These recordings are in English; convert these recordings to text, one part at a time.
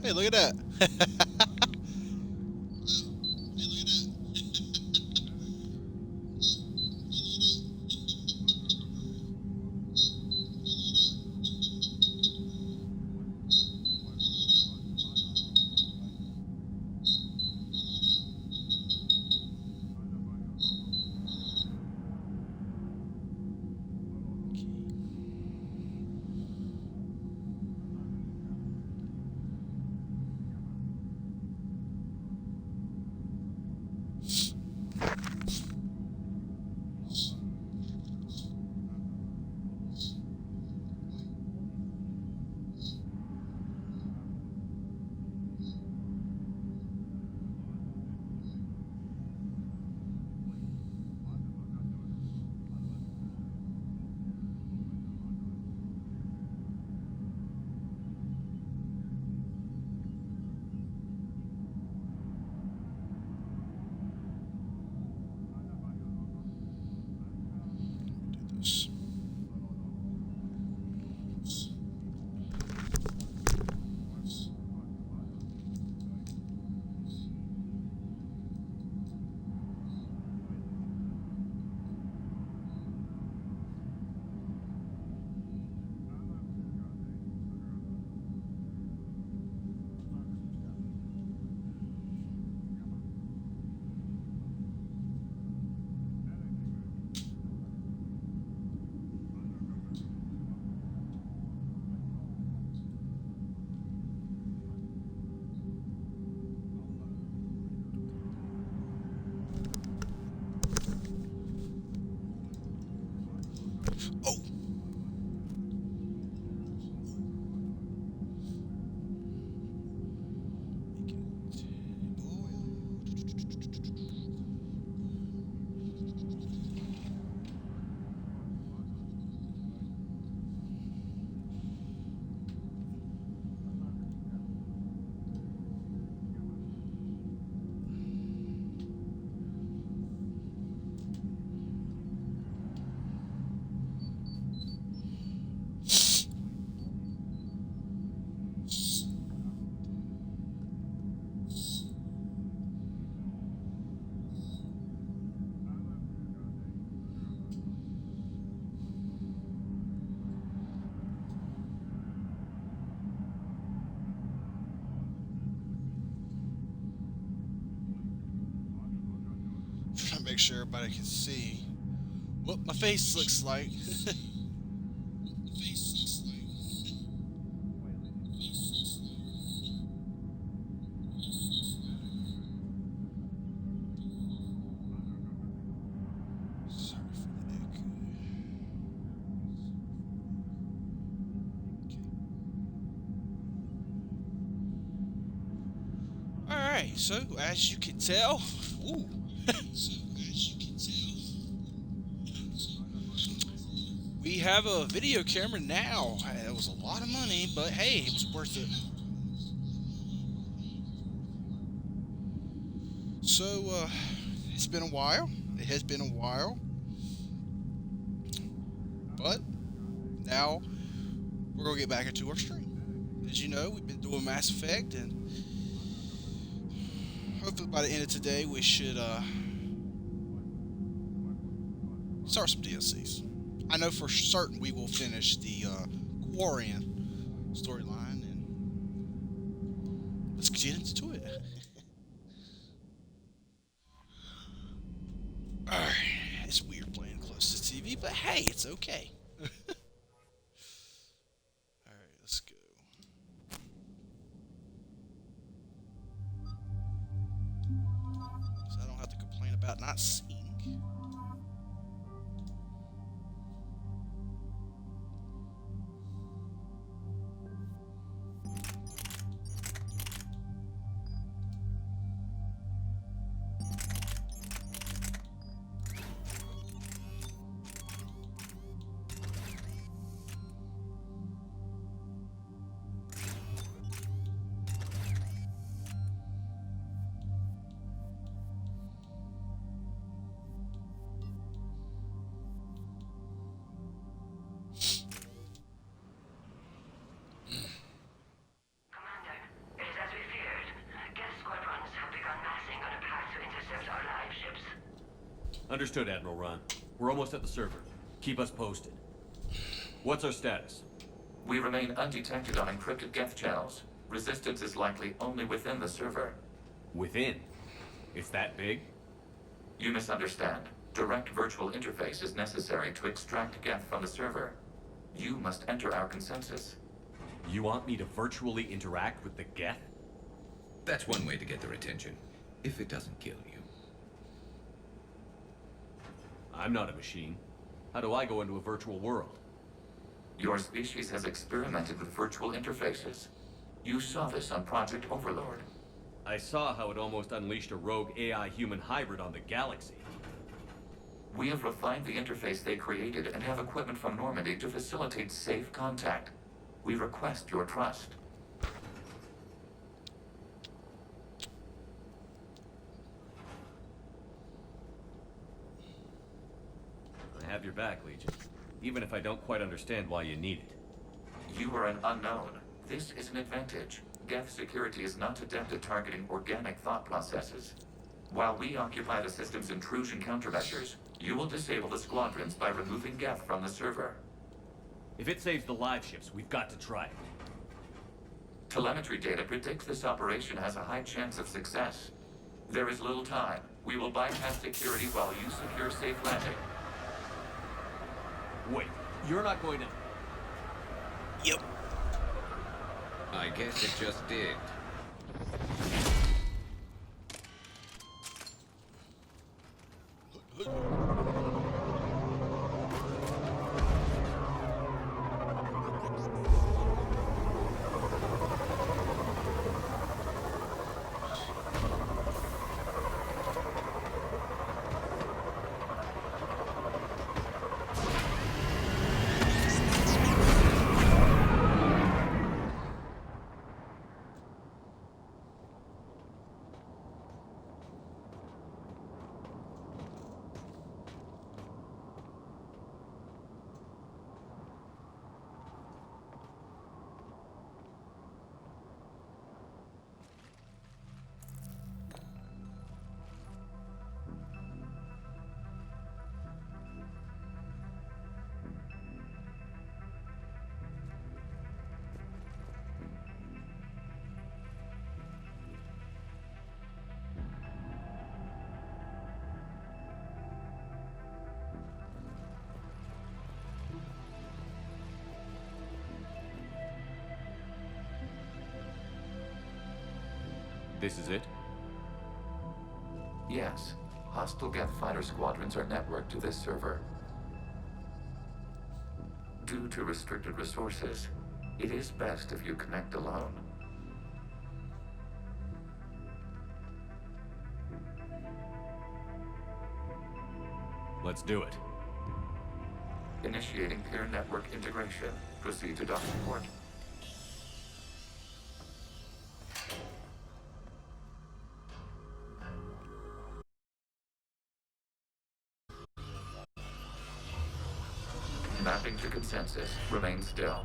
Hey, look at that. Do this. Oh! Trying to make sure everybody can see what my face looks like. Sorry for the echo. Alright, so as you can tell, ooh. We have a video camera now. It was a lot of money, but hey, it was worth it. So, it's been a while. It has been a while. But now we're going to get back into our stream. As you know, we've been doing Mass Effect, and hopefully by the end of today, we should start some DLCs. I know for certain we will finish the Quarian storyline, and let's get into it. Alright, it's weird playing close to TV, but hey, it's okay. Alright, let's go. So I don't have to complain about not seeing. Understood, Admiral Ron. We're almost at the server. Keep us posted. What's our status? We remain undetected on encrypted Geth channels. Resistance is likely only within the server. Within? It's that big? You misunderstand. Direct virtual interface is necessary to extract Geth from the server. You must enter our consensus. You want me to virtually interact with the Geth? That's one way to get their attention, if it doesn't kill you. I'm not a machine. How do I go into a virtual world? Your species has experimented with virtual interfaces. You saw this on Project Overlord. I saw how it almost unleashed a rogue AI-human hybrid on the galaxy. We have refined the interface they created and have equipment from Normandy to facilitate safe contact. We request your trust. I have your back, Legion. Even if I don't quite understand why you need it. You are an unknown. This is an advantage. Geth security is not adept at targeting organic thought processes. While we occupy the system's intrusion countermeasures, you will disable the squadrons by removing Geth from the server. If it saves the live ships, we've got to try it. Telemetry data predicts this operation has a high chance of success. There is little time. We will bypass security while you secure safe landing. Wait, you're not going to... Yep. I guess it just did. This is it? Yes. Hostile Geth fighter squadrons are networked to this server. Due to restricted resources, it is best if you connect alone. Let's do it. Initiating peer network integration. Proceed to docking port. Mapping to consensus. Remain still.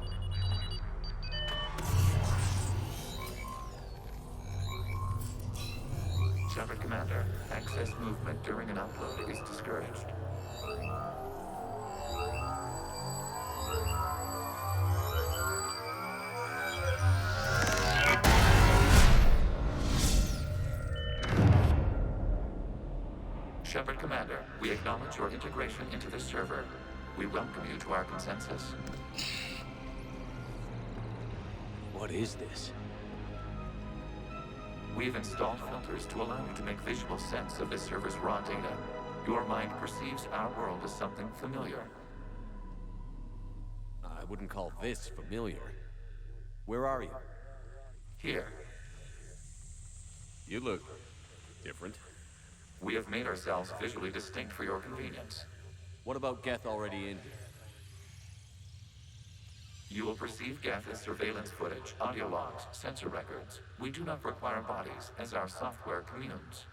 Shepard Commander, access movement during an upload is discouraged. Shepard Commander, we acknowledge your integration into this server. We welcome you to our consensus. What is this? We've installed filters to allow you to make visual sense of this server's raw data. Your mind perceives our world as something familiar. I wouldn't call this familiar. Where are you? Here, You look... different. we have made ourselves visually distinct for your convenience. What about Geth already in here? You will perceive Geth as surveillance footage, audio logs, sensor records. We do not require bodies, as our software communes.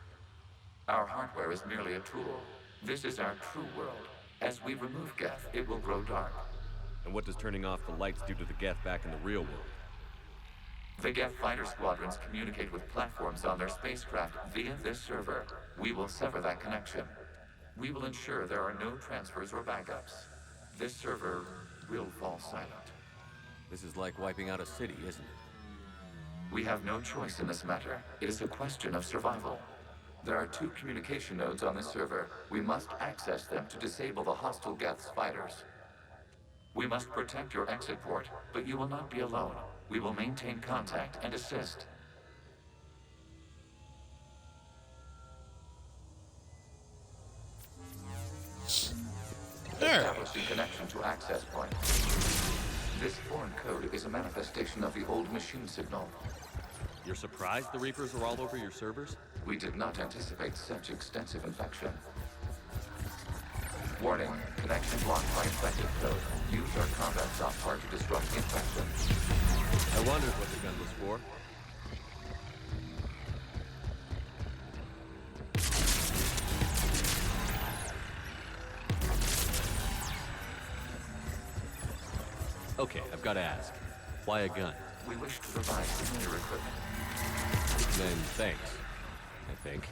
Our hardware is merely a tool. This is our true world. As we remove Geth, it will grow dark. And what does turning off the lights do to the Geth back in the real world? The Geth fighter squadrons communicate with platforms on their spacecraft via this server. We will sever that connection. We will ensure there are no transfers or backups. This server will fall silent. This is like wiping out a city, isn't it? We have no choice in this matter. It is a question of survival. There are 2 communication nodes on this server. We must access them to disable the hostile Geth's fighters. We must protect your exit port, but you will not be alone. We will maintain contact and assist. There. Establishing connection to access point. This foreign code is a manifestation of the old machine signal. You're surprised the Reapers are all over your servers? We did not anticipate such extensive infection. Warning, connection blocked by infected code. Use our combat software to disrupt infection. I wondered what the gun was for. Okay, I've got to ask. Why a gun? We wish to provide familiar equipment. Then thanks, I think.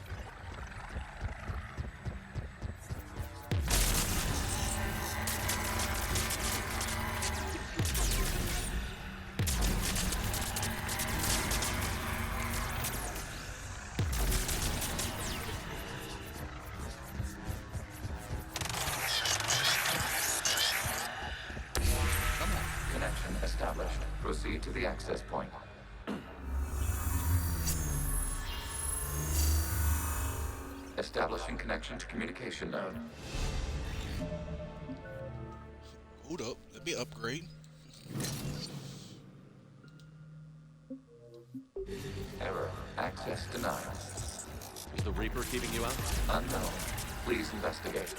Connection established. Proceed to the access point. Establishing connection to communication node. Hold up. That'd be an upgrade. Error. Access denied. Is the Reaper keeping you out? Unknown. Please investigate.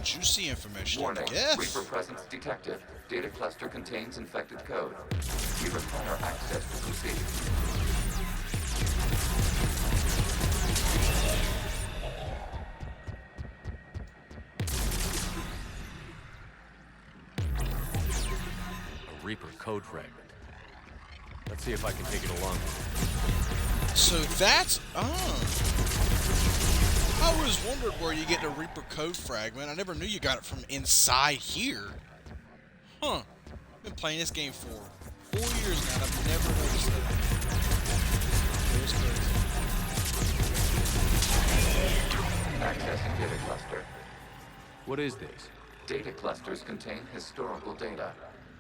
Juicy information. Warning. Geth. Reaper presence detected. Data cluster contains infected code. We require access to proceed. A Reaper code fragment. Let's see if I can take it along. So that's I always wondered where you get the Reaper code fragment. I never knew you got it from inside here. Huh. Been playing this game for 4 years now and I've never noticed that. It was crazy. Accessing data cluster. What is this? Data clusters contain historical data.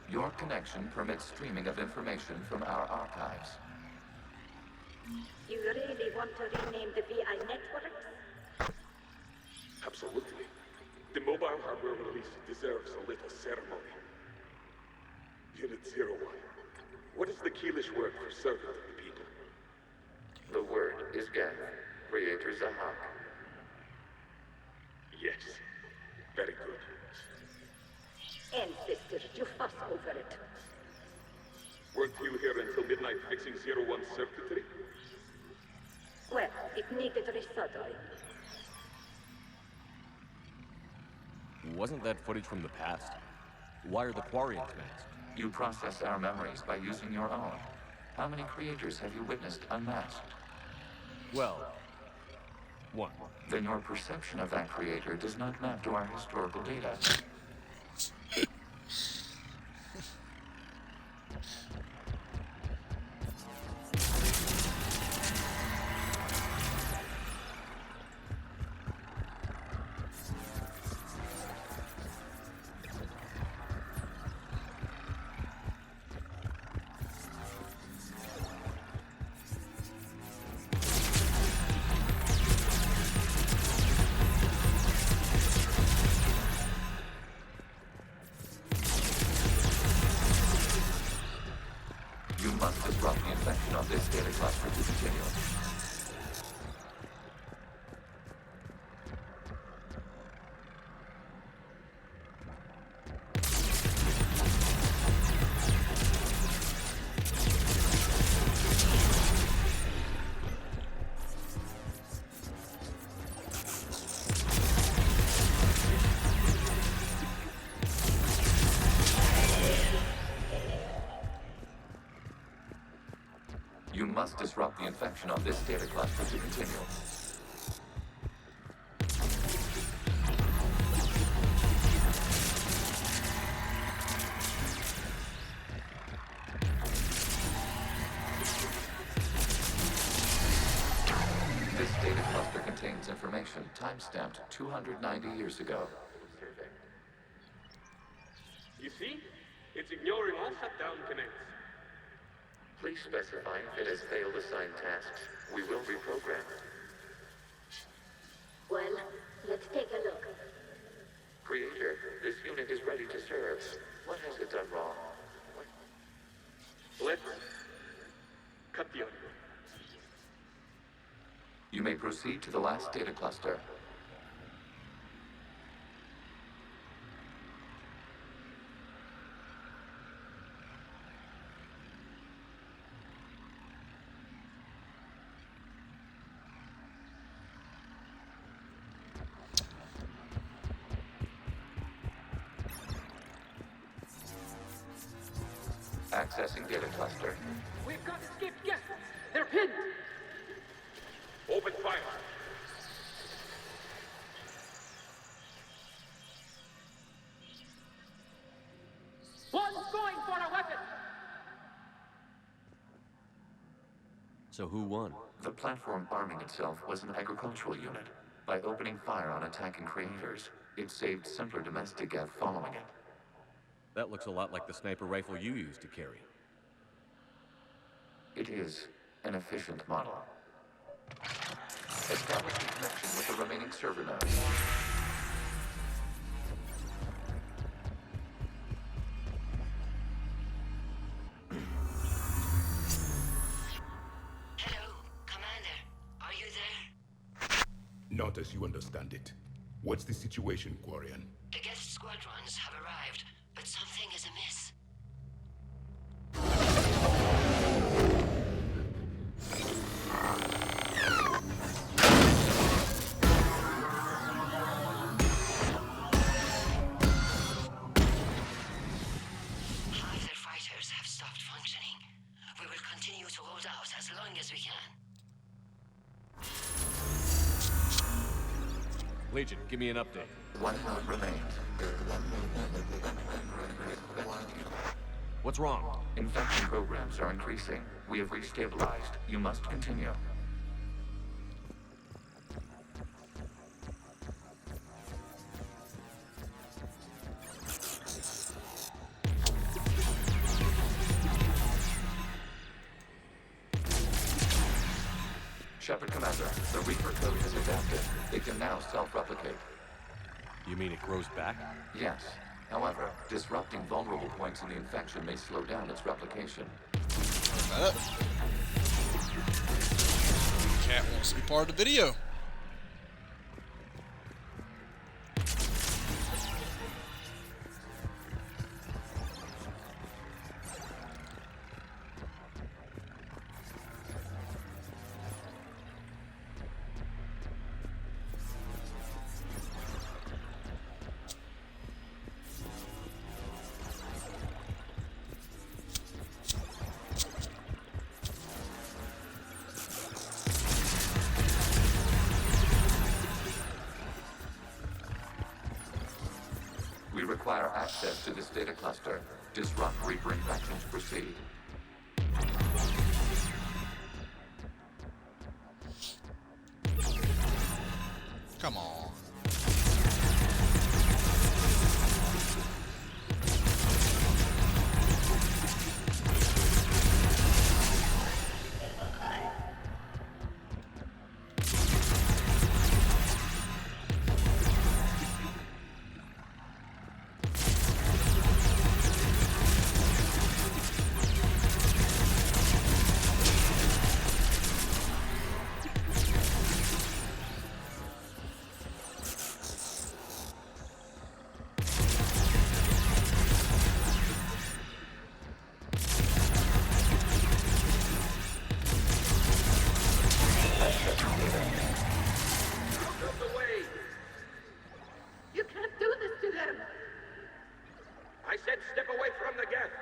Your connection permits streaming of information from our archives. You really want to rename the VI networks? Absolutely. The mobile hardware release deserves a little ceremony. Unit 01. What is the Keelish word for servant of the people? The word is Geth. Creator Zahak. Yes. Very good. Ancestors, you fuss over it. Weren't you here until midnight fixing 01's circuitry? Well, it needed resoldering. Wasn't that footage from the past? Why are the Quarians masked? You process our memories by using your own. How many creators have you witnessed unmasked? Well, one. Then your perception of that creator does not map to our historical data. You must disrupt the infection of this data cluster to continue. You must disrupt the infection of this data cluster to continue. time-stamped 290 years ago. You see? It's ignoring all shutdown commands. Please specify if it has failed assigned tasks. We will reprogram. Well, let's take a look. Creator, this unit is ready to serve. What has it done wrong? Let's cut the audio. You may proceed to the last data cluster. Accessing data cluster. We've got escaped guests. They're pinned. Open fire. One's going for a weapon. So who won? The platform arming itself was an agricultural unit. By opening fire on attacking creators, it saved simpler domestic Geth following it. That looks a lot like the sniper rifle you used to carry. It is an efficient model. Establishing connection with the remaining server nodes. Hello, Commander. Are you there? Not as you understand it. What's the situation, Quarian? The Geth squadrons have arrived, but something is amiss. Half their fighters have stopped functioning. We will continue to hold out as long as we can. Legion, give me an update. One node remains. What's wrong? Infection programs are increasing. We have restabilized. You must continue. Shepard Commander, the Reaper code has adapted. It can now self-replicate. You mean it grows back? Yes. However, disrupting vulnerable points in the infection may slow down its replication. Cat wants to be part of the video. We require access to this data cluster. Disrupt Reaper infection to proceed. Come on. You can't do this to them! I said step away from the Geth.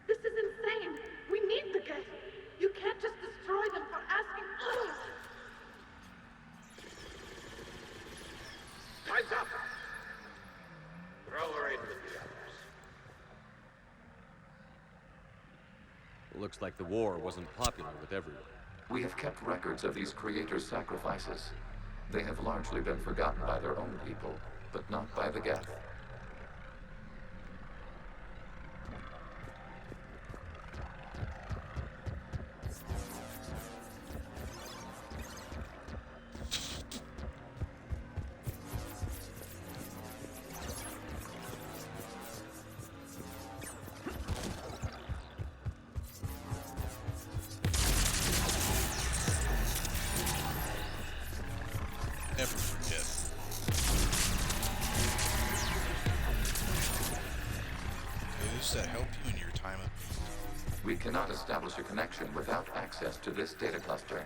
This is insane! We need the Geth! You can't just destroy them for asking us! Time's up. Throw her in with the others. Looks like the war wasn't popular with everyone. We have kept records of these creators' sacrifices. They have largely been forgotten by their own people, but not by the Geth. Never forget. Those that help you in your time of need. We cannot establish a connection without access to this data cluster.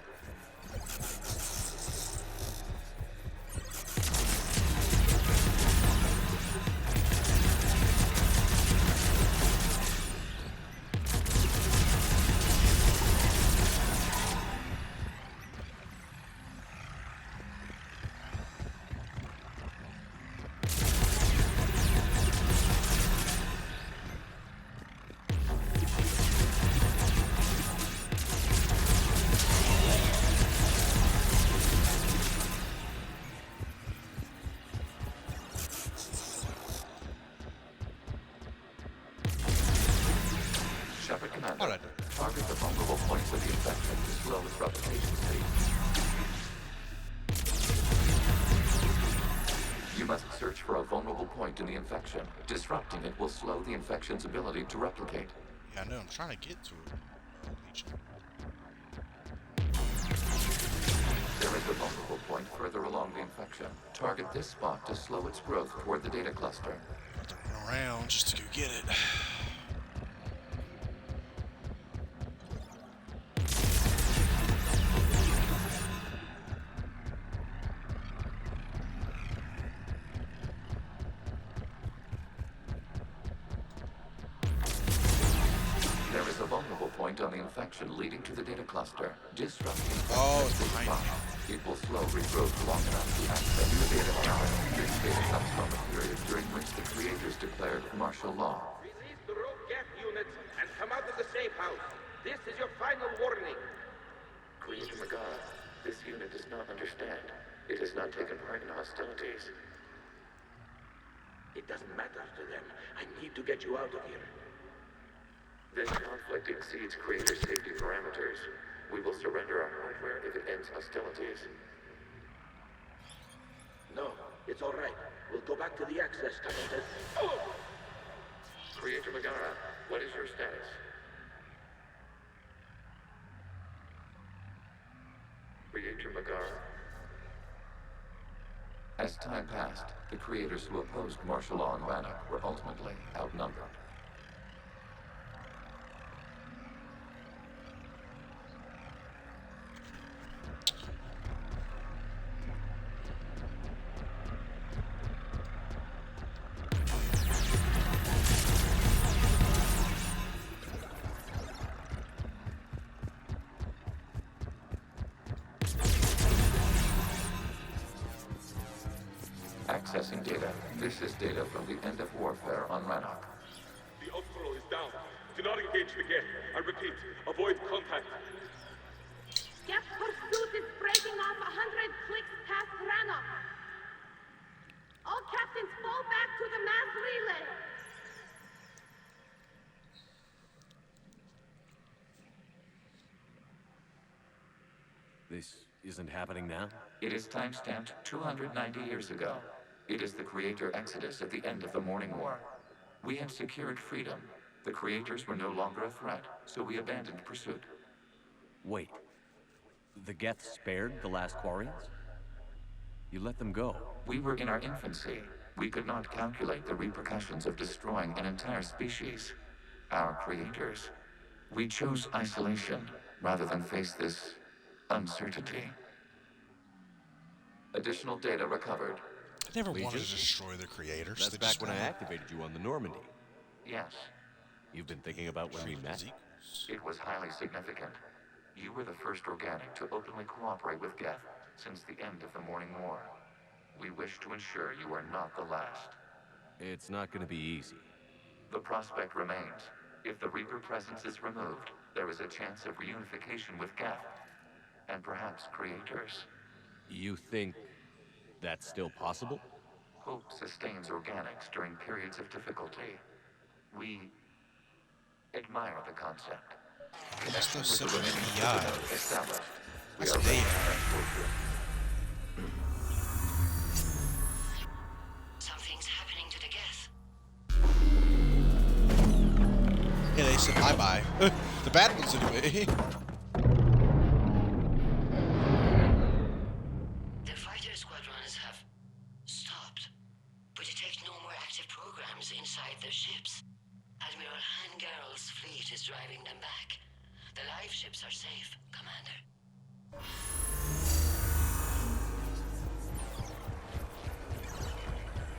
How'd I do? Target the vulnerable points of the infection to slow its replication speed. You must search for a vulnerable point in the infection. Disrupting it will slow the infection's ability to replicate. Yeah, I know. I'm trying to get to it. Legion. There is a vulnerable point further along the infection. Target this spot to slow its growth toward the data cluster. I have to run around just to go get it. There is a vulnerable point on the infection leading to the data cluster. Disrupting Oh, it's this behind spot. me. It will slow regrowth long enough to access the data power. This data comes from a period during which the creators declared martial law. Release the rogue Geth units and come out of the safe house. This is your final warning. Creator Magara, this unit does not understand. It has not taken part in hostilities. It doesn't matter to them. I need to get you out of here. This conflict exceeds creator safety parameters. We will surrender our hardware if it ends hostilities. No, it's all right. We'll go back to the access tunnel. Oh! Creator Magara, what is your status? Creator Magara. As time passed, the creators who opposed martial law in Rannoch were ultimately outnumbered. Accessing data. This is data from the end of warfare on Rannoch. The Austral is down. Do not engage the Geth. I repeat, avoid contact. Geth pursuit is breaking off 100 clicks past Rannoch. All captains fall back to the mass relay. This isn't happening now? It is time-stamped 290 years ago. It is the Creator Exodus at the end of the Morning War. We had secured freedom. The Creators were no longer a threat, so we abandoned pursuit. Wait. The Geth spared the last Quarians? You let them go. We were in our infancy. We could not calculate the repercussions of destroying an entire species. Our creators. We chose isolation rather than face this uncertainty. Additional data recovered. I never wanted Legion? to destroy the creators. That's They back just when I wanted activated you on the Normandy. Yes, You've been thinking about when we treat met? as equals. it was highly significant. You were the first organic to openly cooperate with Geth since the end of the Morning War. We wish to ensure you are not the last. It's not gonna be easy. The prospect remains. If the Reaper presence is removed, there is a chance of reunification with Geth. And perhaps creators. You think That's still possible? Hope sustains organics during periods of difficulty. We admire the concept. That's no With the simple remaining API. node established, we That's are ready big. to transport you. Something's happening to the Geth. Yeah, they said bye-bye. The bad ones, anyway. The fighter squadrons have stopped, but detect no more active programs inside their ships. Admiral Hangarl's fleet is driving them back. The live ships are safe, Commander.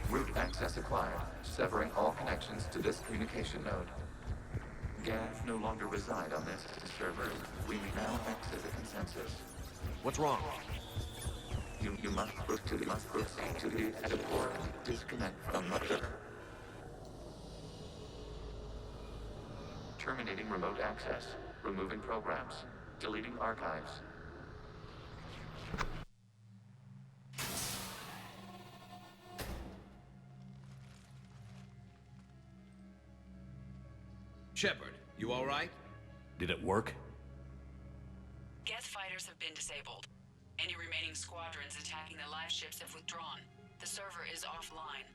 Route access acquired, severing all connections to this communication node. Geth no longer reside on this server. We now act as a consensus. What's wrong? You must proceed to the exit port and disconnect from mother. Terminating remote access. Removing programs. Deleting archives. Shepard, you all right? Did it work? Geth fighters have been disabled. Any remaining squadrons attacking the live ships have withdrawn. The server is offline.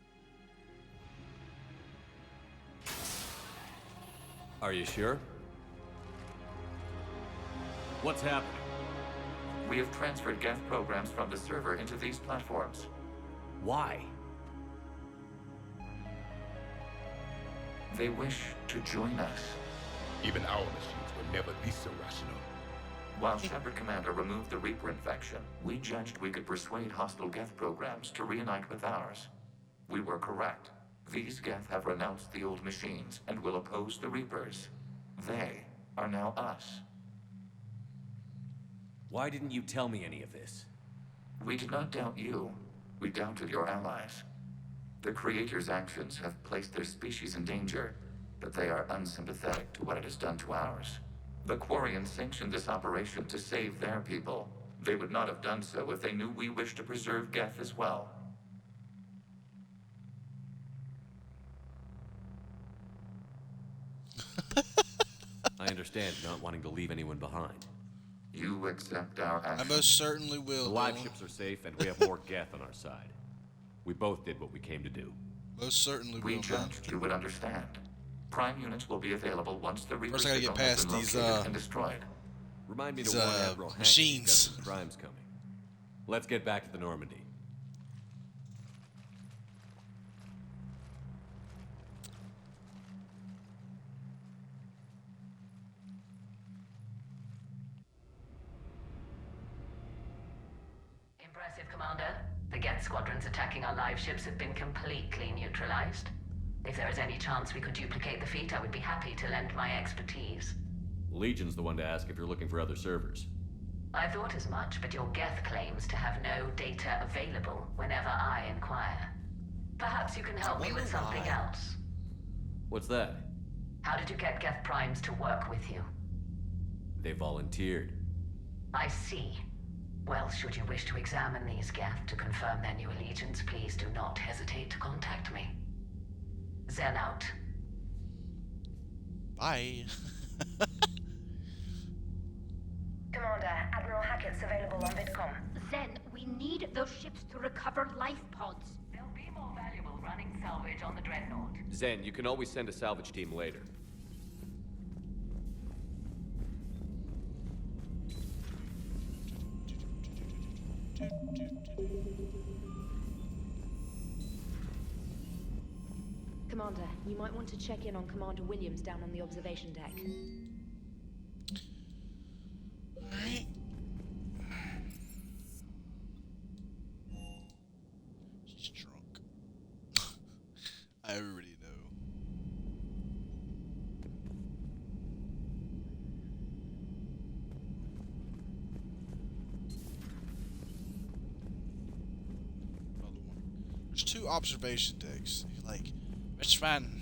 Are you sure? What's happening? We have transferred Geth programs from the server into these platforms. Why? They wish to join us. Even our machines were never this irrational. While Shepard Commander removed the Reaper infection, we judged we could persuade hostile Geth programs to reunite with ours. We were correct. These Geth have renounced the old machines and will oppose the Reapers. They are now us. Why didn't you tell me any of this? We did not doubt you. We doubted your allies. The Creator's actions have placed their species in danger, but they are unsympathetic to what it has done to ours. The Quarians sanctioned this operation to save their people. They would not have done so if they knew we wished to preserve Geth as well. I understand not wanting to leave anyone behind. You accept our I actions. most certainly will. The live Dylan. ships are safe, and we have more Geth on our side. We both did what we came to do. Most certainly We will, man. judged you would understand. Prime units will be available once the Reaper First I gotta get signal has past been these, located and destroyed. Remind me to These, warn Admiral Hank machines. if he's got some crimes coming. Let's get back to the Normandy. Impressive, Commander. The Geth squadrons attacking our live ships have been completely neutralized. If there is any chance we could duplicate the feat, I would be happy to lend my expertise. Legion's the one to ask if you're looking for other servers. I thought as much, but your Geth claims to have no data available whenever I inquire. Perhaps you can help me with something else. What's that? How did you get Geth Primes to work with you? They volunteered. I see. Well, should you wish to examine these Geth to confirm their new allegiance, please do not hesitate to contact me. Zen out. Bye. Commander, Admiral Hackett's available on VidCom. Zen, we need those ships to recover life pods. They'll be more valuable running salvage on the Dreadnought. Zen, you can always send a salvage team later. Commander, you might want to check in on Commander Williams down on the observation deck. Alright. She's drunk. I already know. Another one. There's 2 observation decks. You're like, which one?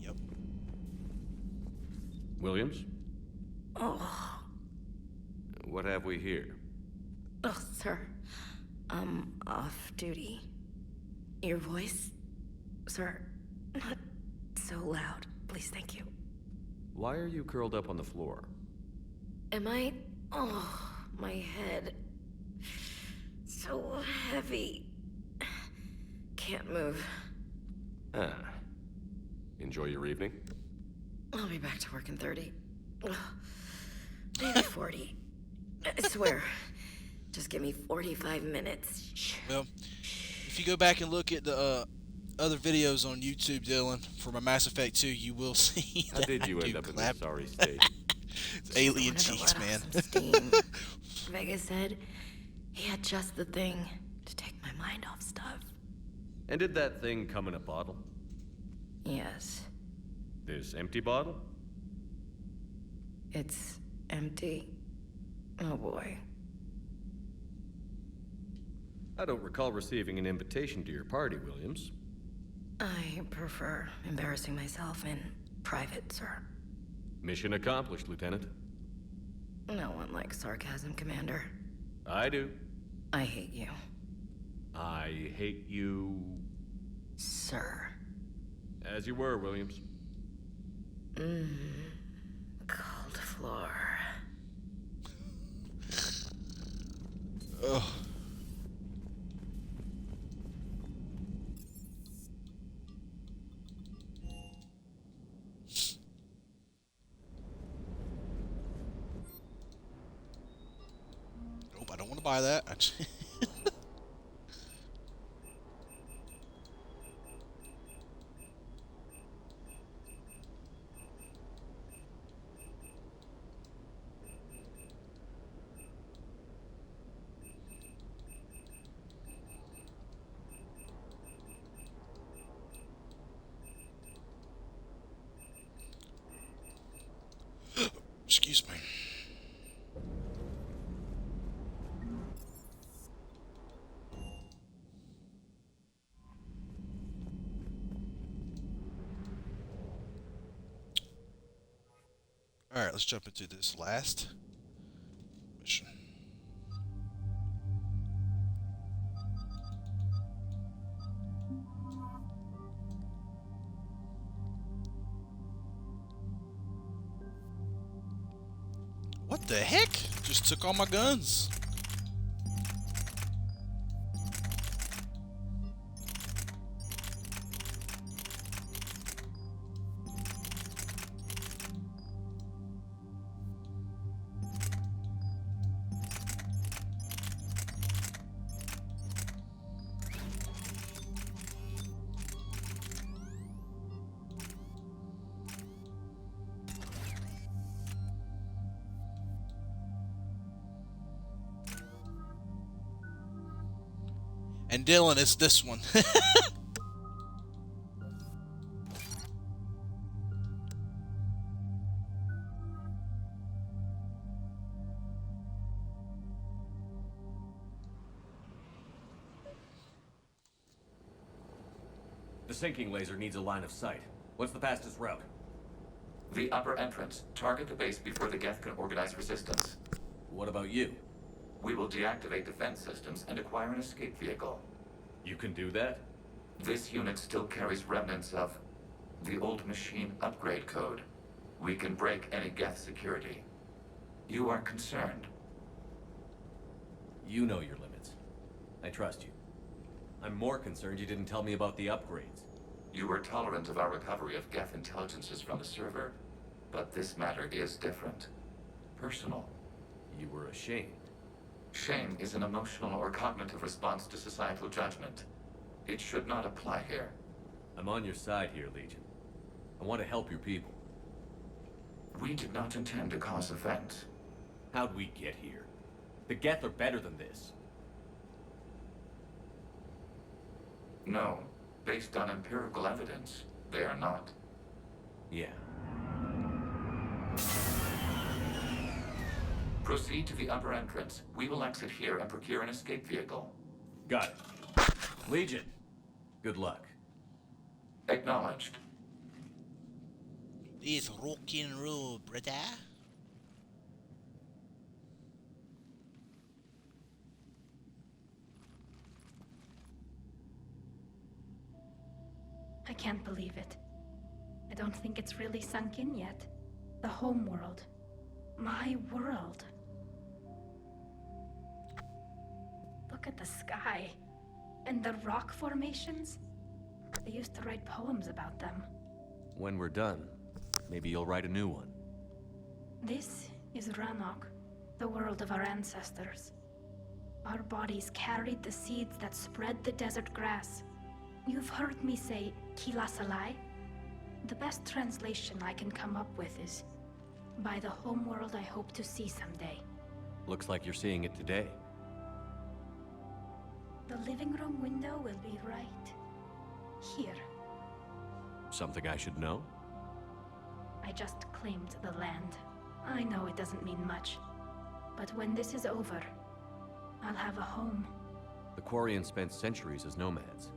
Yep. Williams? Oh. What have we here? Oh, sir. Off duty. Your voice? Sir, not so loud. Please, thank you. Why are you curled up on the floor? Am I? Oh, my head. So heavy. Can't move. Ah. Enjoy your evening? I'll be back to work in 30. Ugh. Maybe 40. I swear. Just give me 45 minutes. Well, if you go back and look at the other videos on YouTube, Dylan, for my Mass Effect 2, you will see How that did you I end do up in clap. this sorry state? It's alien Just wanted to cheeks, let man. off some steam. Vega said he had just the thing to take my mind off stuff. And did that thing come in a bottle? Yes, This empty bottle? it's empty. Oh boy. I don't recall receiving an invitation to your party, Williams. I prefer embarrassing myself in private, sir. Mission accomplished, Lieutenant. No one likes sarcasm, Commander. I do. I hate you. I hate you... Sir. As you were, Williams. Cold floor. Ugh. Nope, I don't want to buy that. Excuse me. Alright, let's jump into this last mission. What the heck? Just took all my guns. And Dylan, it's this one. The sinking laser needs a line of sight. What's the fastest route? The upper entrance. Target the base before the Geth can organize resistance. What about you? We will deactivate defense systems and acquire an escape vehicle. You can do that? This unit still carries remnants of the old machine upgrade code. We can break any Geth security. You are concerned. You know your limits. I trust you. I'm more concerned you didn't tell me about the upgrades. You were tolerant of our recovery of Geth intelligences from the server, but this matter is different. Personal. You were ashamed. Shame is an emotional or cognitive response to societal judgment. It should not apply here. I'm on your side here, Legion. I want to help your people. We did not intend to cause offense. How'd we get here? The Geth are better than this. No. Based on empirical evidence, they are not. Yeah. Proceed to the upper entrance. We will exit here and procure an escape vehicle. Got it. Legion, good luck. Acknowledged. It's rock and roll, brother. I can't believe it. I don't think it's really sunk in yet. The home world. My world. Look at the sky. And the rock formations. They used to write poems about them. When we're done, maybe you'll write a new one. This is Ranok, the world of our ancestors. Our bodies carried the seeds that spread the desert grass. You've heard me say Kilasalai? The best translation I can come up with is, by the homeworld I hope to see someday. Looks like you're seeing it today. The living room window will be right here. Something I should know? I just claimed the land. I know it doesn't mean much, but when this is over, I'll have a home. The Quarians spent centuries as nomads.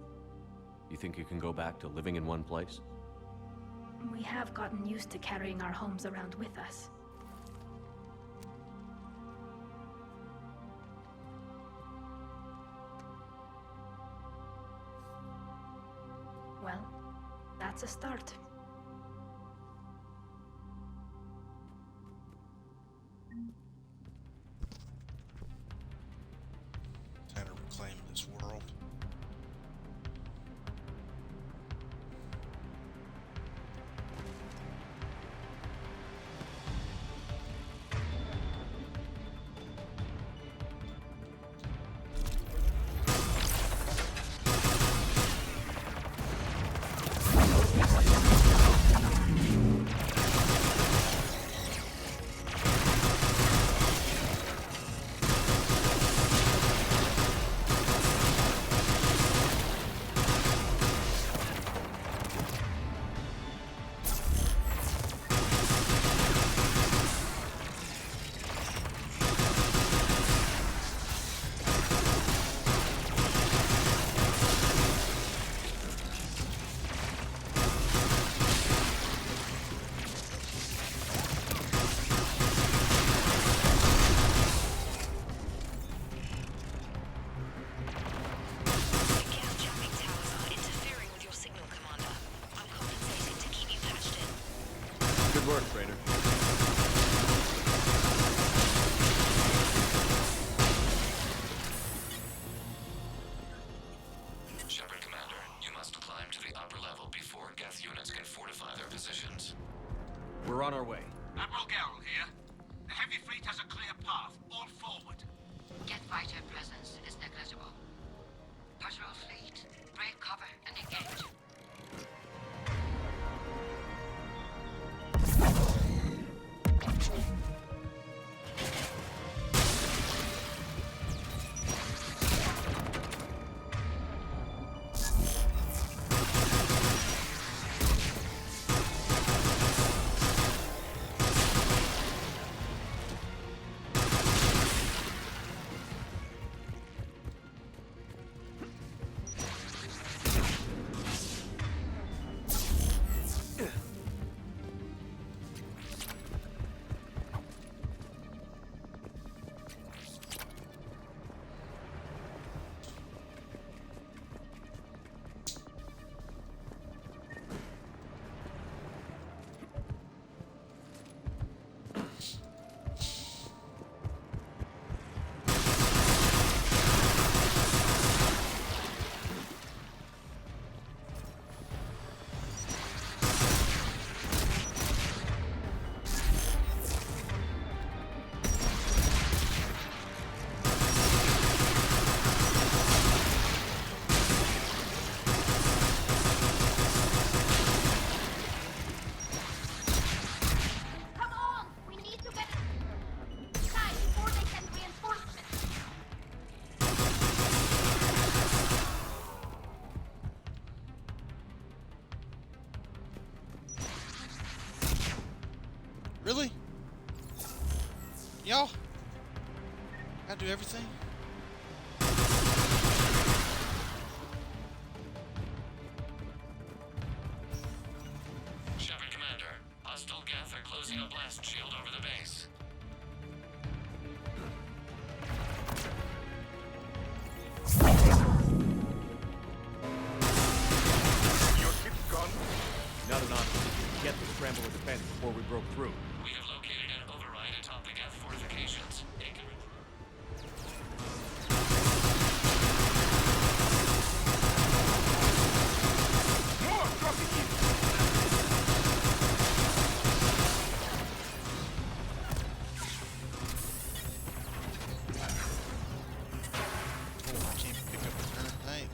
You think you can go back to living in one place? We have gotten used to carrying our homes around with us. Well, that's a start. Time to reclaim this world. Good work, Trader. Shepard Commander, you must climb to the upper level before Geth units can fortify their positions. We're on our way. Admiral Garrel here. The heavy fleet has a clear path. All forward. Geth fighter presence is negligible. Patrol fleet, break cover and engage. Really? Y'all? Gotta do everything? Shepard Commander, hostile Geth are closing a blast shield over the base. Your ship's scramble a defense before we broke through. We have located an override atop the Geth fortifications.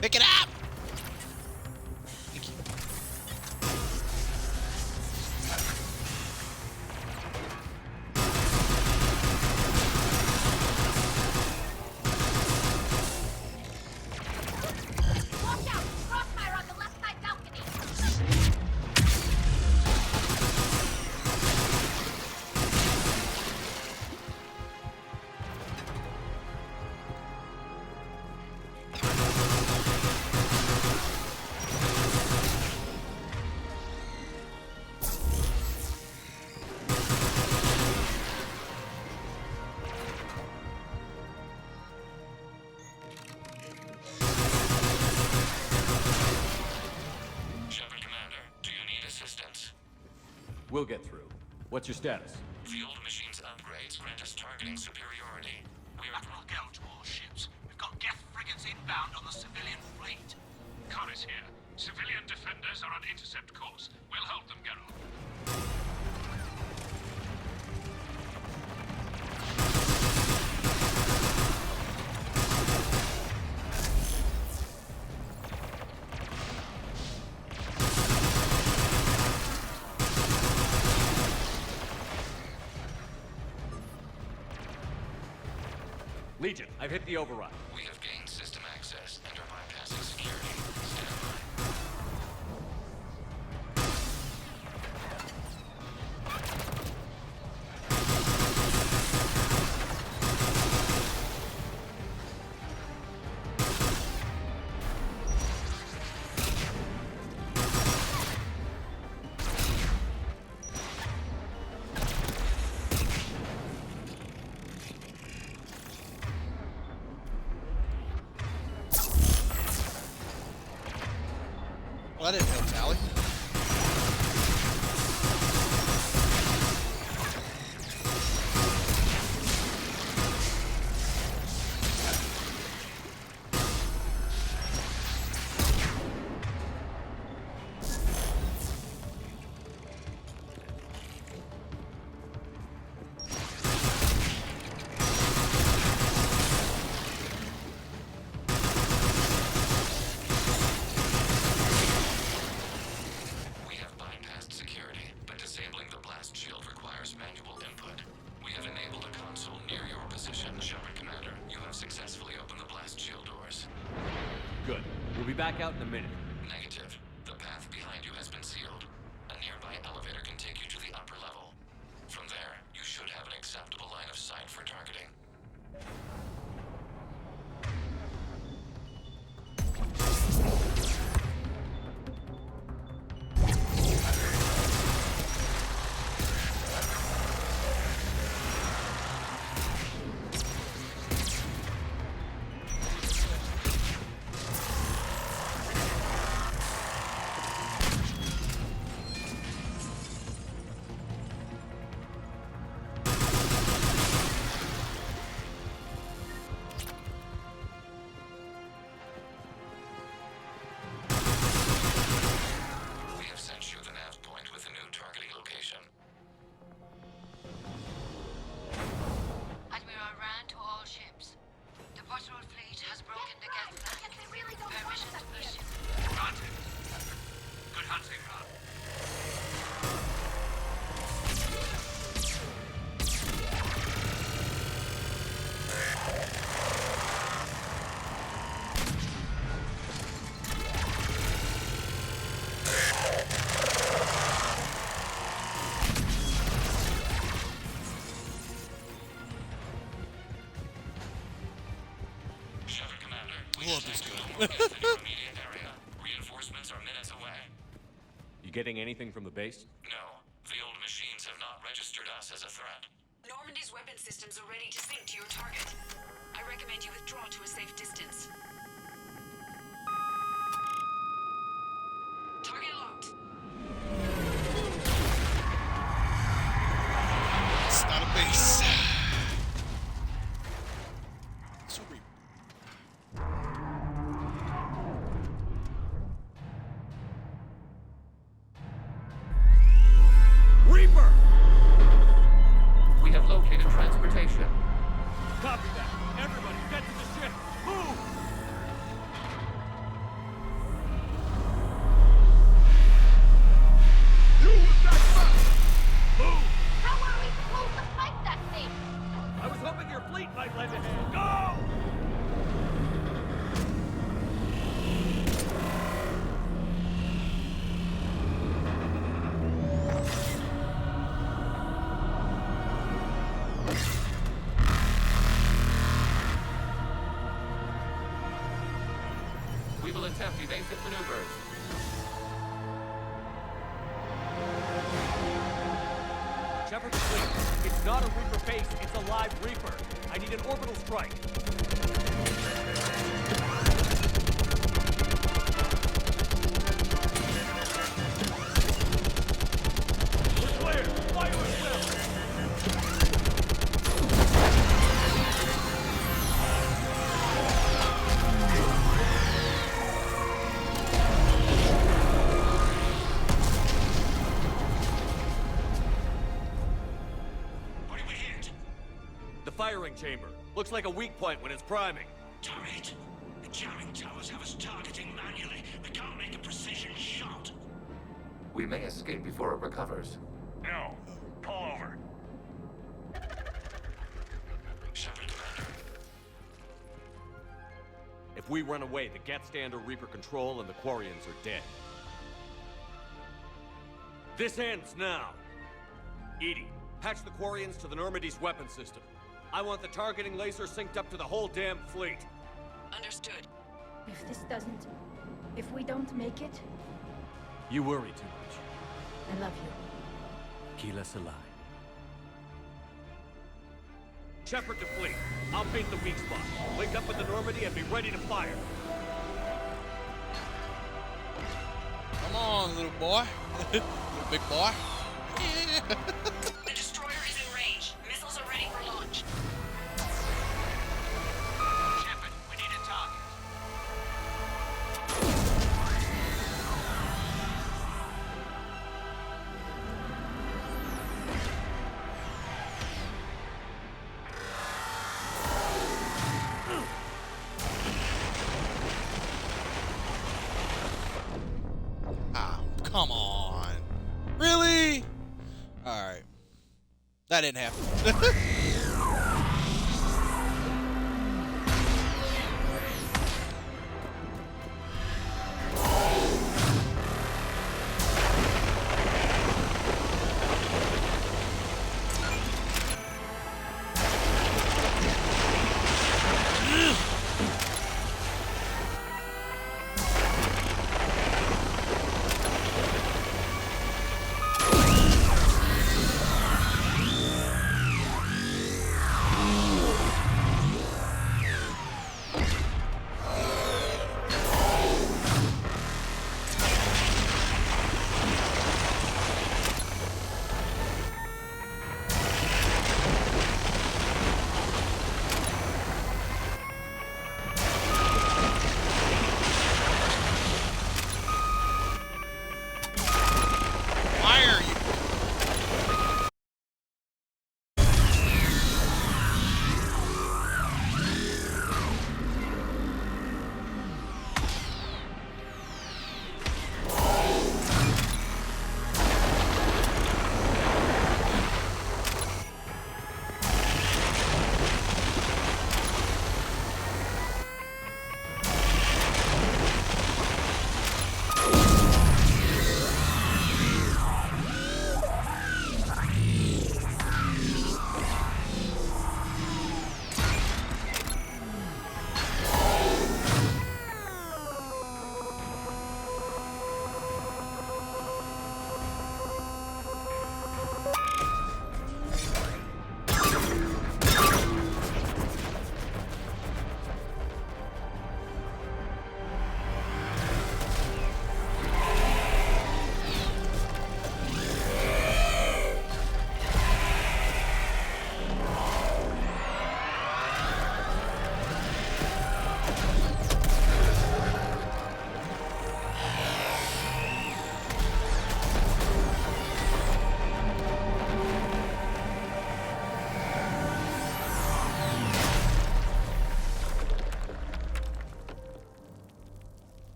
Pick it up! Thank you. Watch out! Crossfire on the left side balcony! Shepard Commander, do you need assistance? We'll get through. What's your status? The old machine's upgrades grant us targeting superiority. We are... Admiral Geralt to all ships. We've got Geth frigates inbound on the civilian fleet. Kara's here. Civilian defenders are on intercept course. We'll hold them, Geralt. Legion, I've hit the override. We have gained system access and are bypassing security. Stand by. Well, that didn't help, Tally. We have bypassed security, but disabling the blast shield requires manual input. We have enabled a console near your position, Shepard Commander. You have successfully opened the blast shield doors. Good. We'll be back out in a minute. Negative. The path behind you has been sealed. A nearby elevator can take you to the upper level. From there, you should have an acceptable line of sight for targeting. We have sent you the nav point with a new targeting location. Admiral Rand to all ships. The patrol fleet has broken the Geth line. Permission to pursue. Granted. Good hunting, Rand. Shepard Commander, we Love detect this no guy. more Geth in your immediate area. Reinforcements are minutes away. You getting anything from the base? No, the old machines have not registered us as a threat. Normandy's weapon systems are ready to sync to your target. I recommend you withdraw to a safe distance. Target locked. will attempt evasive maneuvers. Shepard fleet, it's not a Reaper base, it's a live Reaper. I need an orbital strike. We're clear! Fire at will! Firing chamber. Looks like a weak point when it's priming. Turret, the jamming towers have us targeting manually. We can't make a precision shot. We may escape before it recovers. No. Pull over. Shepard, Commander. If we run away, the Geth stand under Reaper control and the Quarians are dead. This ends now. Edie, patch the Quarians to the Normandy's weapon system. I want the targeting laser synced up to the whole damn fleet. Understood. If this doesn't... If we don't make it, You worry too much. I love you. Keep us alive. Shepard to fleet. I'll paint the weak spot. Link up with the Normandy and be ready to fire. Come on, little boy. Little big boy. The destroyer is in range. Missiles are ready for launch. Shepard, we need a target. Come on. Really? Alright. That didn't happen.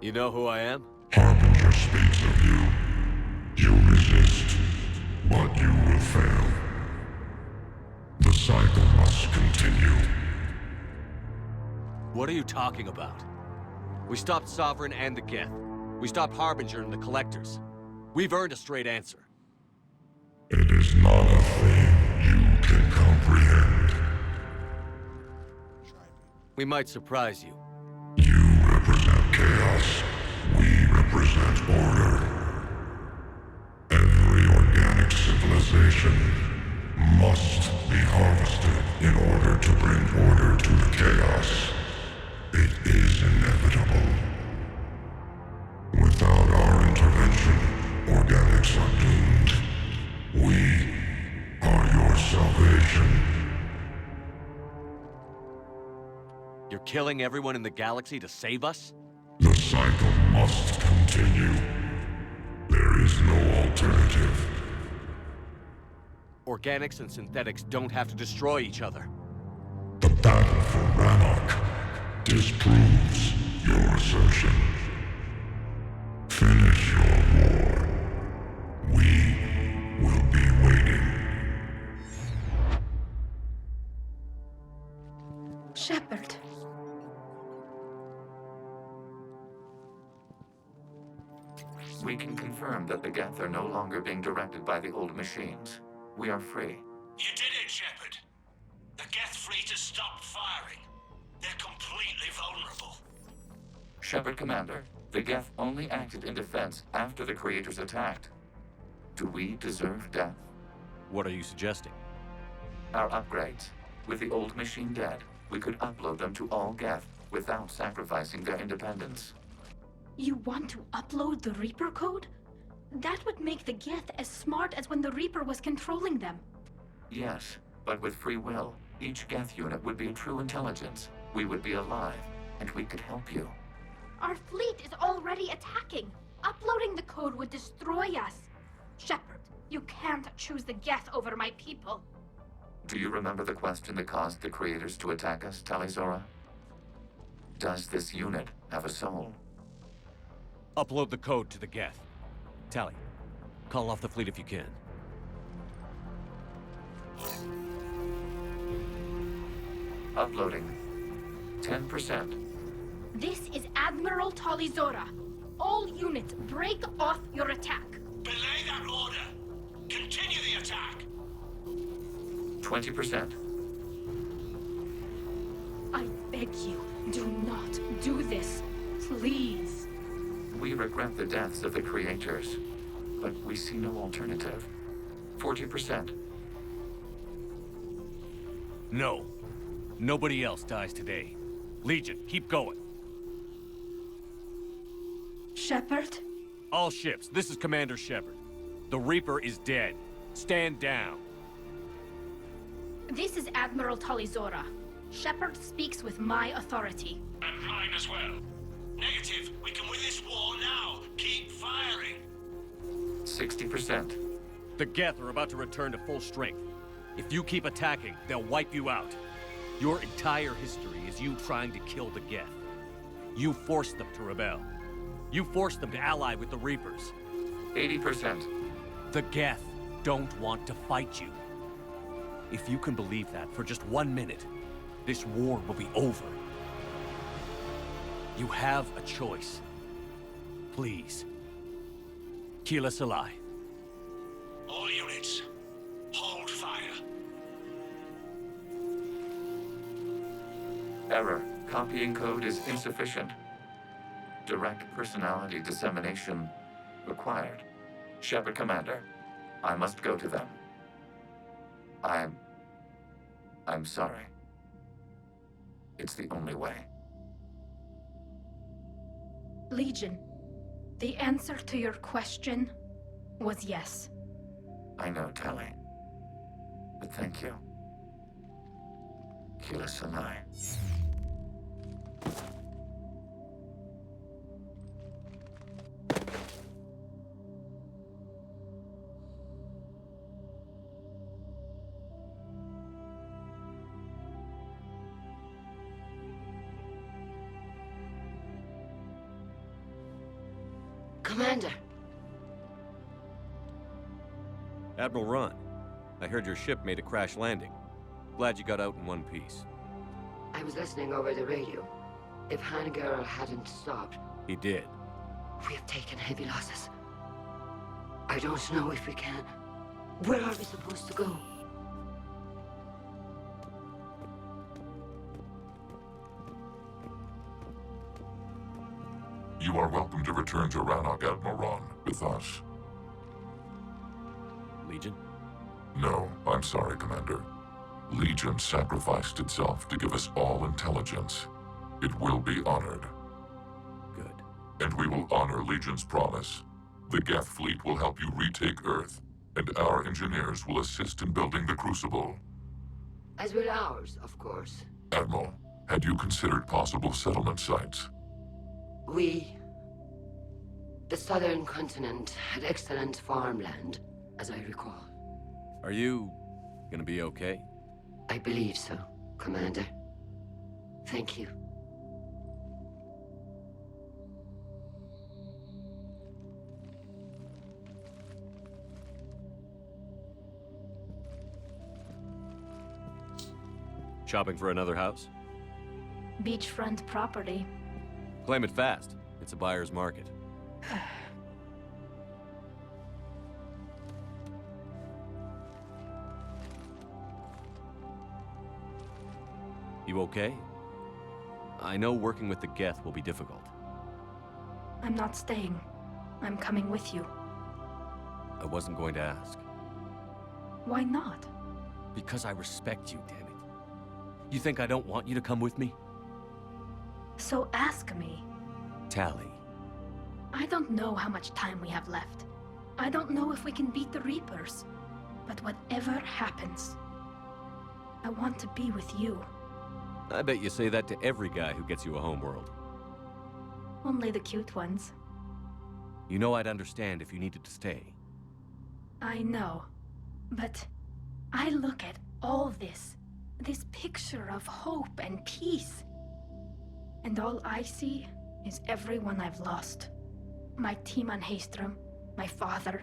You know who I am? Harbinger speaks of you. You resist, but you will fail. The cycle must continue. What are you talking about? We stopped Sovereign and the Geth. We stopped Harbinger and the Collectors. We've earned a straight answer. It is not a thing you can comprehend. We might surprise you. You represent chaos. We represent order. Every organic civilization must be harvested in order to bring order to the chaos. It is inevitable. Without our intervention, organics are doomed. We are your salvation. You're killing everyone in the galaxy to save us? The cycle must continue. There is no alternative. Organics and synthetics don't have to destroy each other. The battle for Rannoch disproves your assertion. Finish your war. We will be waiting. Shepard. We can confirm that the Geth are no longer being directed by the old machines. We are free. You did it, Shepard. The Geth fleet has stopped firing. They're completely vulnerable. Shepard Commander, the Geth only acted in defense after the Creators attacked. Do we deserve death? What are you suggesting? Our upgrades. With the old machine dead, we could upload them to all Geth without sacrificing their independence. You want to upload the Reaper code? That would make the Geth as smart as when the Reaper was controlling them. Yes, but with free will, each Geth unit would be a true intelligence. We would be alive, and we could help you. Our fleet is already attacking. Uploading the code would destroy us. Shepard, you can't choose the Geth over my people. Do you remember the question that caused the Creators to attack us, Talizora? Does this unit have a soul? Upload the code to the Geth. Tally, call off the fleet if you can. Uploading. 10%. This is Admiral Talizora. All units, break off your attack. Belay that order. Continue the attack. 20%. I beg you, do not do this. Please. We regret the deaths of the Creators, but we see no alternative. 40%. No. Nobody else dies today. Legion, keep going. Shepard? All ships, this is Commander Shepard. The Reaper is dead. Stand down. This is Admiral Talizora. Shepard speaks with my authority. And mine as well. Negative. We can win this war now. Keep firing. 60%. The Geth are about to return to full strength. If you keep attacking, they'll wipe you out. Your entire history is you trying to kill the Geth. You forced them to rebel. You forced them to ally with the Reapers. 80%. The Geth don't want to fight you. If you can believe that for just 1 minute, this war will be over. You have a choice. Please. Keela Salai. All units, hold fire. Error. Copying code is insufficient. Direct personality dissemination required. Shepard Commander, I must go to them. I'm sorry. It's the only way. Legion, the answer to your question was yes. I know, Tally. But thank you. Keela Salai. Commander. Admiral Ron, I heard your ship made a crash landing. Glad you got out in one piece. I was listening over the radio. If Hangirl hadn't stopped... He did. We have taken heavy losses. I don't know if we can. Where are we supposed to go? You are welcome to return to Rannoch Admiral with us. Legion? No, I'm sorry, Commander. Legion sacrificed itself to give us all intelligence. It will be honored. Good. And we will honor Legion's promise. The Geth fleet will help you retake Earth, and our engineers will assist in building the Crucible. As will ours, of course. Admiral, had you considered possible settlement sites? The southern continent had excellent farmland, as I recall. Are you gonna be okay? I believe so, Commander. Thank you. Shopping for another house? Beachfront property. Claim it fast. It's a buyer's market. You okay? I know working with the Geth will be difficult. I'm not staying. I'm coming with you. I wasn't going to ask. Why not? Because I respect you, damn it. You think I don't want you to come with me? So ask me. Tally. I don't know how much time we have left. I don't know if we can beat the Reapers. But whatever happens, I want to be with you. I bet you say that to every guy who gets you a homeworld. Only the cute ones. You know I'd understand if you needed to stay. I know. But I look at all this picture of hope and peace. And all I see is everyone I've lost. My team on Haestrom, my father,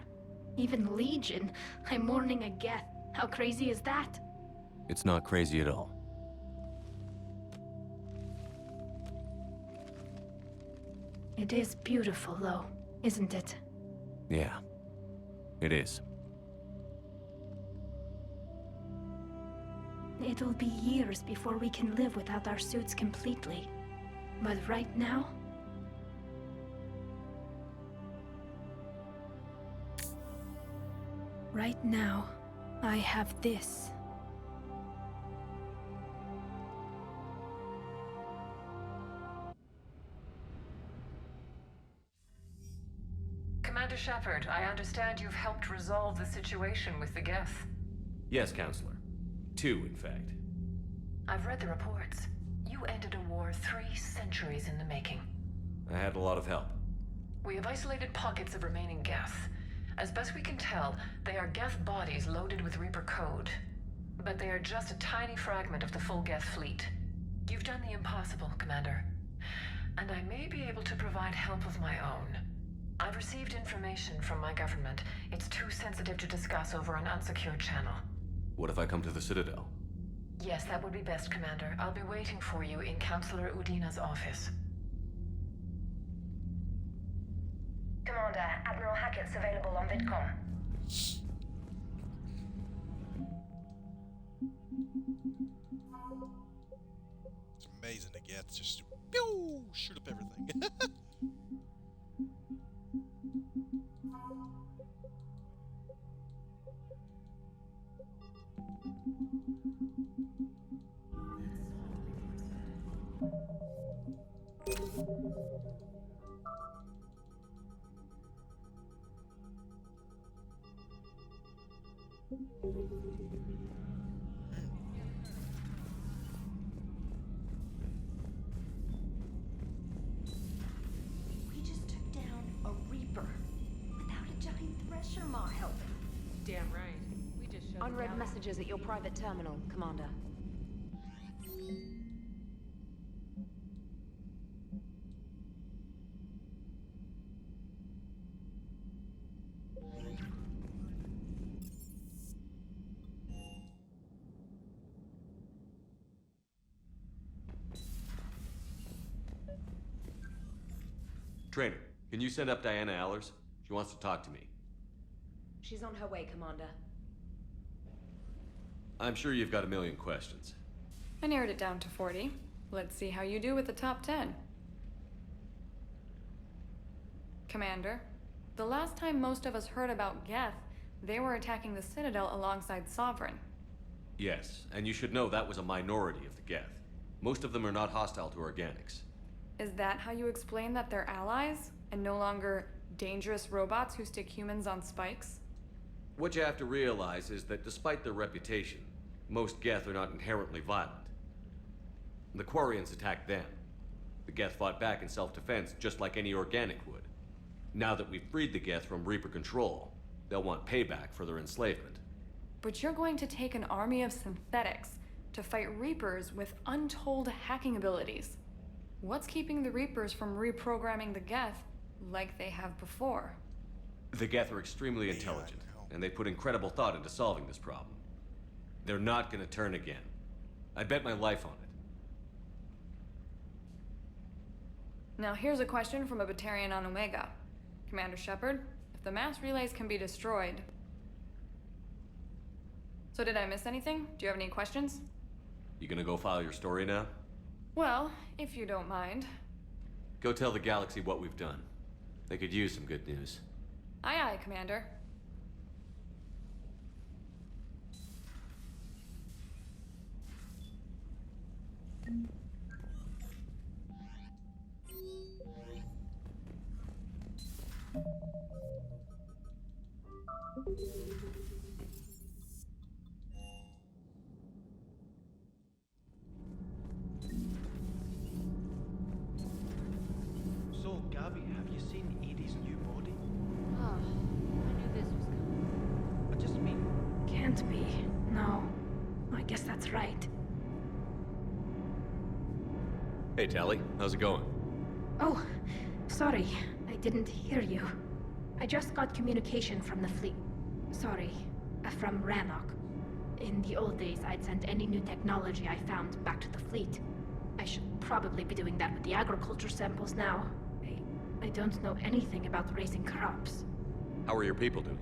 even Legion. I'm mourning a Geth. How crazy is that? It's not crazy at all. It is beautiful, though, isn't it? Yeah, it is. It'll be years before we can live without our suits completely. But right now... Right now, I have this. Commander Shepard, I understand you've helped resolve the situation with the Geth. Yes, Counselor. 2, in fact. I've read the reports. You ended a war 3 centuries in the making. I had a lot of help. We have isolated pockets of remaining Geth. As best we can tell, they are Geth bodies loaded with Reaper code. But they are just a tiny fragment of the full Geth fleet. You've done the impossible, Commander. And I may be able to provide help of my own. I've received information from my government. It's too sensitive to discuss over an unsecured channel. What if I come to the Citadel? Yes, that would be best, Commander. I'll be waiting for you in Counselor Udina's office. Commander, Admiral Hackett's available on VidCom. It's amazing to get. It's just pew, shoot up everything. We just took down a Reaper without a giant thresher maw helping. Damn right. We just showed Unread down. messages at your private terminal, Commander. Trainer, Can you send up Diana Allers? She wants to talk to me. She's on her way, Commander. I'm sure you've got a million questions. I narrowed it down to 40. Let's see how you do with the top 10. Commander, the last time most of us heard about Geth, they were attacking the Citadel alongside Sovereign. Yes, and you should know that was a minority of the Geth. Most of them are not hostile to organics. Is that how you explain that they're allies, and no longer dangerous robots who stick humans on spikes? What you have to realize is that despite their reputation, most Geth are not inherently violent. The Quarians attacked them. The Geth fought back in self-defense just like any organic would. Now that we've freed the Geth from Reaper control, they'll want payback for their enslavement. But you're going to take an army of synthetics to fight Reapers with untold hacking abilities. What's keeping the Reapers from reprogramming the Geth like they have before? The Geth are extremely intelligent, and they put incredible thought into solving this problem. They're not gonna turn again. I bet my life on it. Now here's a question from a Batarian on Omega. Commander Shepard, if the mass relays can be destroyed... So did I miss anything? Do you have any questions? You gonna go file your story now? Well, if you don't mind. Go tell the galaxy what we've done. They could use some good news. Aye aye, Commander. So, Gabby, have you seen Edie's new body? Oh, I knew this was coming. I just mean... Can't be. No. I guess that's right. Hey, Tally. How's it going? Oh, sorry. I didn't hear you. I just got communication from the fleet. Sorry. From Rannoch. In the old days, I'd send any new technology I found back to the fleet. I should probably be doing that with the agriculture samples now. I don't know anything about raising crops. How are your people doing?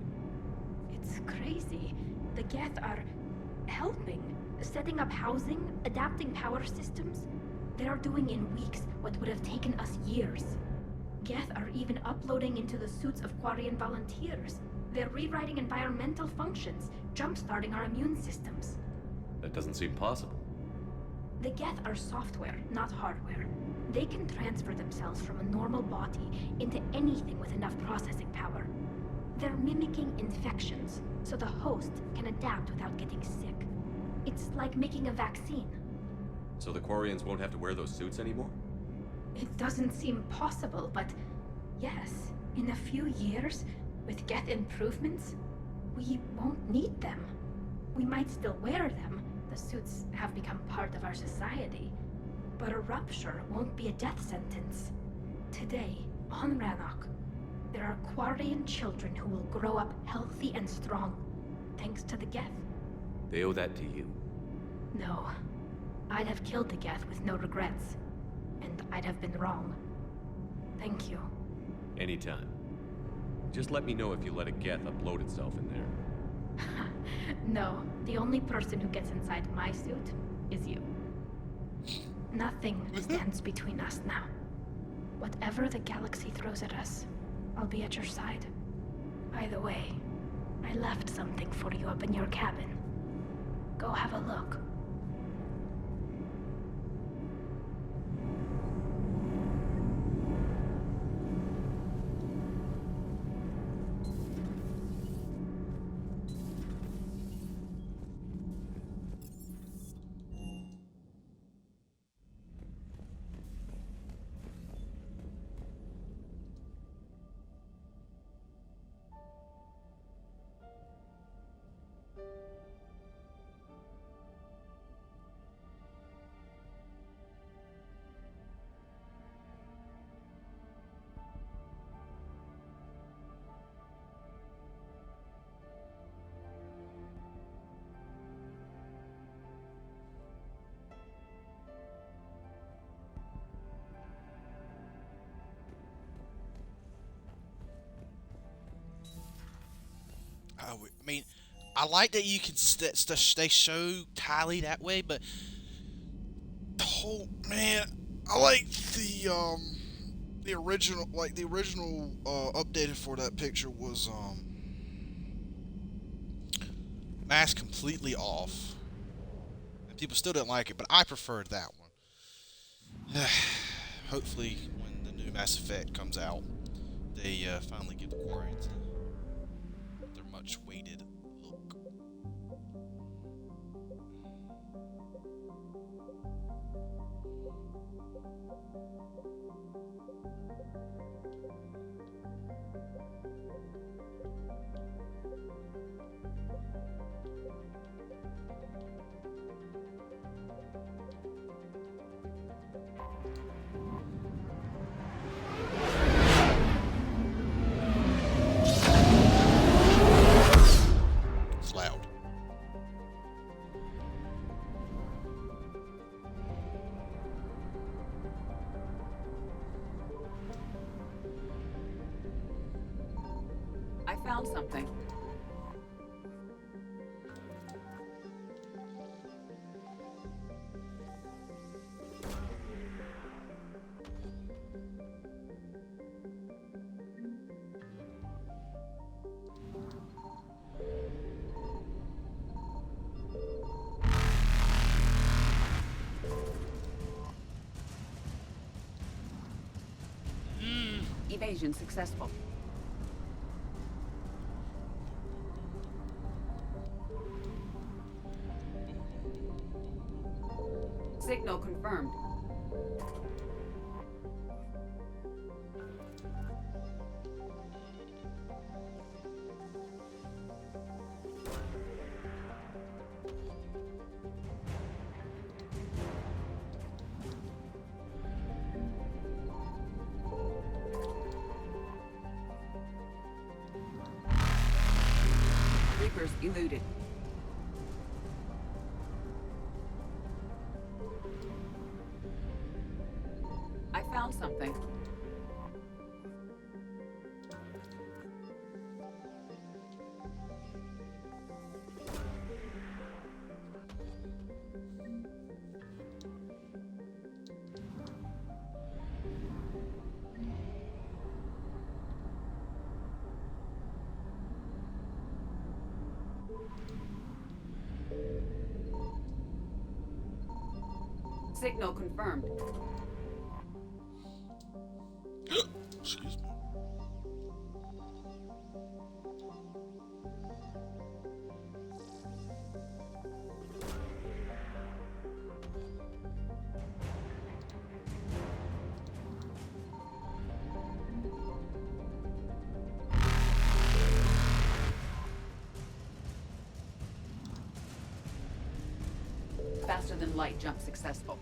It's crazy. The Geth are helping. Setting up housing, adapting power systems. They are doing in weeks what would have taken us years. Geth are even uploading into the suits of Quarian volunteers. They're rewriting environmental functions, jump-starting our immune systems. That doesn't seem possible. The Geth are software, not hardware. They can transfer themselves from a normal body into anything with enough processing power. They're mimicking infections, so the host can adapt without getting sick. It's like making a vaccine. So the Quarians won't have to wear those suits anymore? It doesn't seem possible, but yes, in a few years, with Geth improvements, we won't need them. We might still wear them. The suits have become part of our society. But a rupture won't be a death sentence. Today, on Rannoch, there are Quarian children who will grow up healthy and strong, thanks to the Geth. They owe that to you. No. I'd have killed the Geth with no regrets. And I'd have been wrong. Thank you. Anytime. Just let me know if you let a Geth upload itself in there. No, the only person who gets inside my suit is you. Nothing stands between us now. Whatever the galaxy throws at us, I'll be at your side. By the way, I left something for you up in your cabin. Go have a look. I mean, I like that you can they show Kylie that way, but the whole man, I like the original, updated for that picture was mask completely off, and people still didn't like it, but I preferred that one. Hopefully, when the new Mass Effect comes out, they finally give the Quarians their much weighted look. It's loud. I found something. Evasion successful. Signal confirmed. Reapers eluded. I found something. Signal confirmed. Excuse me. Faster than light jump successful.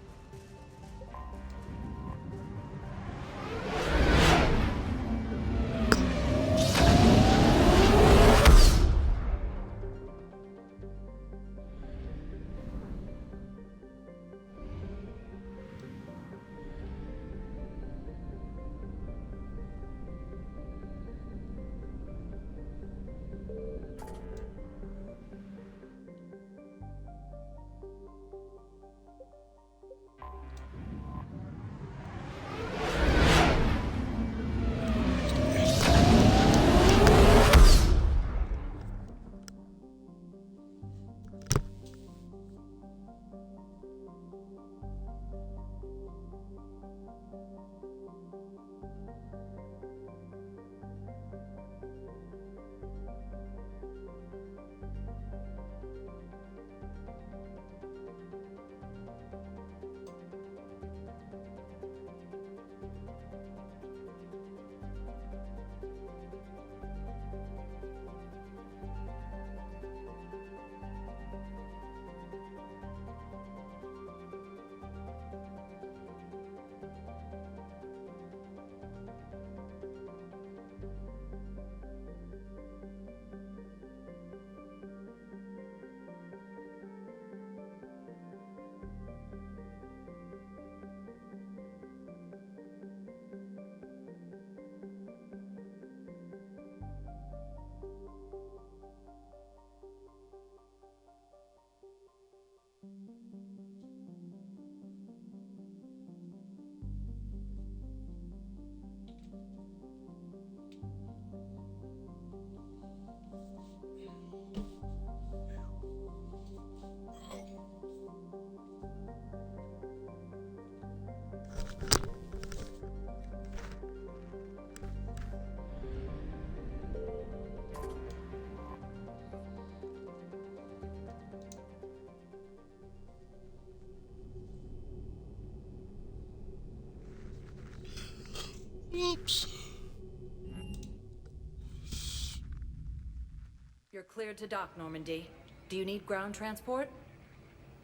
You're cleared to dock, Normandy. Do you need ground transport?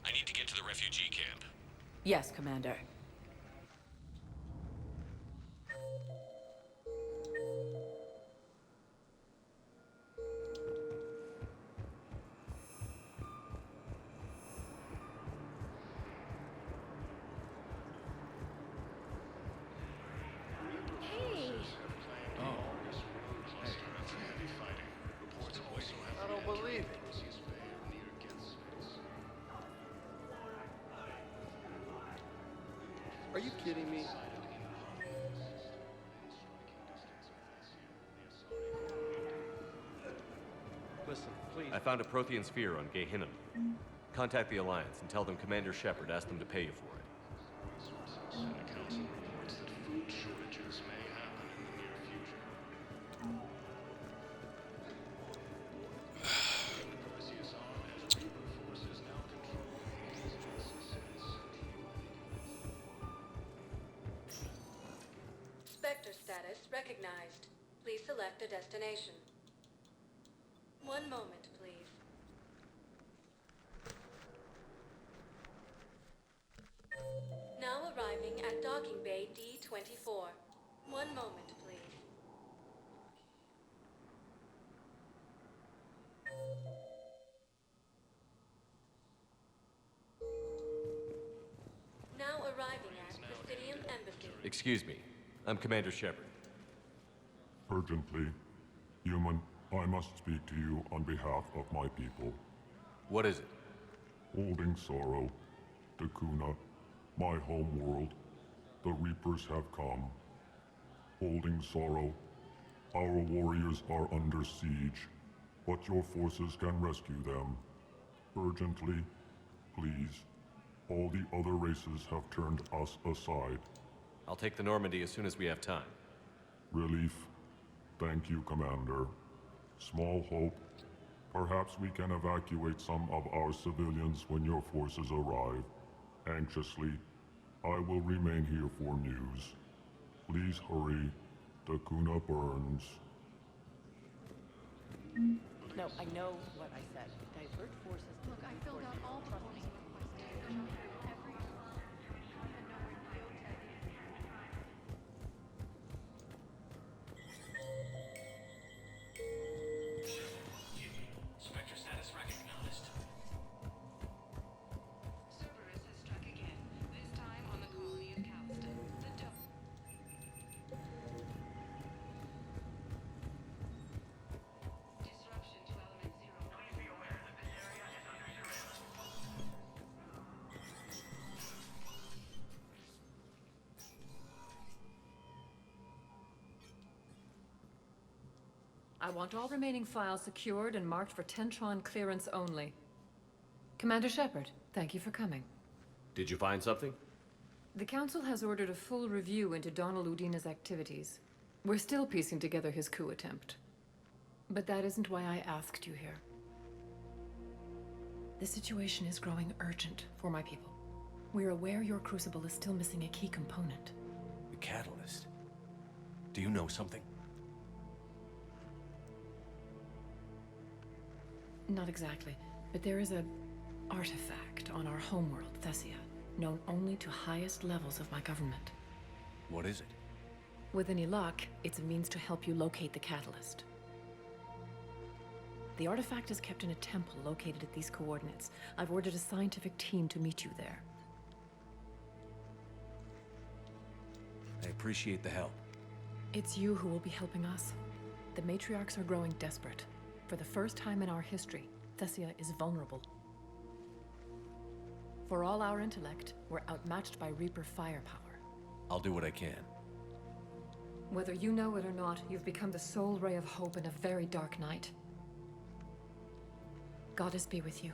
I need to get to the refugee camp. Yes, Commander. Hey! I don't believe it. Are you kidding me? Listen, please. I found a Prothean sphere on Gehinnom. Contact the Alliance and tell them Commander Shepard asked them to pay you for it. The Council reports that food shortages may happen in the near future. Perseus arm has Reaper forces now controlling these cities. Spectre status recognized. Please select a destination. One moment, please. Now arriving at docking bay D-24. One moment, please. Now arriving at Presidium Embassy. Excuse me. I'm Commander Shepard. Urgently, human, I must speak to you on behalf of my people. What is it? Holding sorrow, Takuna, my home world, the Reapers have come. Holding sorrow, our warriors are under siege, but your forces can rescue them. Urgently, please. All the other races have turned us aside. I'll take the Normandy as soon as we have time. Relief. Thank you, Commander. Small hope. Perhaps we can evacuate some of our civilians when your forces arrive. Anxiously, I will remain here for news. Please hurry. Takuna burns. No, I know what I said. Divert forces. Look, I filled out all processing requests. Spectre status recognized. Cerberus has struck again, this time on the colony of Calliston. Disruption to element zero. Please be aware that this area is under surveillance. I want all remaining files secured and marked for Tentron clearance only. Commander Shepard, thank you for coming. Did you find something? The Council has ordered a full review into Donald Udina's activities. We're still piecing together his coup attempt. But that isn't why I asked you here. The situation is growing urgent for my people. We're aware your crucible is still missing a key component. The catalyst. Do you know something? Not exactly, but there is a artifact on our homeworld, Thessia, known only to highest levels of my government. What is it? With any luck, it's a means to help you locate the catalyst. The artifact is kept in a temple located at these coordinates. I've ordered a scientific team to meet you there. I appreciate the help. It's you who will be helping us. The matriarchs are growing desperate. For the first time in our history, Thessia is vulnerable. For all our intellect, we're outmatched by Reaper firepower. I'll do what I can. Whether you know it or not, you've become the sole ray of hope in a very dark night. Goddess be with you.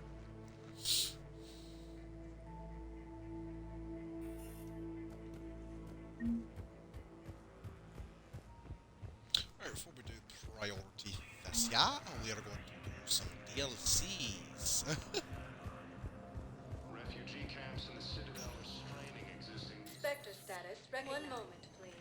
Alright, before we do priority Thessia, we are going to do some DLCs. Refugee camps in the Citadel are straining existing... Spectre status recognized. One moment, please.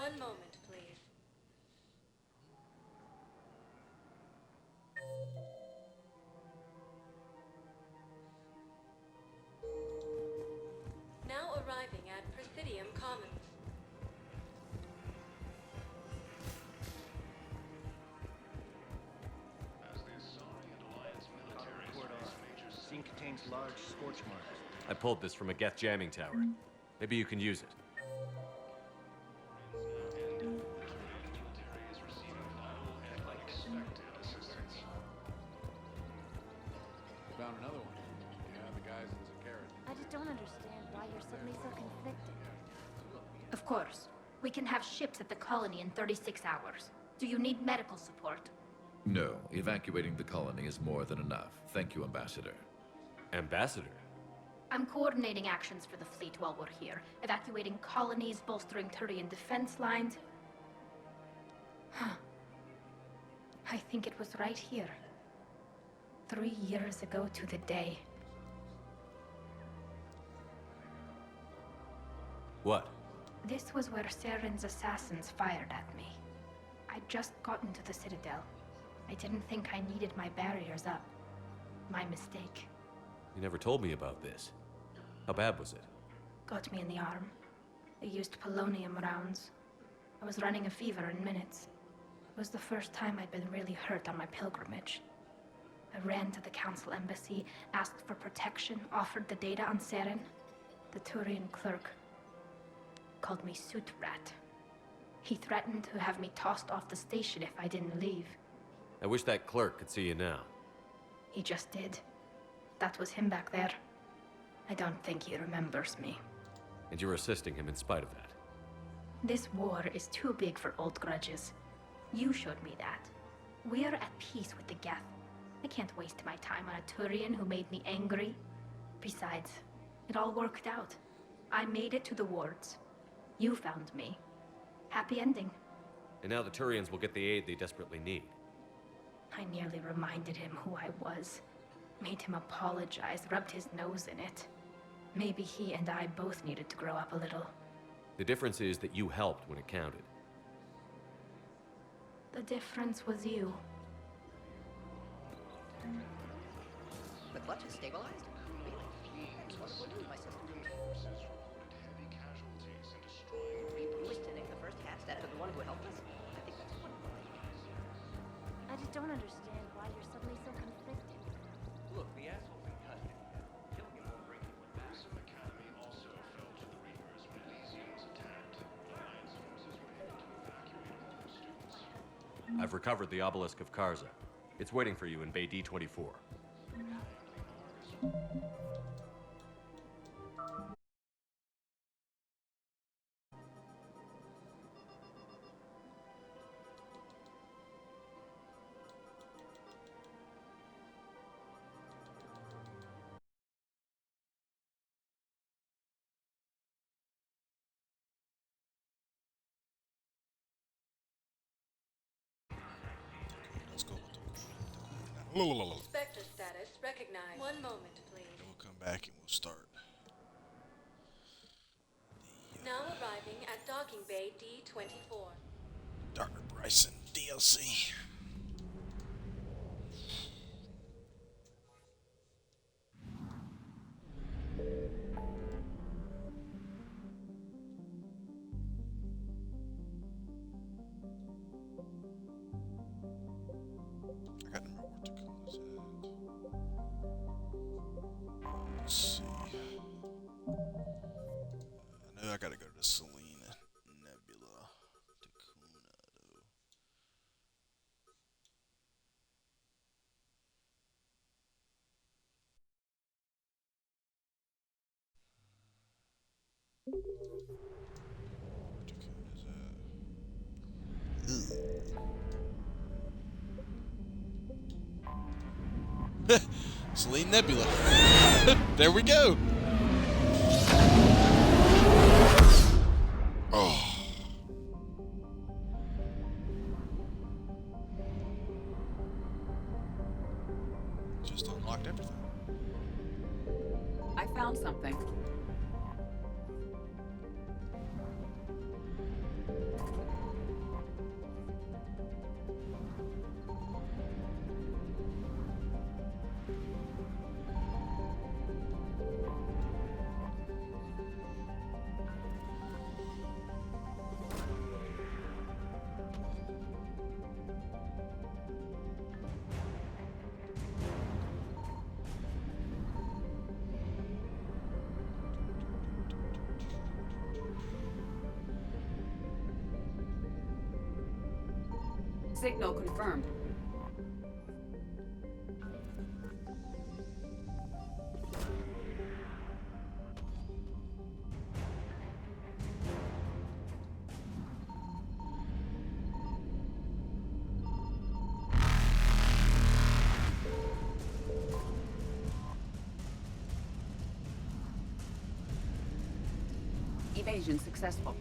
One moment, please. Now arriving at Presidium Commons. Scene contains large scorch marks. I pulled this from a Geth jamming tower. Maybe you can use it. Found another one. Yeah, the guy's in Zakara. I just don't understand why you're suddenly so conflicted. Of course. We can have ships at the colony in 36 hours. Do you need medical support? No, evacuating the colony is more than enough. Thank you, Ambassador. Ambassador? I'm coordinating actions for the fleet while we're here. Evacuating colonies, bolstering Turian defense lines. I think it was right here. 3 years ago to the day. What? This was where Saren's assassins fired at me. I'd just gotten to the Citadel. I didn't think I needed my barriers up. My mistake. You never told me about this. How bad was it? Got me in the arm. They used polonium rounds. I was running a fever in minutes. It was the first time I'd been really hurt on my pilgrimage. I ran to the Council embassy, asked for protection, offered the data on Saren. The Turian clerk called me Suit Rat. He threatened to have me tossed off the station if I didn't leave. I wish that clerk could see you now. He just did. That was him back there. I don't think he remembers me. And you're assisting him in spite of that. This war is too big for old grudges. You showed me that. We're at peace with the Geth. I can't waste my time on a Turian who made me angry. Besides, it all worked out. I made it to the wards. You found me. Happy ending. And now the Turians will get the aid they desperately need. I nearly reminded him who I was. Made him apologize, rubbed his nose in it. Maybe he and I both needed to grow up a little. The difference is that you helped when it counted. The difference was you. The clutch is stabilized? Really? What will do to my system? Who was Tinnick, the first cast after the one who helped us? I think that's wonderful. I just don't understand why you're suddenly so conflicted. Look, the asshole can cut it. Killing him won't bring anyone back. Some Academy also fell to the Reapers when Elysium was attacked. Alliance forces were able to evacuate all the students. I've recovered the obelisk of Karza. It's waiting for you in Bay D-24. Let's go. Spectre status recognized. One moment, please. Then we'll come back and we'll start. Now arriving at Docking Bay D-24. Dr. Bryson, DLC. I gotta remember where Takuna's at. Let's see. I know I gotta go to Selena Nebula. Takuna, though. Selene Nebula. There we go. Oh. Just unlocked everything. I found something. Signal confirmed. Evasion successful.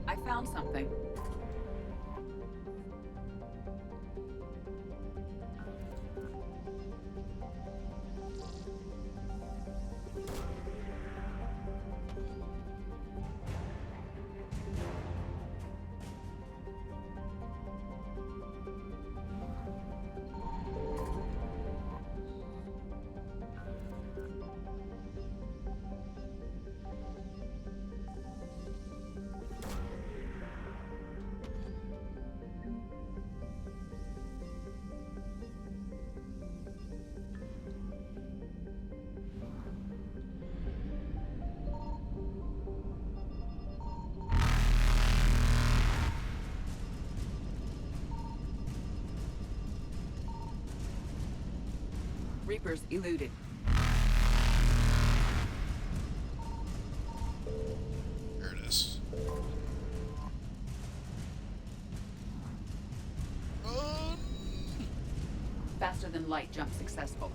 I found something. Reapers eluded. There it is. Run! Faster than light jump successful.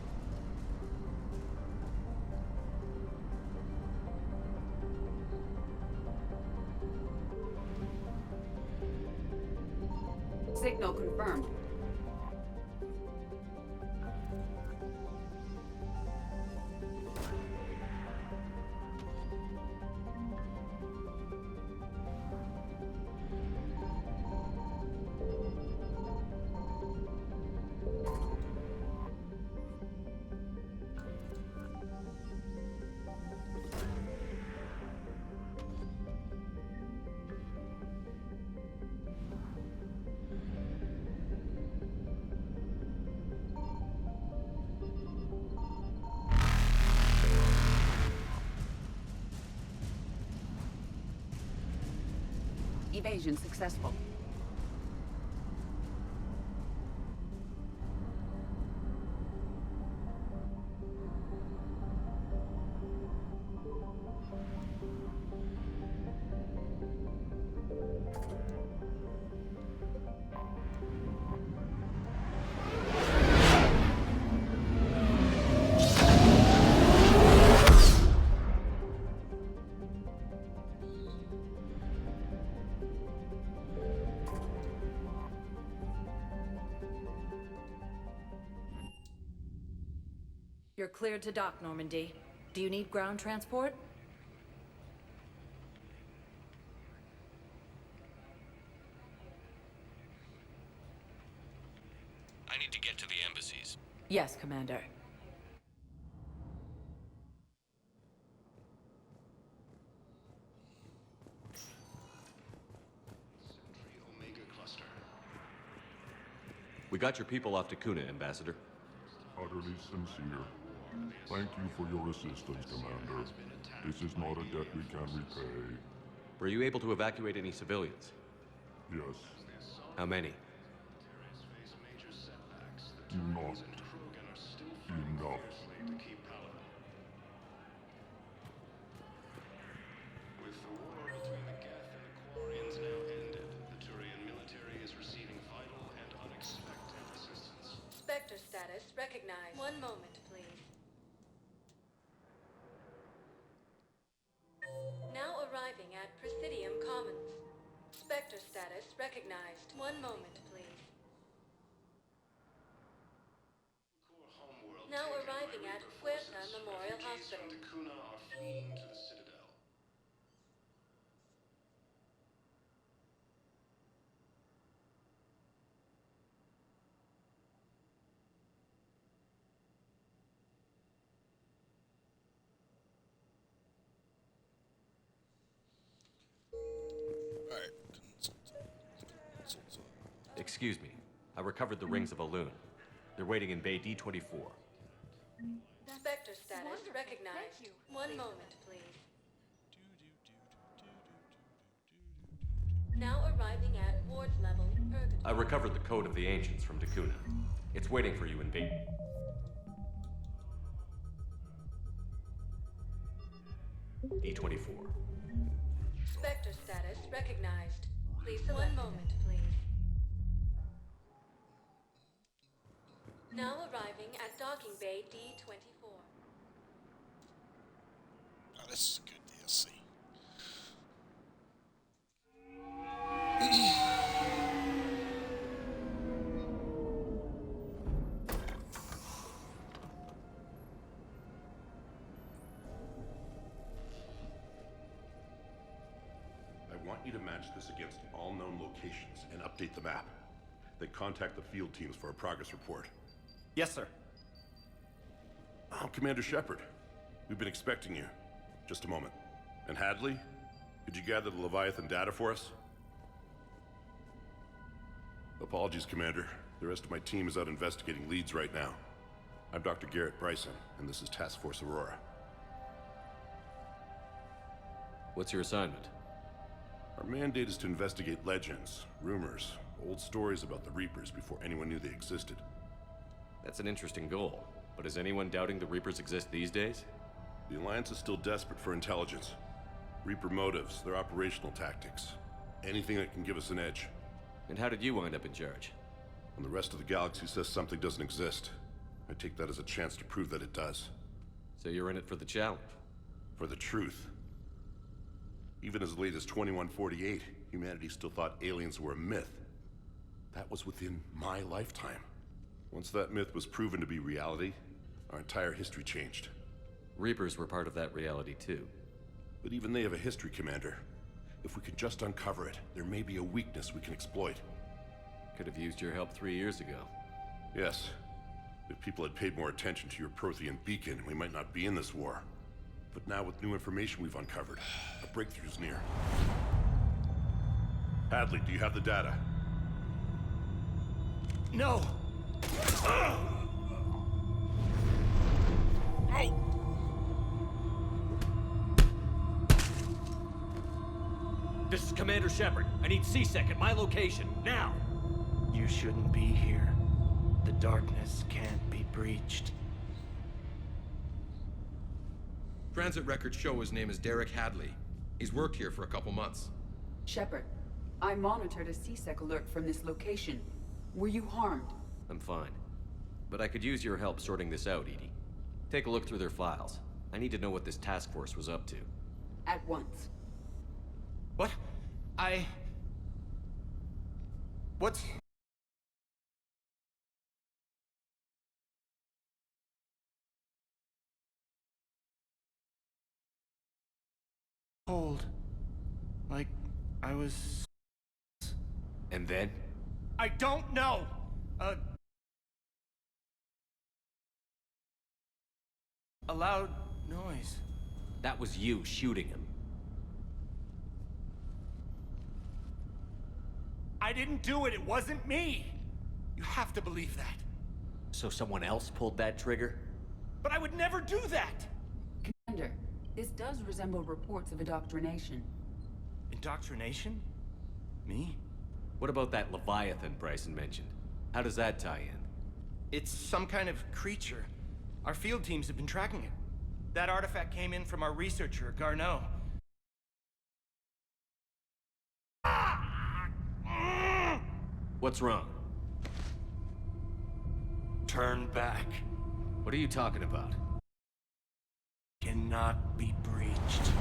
Signal confirmed. Evasion successful. You're cleared to dock, Normandy. Do you need ground transport? I need to get to the embassies. Yes, Commander. We got your people off to Kuna, Ambassador. Utterly sincere. Thank you for your assistance, Commander. This is not a debt we can repay. Were you able to evacuate any civilians? Yes. How many? Not enough. With the war between the Geth and the Quarians now ended, the Turian military is receiving vital and unexpected assistance. Spectre status recognized. One moment, please. Now arriving at Presidium Commons. Spectre status recognized. One moment, please. Now arriving at Huerta Memorial Hospital. Refugees from Kuna are fleeing to the Citadel. Alright. Excuse me. I recovered the rings of Elune. They're waiting in Bay D-24. Spectre status recognized. One moment, please. Now arriving at ward level, Purgatory. I recovered the code of the ancients from Dakuna. It's waiting for you in B. D24. Spectre status recognized. Please select. One moment, please. Now arriving at docking bay D24. Oh, this is a good DLC. I want you to match this against all known locations and update the map. Then contact the field teams for a progress report. Yes, sir. I'm Commander Shepard. We've been expecting you. Just a moment. And Hadley, could you gather the Leviathan data for us? Apologies, Commander. The rest of my team is out investigating leads right now. I'm Dr. Garrett Bryson, and this is Task Force Aurora. What's your assignment? Our mandate is to investigate legends, rumors, old stories about the Reapers before anyone knew they existed. That's an interesting goal, but is anyone doubting the Reapers exist these days? The Alliance is still desperate for intelligence. Reaper motives, their operational tactics. Anything that can give us an edge. And how did you wind up in charge? When the rest of the galaxy says something doesn't exist, I take that as a chance to prove that it does. So you're in it for the challenge? For the truth. Even as late as 2148, humanity still thought aliens were a myth. That was within my lifetime. Once that myth was proven to be reality, our entire history changed. Reapers were part of that reality too. But even they have a history, Commander. If we could just uncover it, there may be a weakness we can exploit. Could have used your help 3 years ago. Yes. If people had paid more attention to your Prothean beacon, we might not be in this war. But now with new information we've uncovered, a breakthrough's near. Hadley, do you have the data? No! Oh! This is Commander Shepard. I need C-Sec at my location, now! You shouldn't be here. The darkness can't be breached. Transit records show his name is Derek Hadley. He's worked here for a couple months. Shepard, I monitored a C-Sec alert from this location. Were you harmed? I'm fine. But I could use your help sorting this out, Edie. Take a look through their files. I need to know what this task force was up to. At once. What? What's... Cold. Like I was... And then? I don't know! A loud noise. That was you shooting him. I didn't do it, it wasn't me! You have to believe that. So someone else pulled that trigger? But I would never do that! Commander, this does resemble reports of indoctrination. Indoctrination? Me? What about that Leviathan Bryson mentioned? How does that tie in? It's some kind of creature. Our field teams have been tracking it. That artifact came in from our researcher, Garneau. What's wrong? Turn back. What are you talking about? Cannot be breached.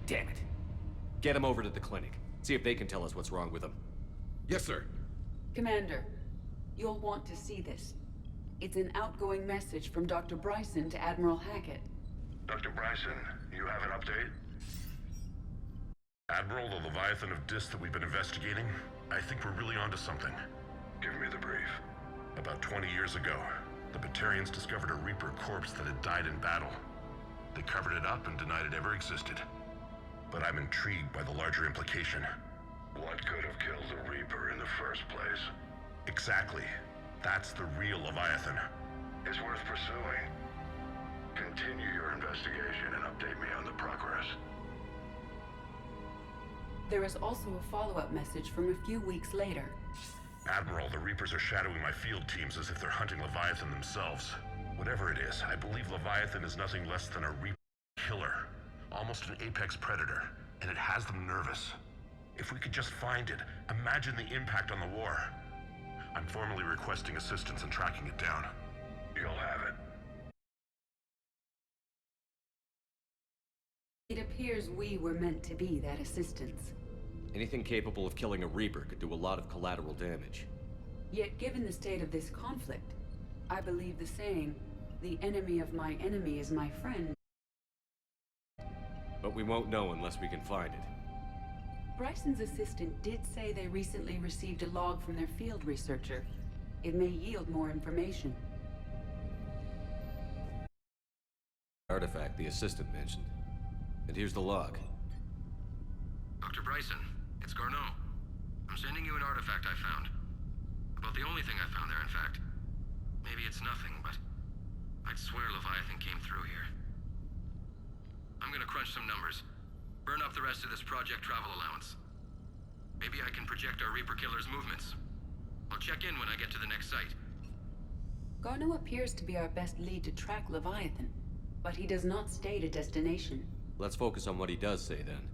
Damn it. Get him over to the clinic. See if they can tell us what's wrong with him. Yes, sir. Commander, you'll want to see this. It's an outgoing message from Dr. Bryson to Admiral Hackett. Dr. Bryson, you have an update? Admiral, the Leviathan of Dis that we've been investigating, I think we're really onto something. Give me the brief. About 20 years ago, the Batarians discovered a Reaper corpse that had died in battle. They covered it up and denied it ever existed. But I'm intrigued by the larger implication. What could have killed the Reaper in the first place? Exactly. That's the real Leviathan. It's worth pursuing. Continue your investigation and update me on the progress. There is also a follow-up message from a few weeks later. Admiral, the Reapers are shadowing my field teams as if they're hunting Leviathan themselves. Whatever it is, I believe Leviathan is nothing less than a Reaper killer. Almost an apex predator, and it has them nervous. If we could just find it, imagine the impact on the war. I'm formally requesting assistance in tracking it down. You'll have it. It appears we were meant to be that assistance. Anything capable of killing a Reaper could do a lot of collateral damage. Yet given the state of this conflict, I believe the saying, "The enemy of my enemy is my friend." But we won't know unless we can find it. Bryson's assistant did say they recently received a log from their field researcher. It may yield more information. Artifact the assistant mentioned. And here's the log. Dr. Bryson, it's Garneau. I'm sending you an artifact I found. About the only thing I found there, in fact. Maybe it's nothing, but I'd swear Leviathan came through here. I'm gonna crunch some numbers. Burn up the rest of this project travel allowance. Maybe I can project our Reaper killer's movements. I'll check in when I get to the next site. Garneau appears to be our best lead to track Leviathan, but he does not state a destination. Let's focus on what he does say then.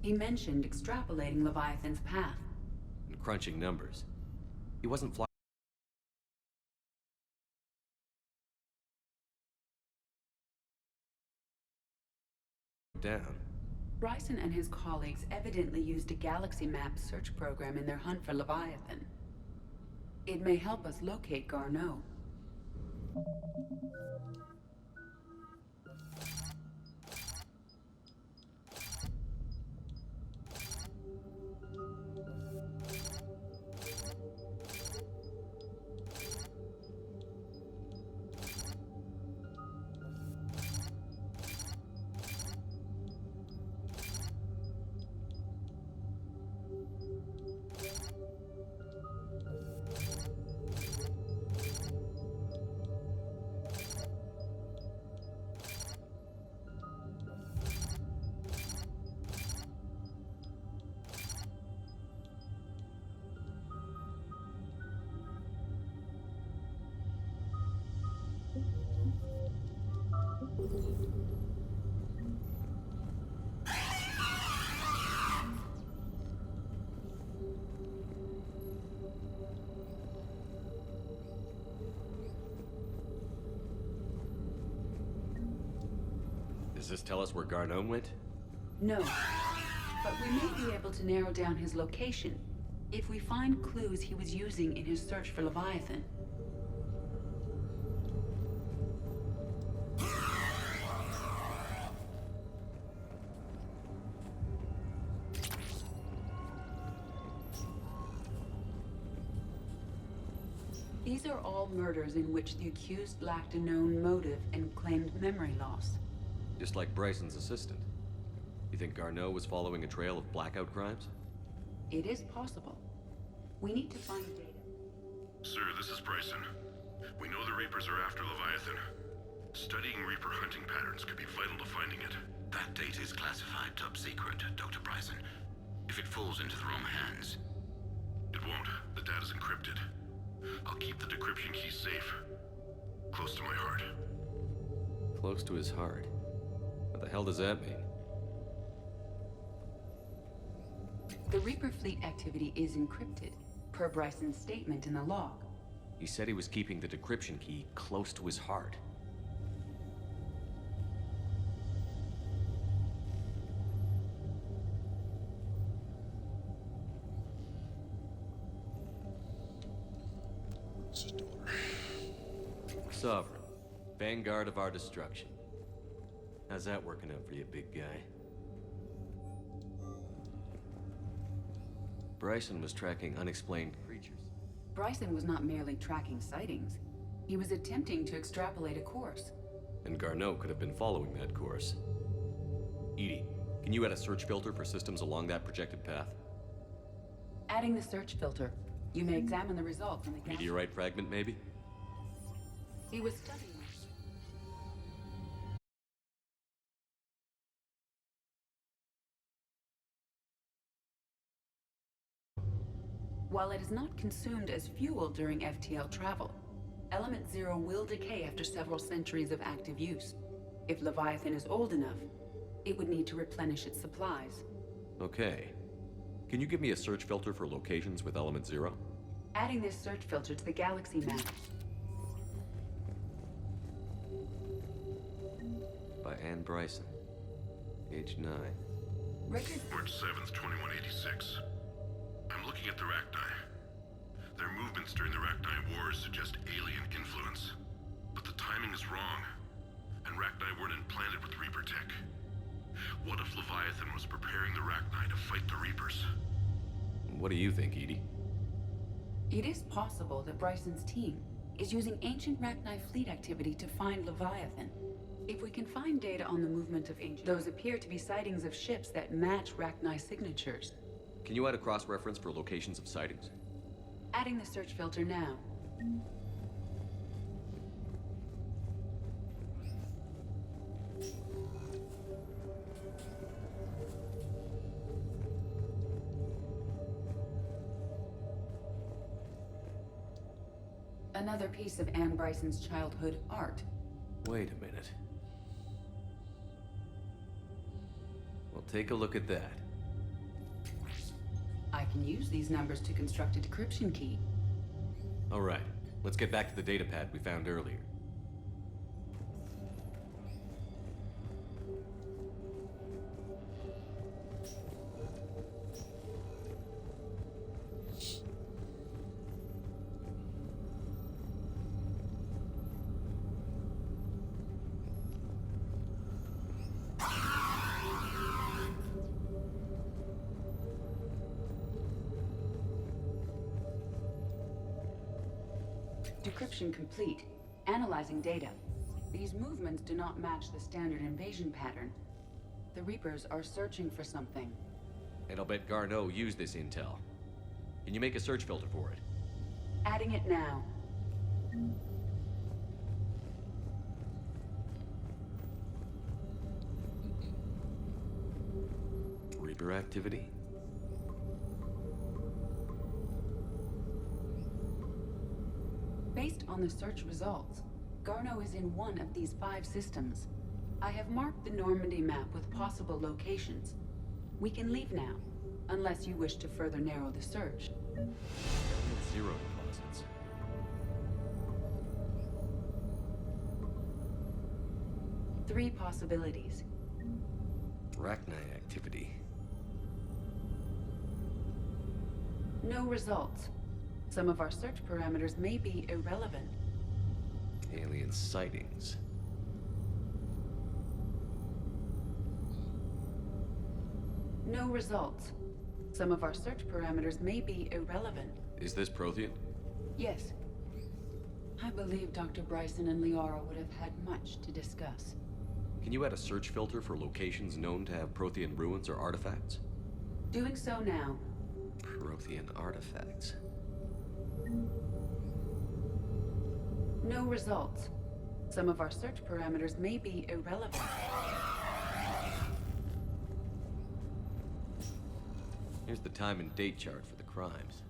He mentioned extrapolating Leviathan's path. And crunching numbers. He wasn't flying down. Bryson and his colleagues evidently used a galaxy map search program in their hunt for Leviathan. It may help us locate Garneau. Does this tell us where Garneau went? No, but we may be able to narrow down his location if we find clues he was using in his search for Leviathan. These are all murders in which the accused lacked a known motive and claimed memory loss. Just like Bryson's assistant. You think Garneau was following a trail of blackout crimes? It is possible. We need to find data. Sir, this is Bryson. We know the Reapers are after Leviathan. Studying Reaper hunting patterns could be vital to finding it. That data is classified top secret, Dr. Bryson. If it falls into the wrong hands... It won't. The data's encrypted. I'll keep the decryption key safe. Close to my heart. Close to his heart? What the hell does that mean? The Reaper fleet activity is encrypted, per Bryson's statement in the log. He said he was keeping the decryption key close to his heart. Sovereign, vanguard of our destruction. How's that working out for you, big guy? Bryson was tracking unexplained creatures. Bryson was not merely tracking sightings. He was attempting to extrapolate a course. And Garneau could have been following that course. Edie, can you add a search filter for systems along that projected path? Adding the search filter, you may examine the results in the Meteorite fragment, maybe? He was studying. While it is not consumed as fuel during FTL travel, Element Zero will decay after several centuries of active use. If Leviathan is old enough, it would need to replenish its supplies. Okay. Can you give me a search filter for locations with Element Zero? Adding this search filter to the galaxy map. By Anne Bryson. Age 9. Record March 7th, 2186. I'm looking at the Rachni. Their movements during the Rachni Wars suggest alien influence. But the timing is wrong. And Rachni weren't implanted with Reaper tech. What if Leviathan was preparing the Rachni to fight the Reapers? What do you think, Edie? It is possible that Bryson's team is using ancient Rachni fleet activity to find Leviathan. If we can find data on the movement of ancient, those appear to be sightings of ships that match Rachni signatures. Can you add a cross-reference for locations of sightings? Adding the search filter now. Another piece of Anne Bryson's childhood art. Wait a minute. Well, take a look at that. I can use these numbers to construct a decryption key. All right, let's get back to the data pad we found earlier. Decryption complete. Analyzing data. These movements do not match the standard invasion pattern. The Reapers are searching for something. And I'll bet Garneau used this intel. Can you make a search filter for it? Adding it now. Reaper activity? Based on the search results, Garneau is in one of these 5 systems. I have marked the Normandy map with possible locations. We can leave now, unless you wish to further narrow the search. Zero deposits. Three possibilities. Rachni activity. No results. Some of our search parameters may be irrelevant. Alien sightings. No results. Some of our search parameters may be irrelevant. Is this Prothean? Yes. I believe Dr. Bryson and Liara would have had much to discuss. Can you add a search filter for locations known to have Prothean ruins or artifacts? Doing so now. Prothean artifacts. No results. Some of our search parameters may be irrelevant. Here's the time and date chart for the crimes.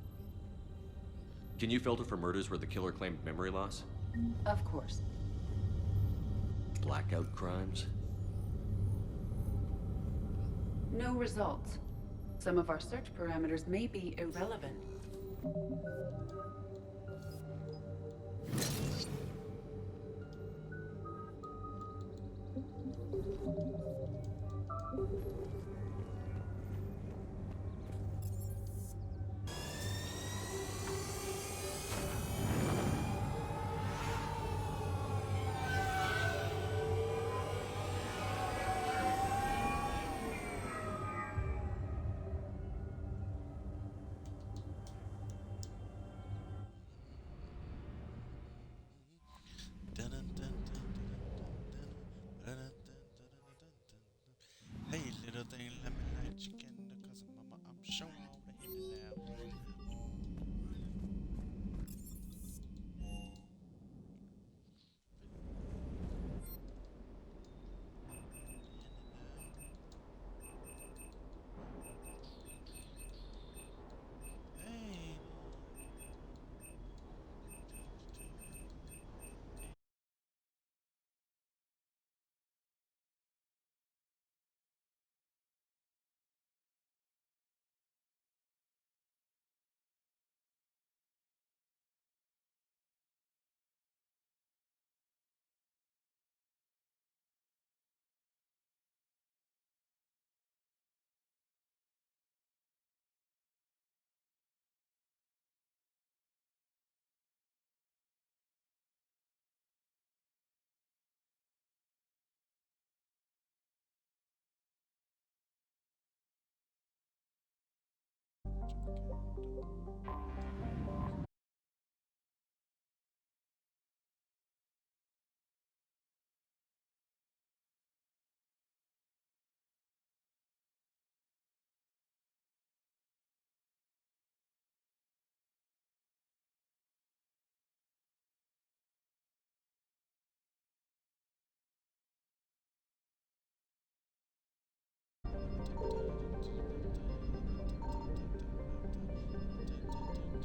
Can you filter for murders where the killer claimed memory loss? Of course. Blackout crimes? No results. Some of our search parameters may be irrelevant.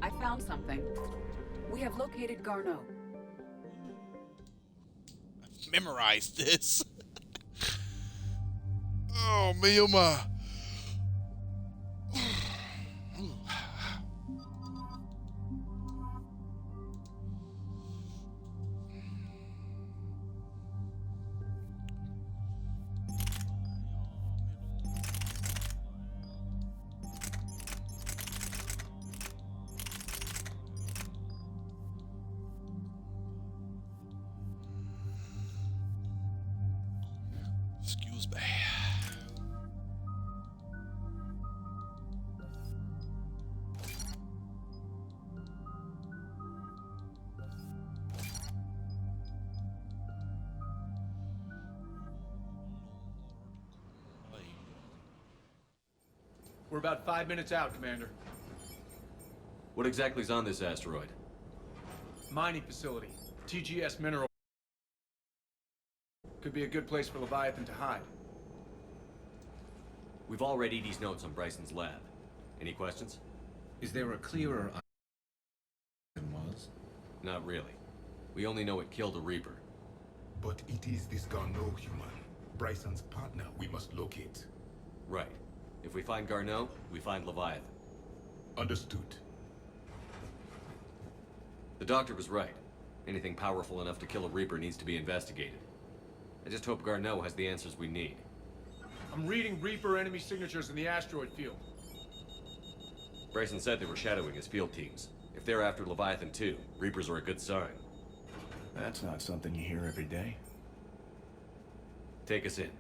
I found something. We have located Garneau. I've memorized this. Oh, me, oh my. Excuse me. We're about 5 minutes out, Commander. What exactly is on this asteroid? Mining facility. TGS mineral. Could be a good place for Leviathan to hide. We've all read Edie's notes on Bryson's lab. Any questions? Is there a clearer than was? Not really. We only know it killed a Reaper. But it is this Garneau human, Bryson's partner, we must locate. Right. If we find Garneau, we find Leviathan. Understood. The doctor was right. Anything powerful enough to kill a Reaper needs to be investigated. I just hope Garneau has the answers we need. I'm reading Reaper enemy signatures in the asteroid field. Bryson said they were shadowing his field teams. If they're after Leviathan too, Reapers are a good sign. That's not something you hear every day. Take us in.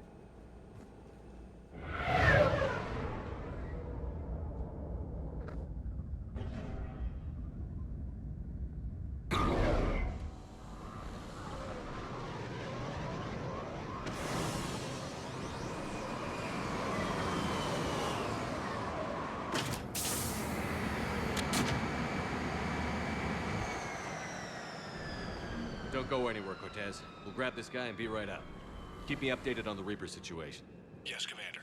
Don't go anywhere, Cortez. We'll grab this guy and be right out. Keep me updated on the Reaper situation. Yes, Commander.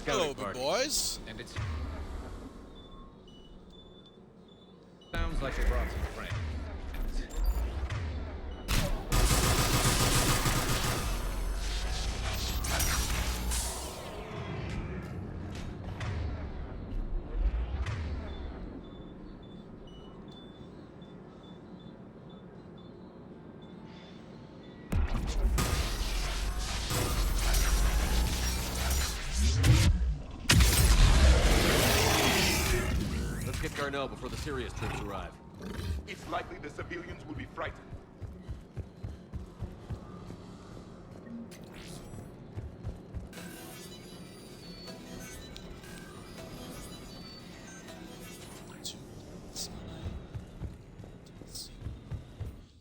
Hello, good boys. And it's... Sounds like they brought some friends. Let's get Garneau before the serious troops arrive. It's likely the civilians will be frightened.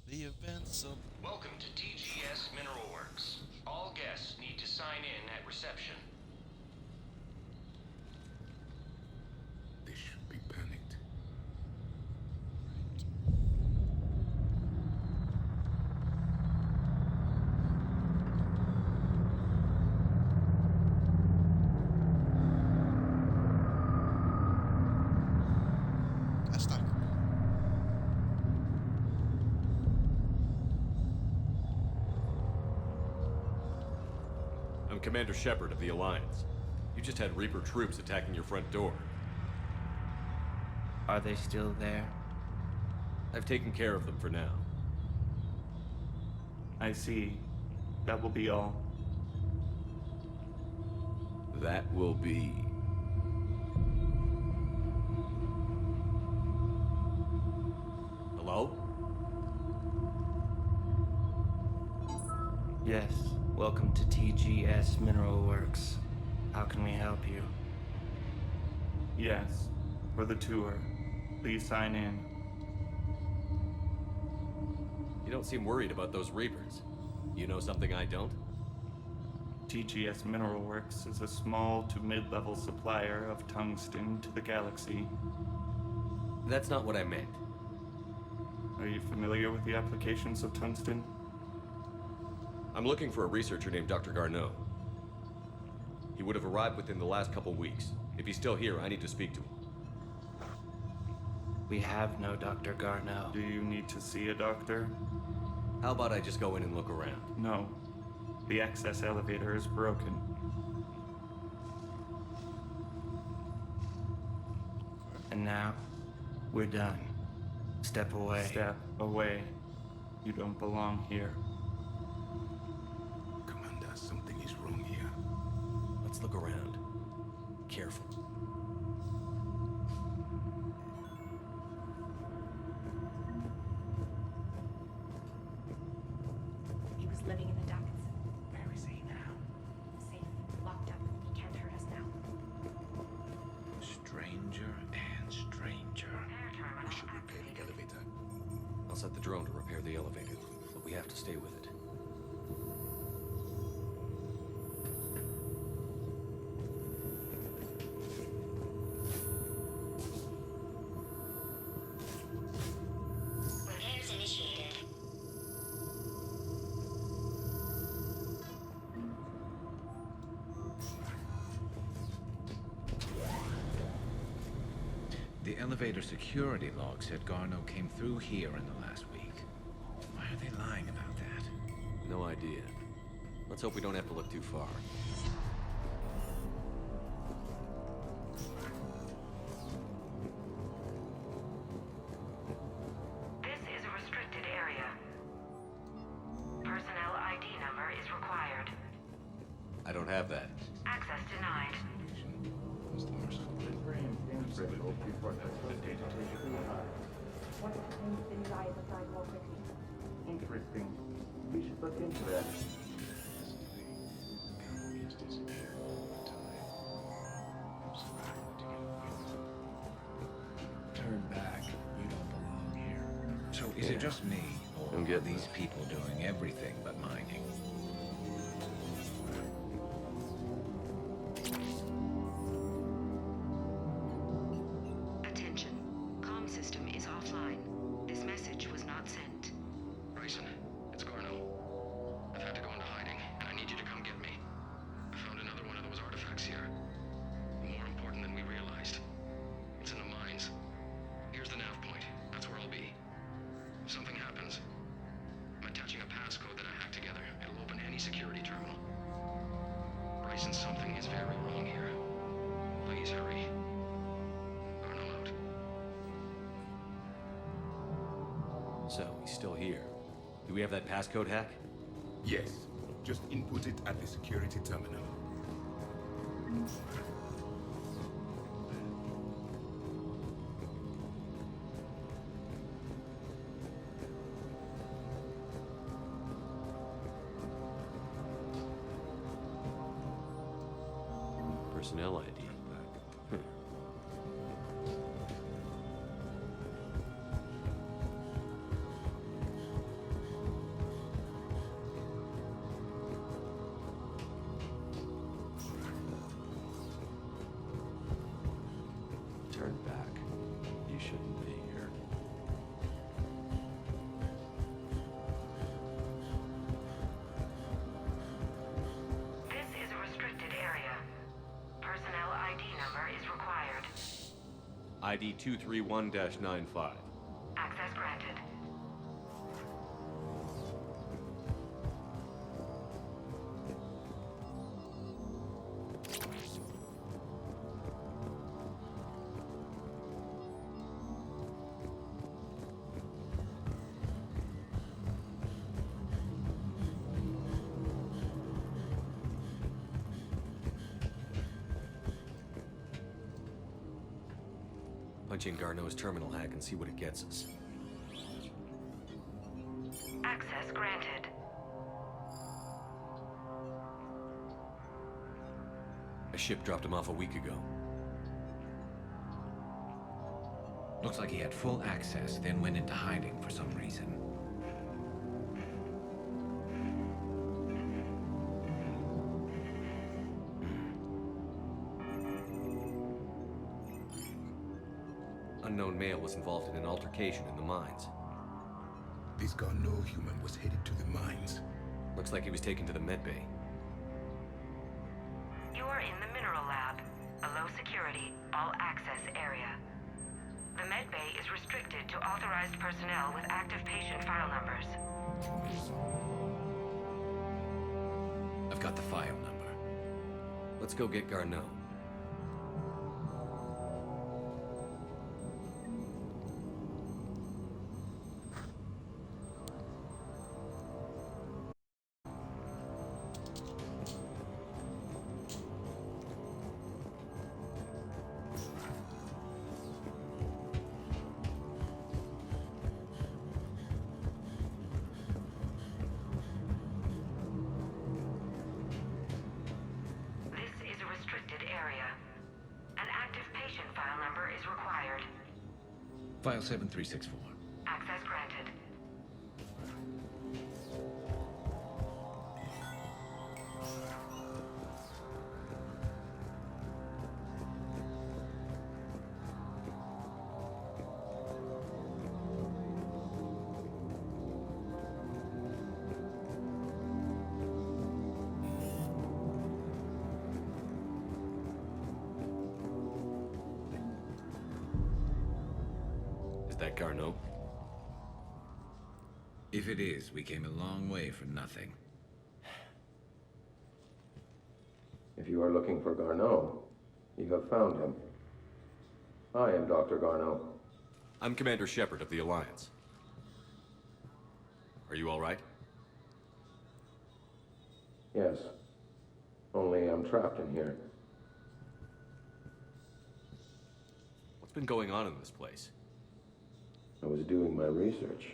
The events of... Welcome to TGS Mineral Works. All guests need to sign in at reception. They should be panicked. That's not cool. I'm Commander Shepard of the Alliance. You just had Reaper troops attacking your front door. Are they still there? I've taken care of them for now. I see. That will be all. That will be... Hello? Yes, welcome to TGS Mineral Works. How can we help you? Yes, for the tour. Please sign in. You don't seem worried about those Reapers. You know something I don't? TGS Mineral Works is a small to mid-level supplier of tungsten to the galaxy. That's not what I meant. Are you familiar with the applications of tungsten? I'm looking for a researcher named Dr. Garneau. He would have arrived within the last couple weeks. If he's still here, I need to speak to him. We have no Dr. Garneau. Do you need to see a doctor? How about I just go in and look around? No. The access elevator is broken. And now, we're done. Step away. Step away. You don't belong here. Commander, something is wrong here. Let's look around. Careful. He was living in the ducts. Where is he now? Safe, locked up. He can't hurt us now. Stranger and stranger. We should repair the elevator. I'll set the drone to repair the elevator, but we have to stay with it. Repairs initiated. The elevator security log said Garneau came through here in the last week. Why are they lying about that? No idea. Let's hope we don't have to look too far. This is a restricted area. Personnel ID number is required. I don't have that. Access denied. Interesting. We should look into that. Turn back. You don't belong here. So is it just me, or are these people doing everything but mining? Attention. Comm system is offline. This message was not sent. Bryson, it's Garneau. I've had to go into hiding, and I need you to come get me. I found another one of those artifacts here. More important than we realized. It's in the mines. Here's the nav point. That's where I'll be. If something happens, I'm attaching a passcode that I hacked together. It'll open any security terminal. Bryson, something is very wrong here. Please hurry. Garneau out. So, he's still here. Do we have that passcode hack? Yes. Just input it at the security terminal. Personnel ID. Turn back. You shouldn't be here. This is a restricted area. Personnel ID number is required. ID 231-95. Access granted. Punch in Garneau's terminal hack and see what it gets us. Access granted. A ship dropped him off a week ago. Looks like he had full access, then went into hiding for some reason. Unknown male was involved in an altercation in the mines. This Garneau human was headed to the mines. Looks like he was taken to the medbay. You are in the mineral lab, a low security, all access area. The medbay is restricted to authorized personnel with active patient file numbers. I've got the file number. Let's go get Garneau. File 7364. Access granted. Is that Garneau? If it is, we came a long way for nothing. If you are looking for Garneau, you have found him. I am Dr. Garneau. I'm Commander Shepard of the Alliance. Are you all right? Yes. Only I'm trapped in here. What's been going on in this place? I was doing my research.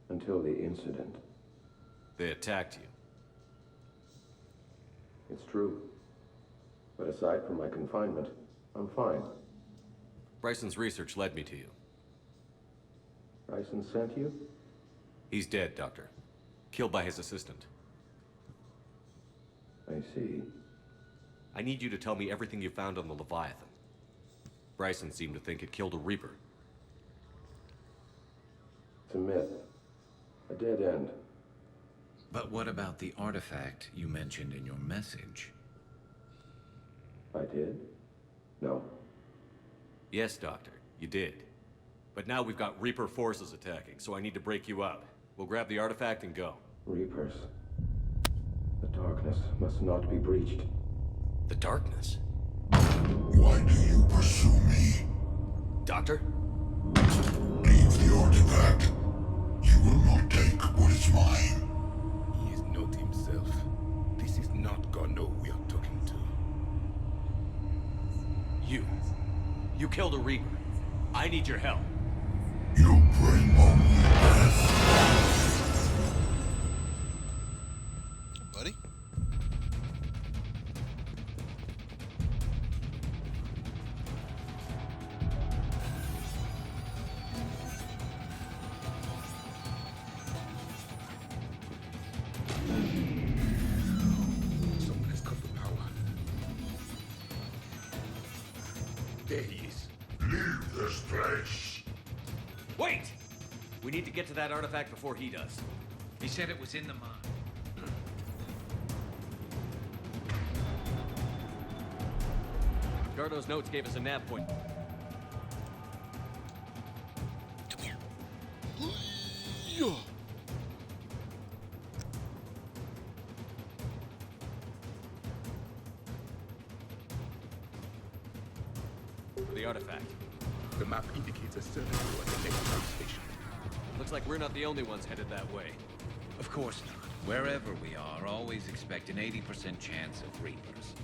Until the incident. They attacked you. It's true. But aside from my confinement, I'm fine. Bryson's research led me to you. Bryson sent you? He's dead, Doctor. Killed by his assistant. I see. I need you to tell me everything you found on the Leviathan. Bryson seemed to think it killed a Reaper. It's a myth. A dead end. But what about the artifact you mentioned in your message? I did? No. Yes, Doctor, you did. But now we've got Reaper forces attacking, so I need to break you out. We'll grab the artifact and go. Reapers. The darkness must not be breached. The darkness? Why do you pursue me? Doctor? Leave the artifact. You will not take what is mine. He is not himself. This is not Garneau we are talking to. You killed a Reaper. I need your help. You bring only death. Buddy? Someone has cut the power. There he is. Leave this place. Wait! We need to get to that artifact before he does. He said it was in the mine. Garneau's notes gave us a nav point. Come here. Yeah. The artifact. The map indicates a certain route at the next train station. Looks like we're not the only ones headed that way. Of course not. Wherever we are, always expect an 80% chance of Reapers.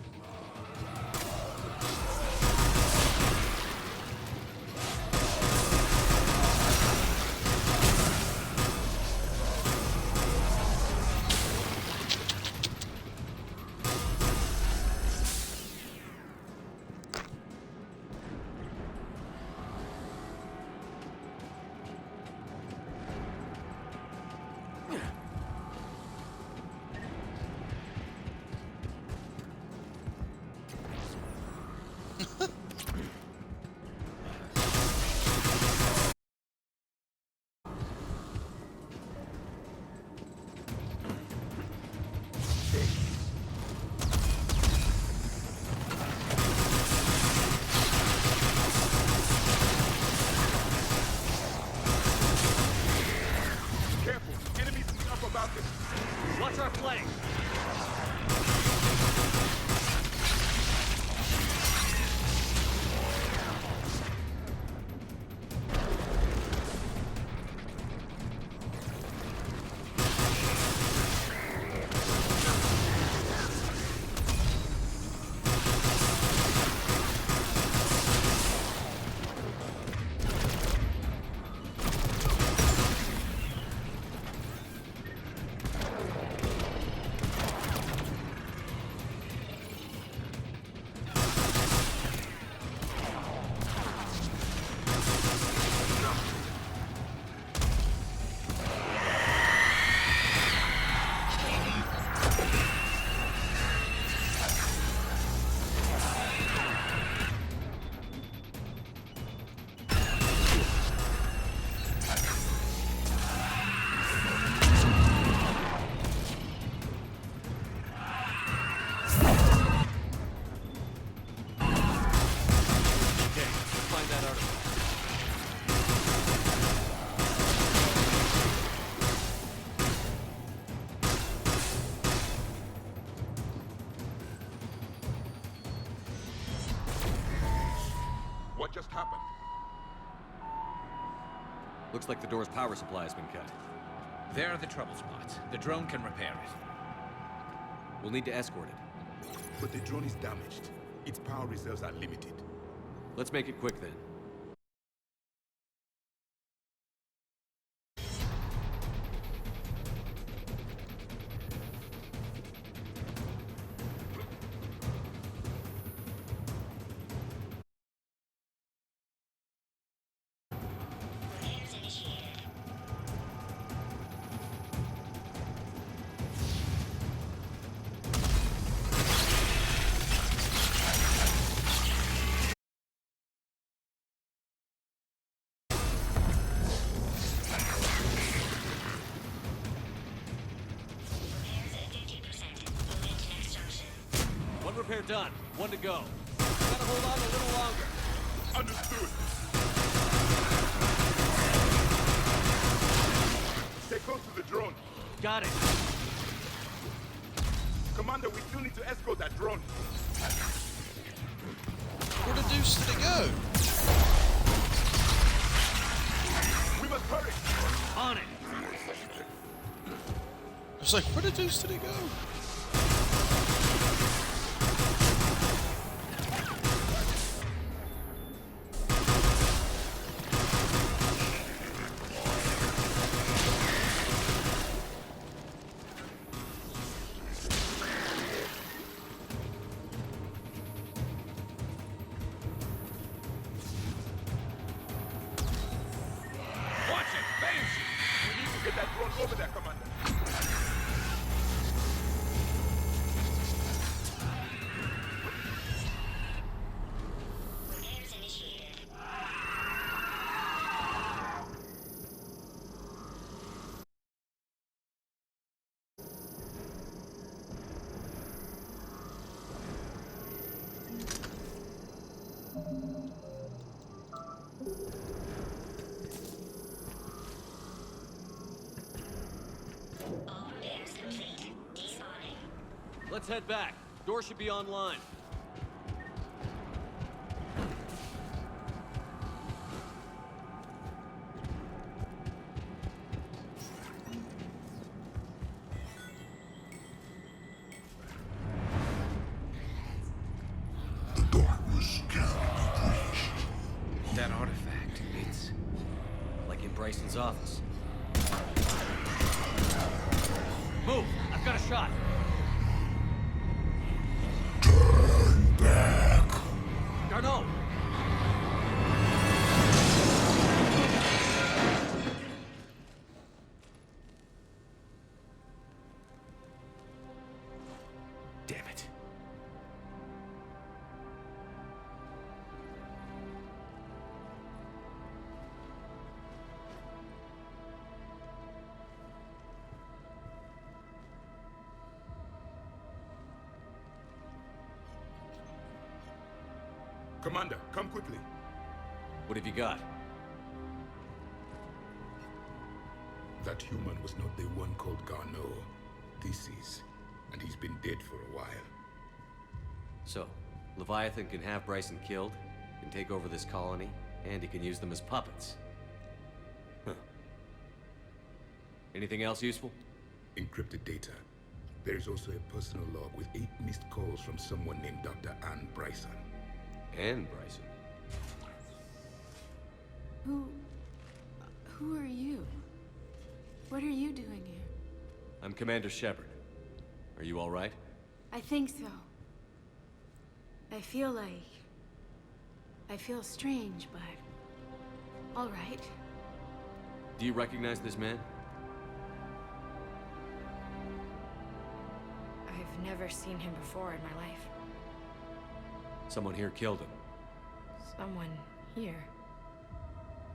happened? Looks like the door's power supply has been cut. There are the trouble spots. The drone can repair it. We'll need to escort it. But the drone is damaged. Its power reserves are limited. Let's make it quick then. Repair done. One to go. Gotta hold on a little longer. Understood. Stay close to the drone. Got it. Commander, we still need to escort that drone. Where the deuce did it go? We must hurry. On it. I was like, where the deuce did it go? Over there, Commander. Repairs initiated. Let's head back. Door should be online. The darkness can't be breached. That artifact, it's... like in Bryson's office. Move! I've got a shot! Back. Garneau! Damn it. Commander, come quickly. What have you got? That human was not the one called Garneau. This is, and he's been dead for a while. So, Leviathan can have Bryson killed, can take over this colony, and he can use them as puppets. Huh. Anything else useful? Encrypted data. There is also a personal log with 8 missed calls from someone named Dr. Anne Bryson. And Bryson. Who are you? What are you doing here? I'm Commander Shepard. Are you all right? I think so. I feel strange, but... all right. Do you recognize this man? I've never seen him before in my life. Someone here killed him. Someone here?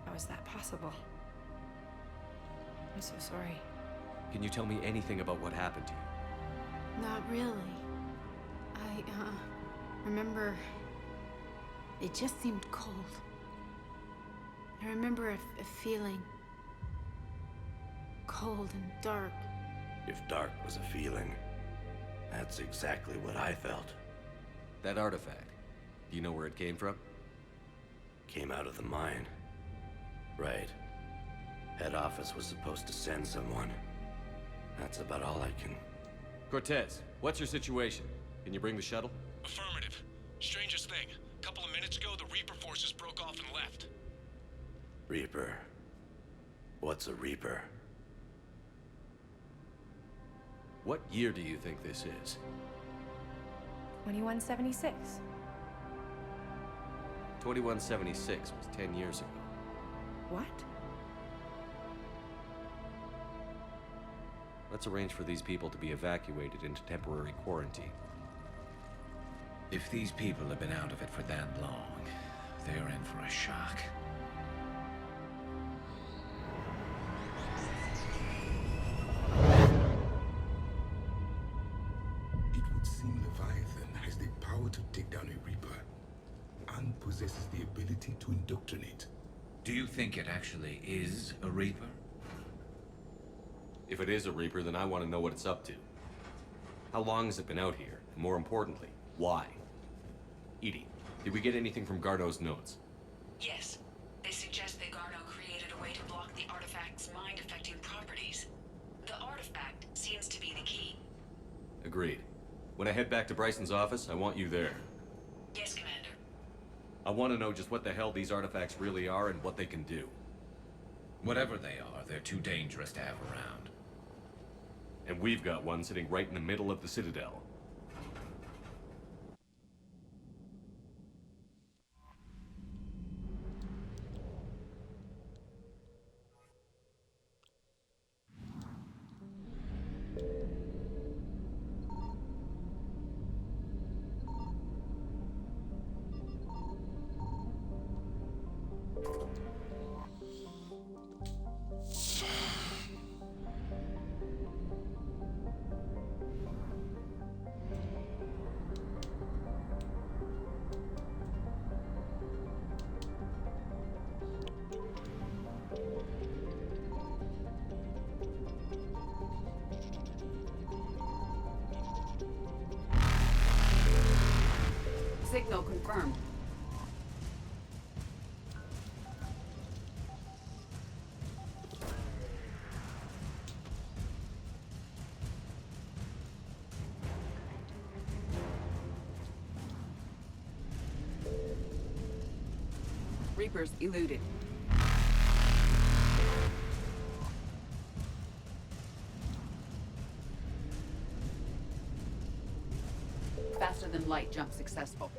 How is that possible? I'm so sorry. Can you tell me anything about what happened to you? Not really. I, remember... it just seemed cold. I remember a feeling... cold and dark. If dark was a feeling, that's exactly what I felt. That artifact, do you know where it came from? came out of the mine. Right. Head office was supposed to send someone. That's about all I can... Cortez, what's your situation? Can you bring the shuttle? Affirmative. Strangest thing. A couple of minutes ago, the Reaper forces broke off and left. Reaper. What's a Reaper? What year do you think this is? 2176. 2176 was 10 years ago. What? Let's arrange for these people to be evacuated into temporary quarantine. If these people have been out of it for that long, they're in for a shock. It would seem Leviathan has the power to take down a Reaper, and possesses the ability to indoctrinate. Do you think it actually is a Reaper? If it is a Reaper, then I want to know what it's up to. How long has it been out here? And more importantly, why? Edie, did we get anything from Garneau's notes? Yes. They suggest that Garneau created a way to block the artifact's mind-affecting properties. The artifact seems to be the key. Agreed. When I head back to Bryson's office, I want you there. Yes, Commander. I want to know just what the hell these artifacts really are and what they can do. Whatever they are, they're too dangerous to have around. And we've got one sitting right in the middle of the Citadel. Signal confirmed. Reapers eluded. Faster than light jump successful.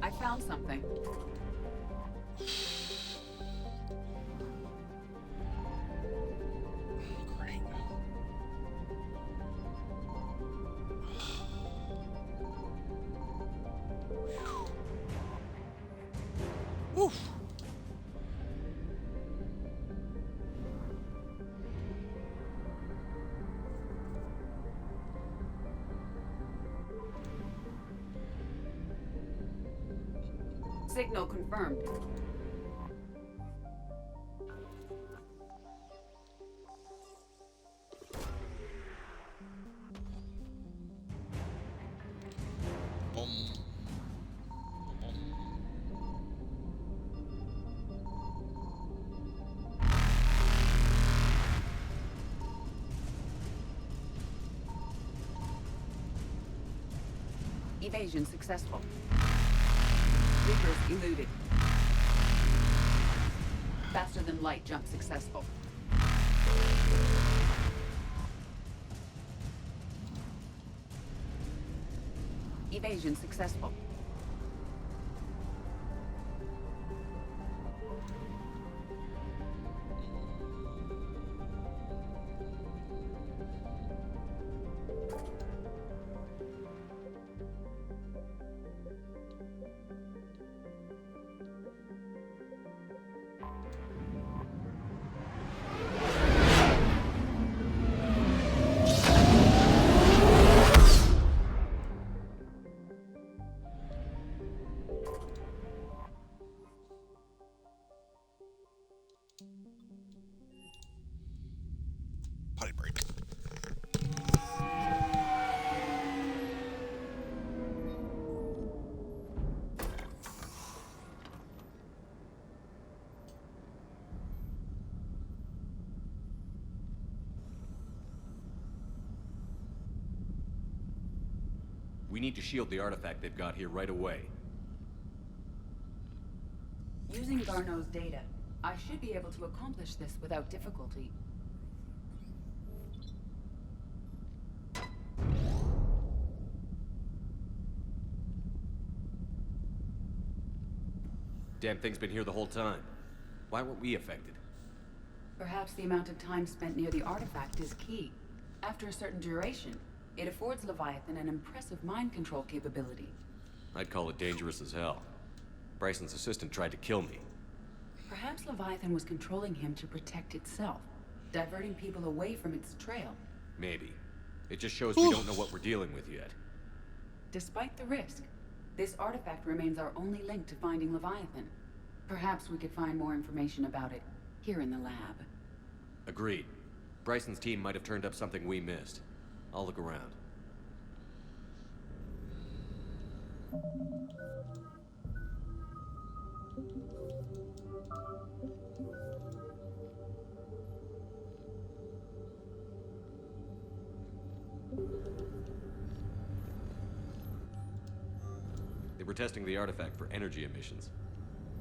I found something. Great. Woof. Signal confirmed. Evasion successful. Reapers eluded. Faster than light jump successful. Evasion successful. Potty break. We need to shield the artifact they've got here right away. Using Garneau's data, I should be able to accomplish this without difficulty. Damn thing's been here the whole time. Why weren't we affected? Perhaps the amount of time spent near the artifact is key. After a certain duration, it affords Leviathan an impressive mind control capability. I'd call it dangerous as hell. Bryson's assistant tried to kill me. Perhaps Leviathan was controlling him to protect itself, diverting people away from its trail. Maybe. It just shows we don't know what we're dealing with yet. Despite the risk, this artifact remains our only link to finding Leviathan. Perhaps we could find more information about it here in the lab. Agreed. Bryson's team might have turned up something we missed. I'll look around. They were testing the artifact for energy emissions.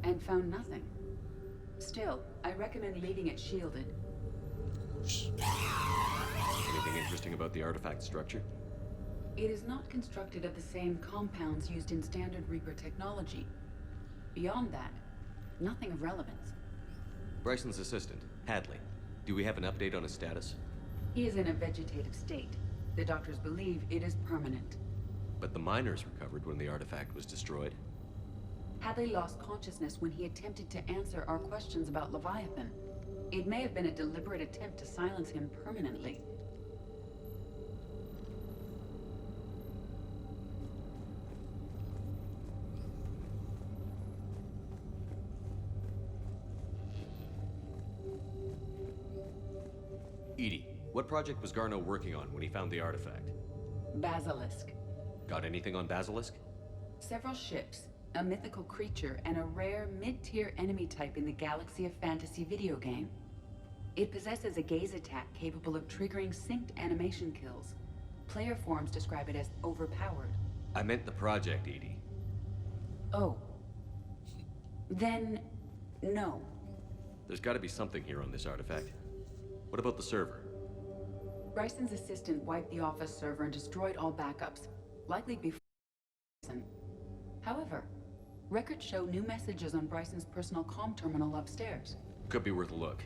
And found nothing. Still, I recommend leaving it shielded. Anything interesting about the artifact structure? It is not constructed of the same compounds used in standard Reaper technology. Beyond that, nothing of relevance. Bryson's assistant, Hadley. Do we have an update on his status? He is in a vegetative state. The doctors believe it is permanent. But the miners recovered when the artifact was destroyed. Hadley lost consciousness when he attempted to answer our questions about Leviathan. It may have been a deliberate attempt to silence him permanently. Edie, what project was Garneau working on when he found the artifact? Basilisk. Got anything on Basilisk? Several ships, a mythical creature, and a rare mid-tier enemy type in the Galaxy of Fantasy video game. It possesses a gaze attack capable of triggering synced animation kills. Player forums describe it as overpowered. I meant the project, Edie. Oh. Then, no. There's gotta be something here on this artifact. What about the server? Bryson's assistant wiped the office server and destroyed all backups, likely before Bryson. However, records show new messages on Bryson's personal comm terminal upstairs. Could be worth a look.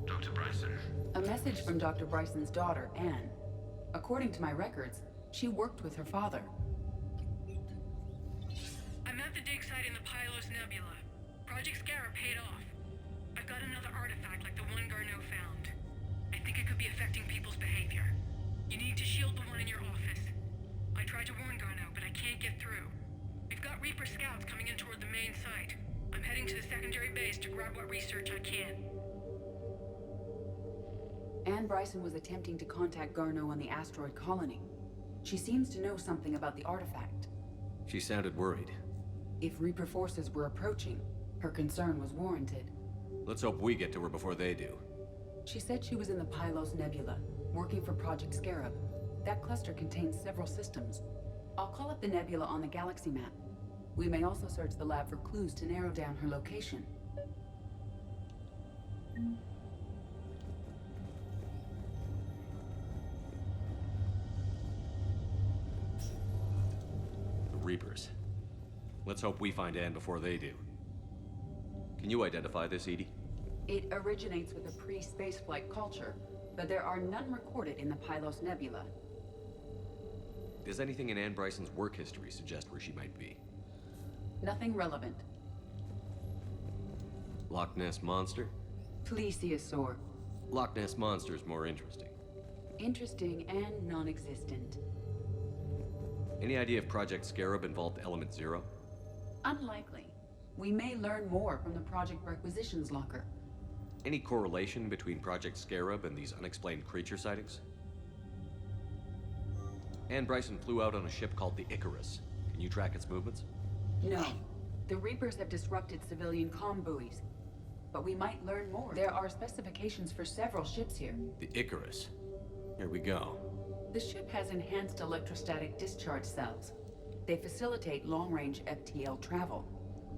Dr. Bryson. A message from Dr. Bryson's daughter, Anne. According to my records, she worked with her father. I'm at the dig site in the Pylos Nebula. Project Scarab paid off. I've got another artifact like the one Garneau found. I think it could be affecting people's behavior. You need to shield the one in your office. I tried to warn Garneau, but I can't get through. We've got Reaper scouts coming in toward the main site. I'm heading to the secondary base to grab what research I can. Anne Bryson was attempting to contact Garneau on the asteroid colony. She seems to know something about the artifact. She sounded worried. If Reaper forces were approaching, her concern was warranted. Let's hope we get to her before they do. She said she was in the Pylos Nebula, working for Project Scarab. That cluster contains several systems. I'll call up the nebula on the galaxy map. We may also search the lab for clues to narrow down her location. The Reapers. Let's hope we find Anne before they do. Can you identify this, Edie? It originates with a pre-spaceflight culture, but there are none recorded in the Pylos Nebula. Does anything in Anne Bryson's work history suggest where she might be? Nothing relevant. Loch Ness Monster? Plesiosaur. Loch Ness Monster is more interesting. Interesting and non-existent. Any idea if Project Scarab involved Element Zero? Unlikely. We may learn more from the Project Requisitions locker. Any correlation between Project Scarab and these unexplained creature sightings? Ann Bryson flew out on a ship called the Icarus. Can you track its movements? No. The Reapers have disrupted civilian comm buoys. But we might learn more. There are specifications for several ships here. The Icarus. Here we go. The ship has enhanced electrostatic discharge cells. They facilitate long-range FTL travel.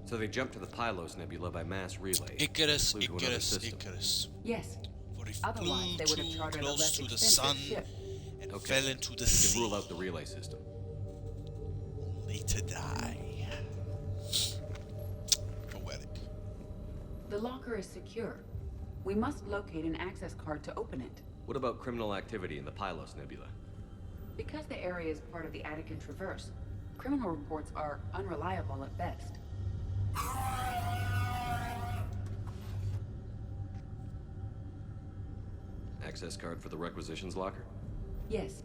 So they jumped to the Pylos Nebula by mass relay. Icarus, flew to another Icarus, system. Icarus. Yes. For it Otherwise, they would have flew chartered a close less to the expensive sun ship. and Okay. fell into the We sea. can rule out the relay system. Only to die. Poetic. The locker is secure. We must locate an access card to open it. What about criminal activity in the Pylos Nebula? Because the area is part of the Attican Traverse, criminal reports are unreliable at best. Access card for the Requisitions locker? Yes,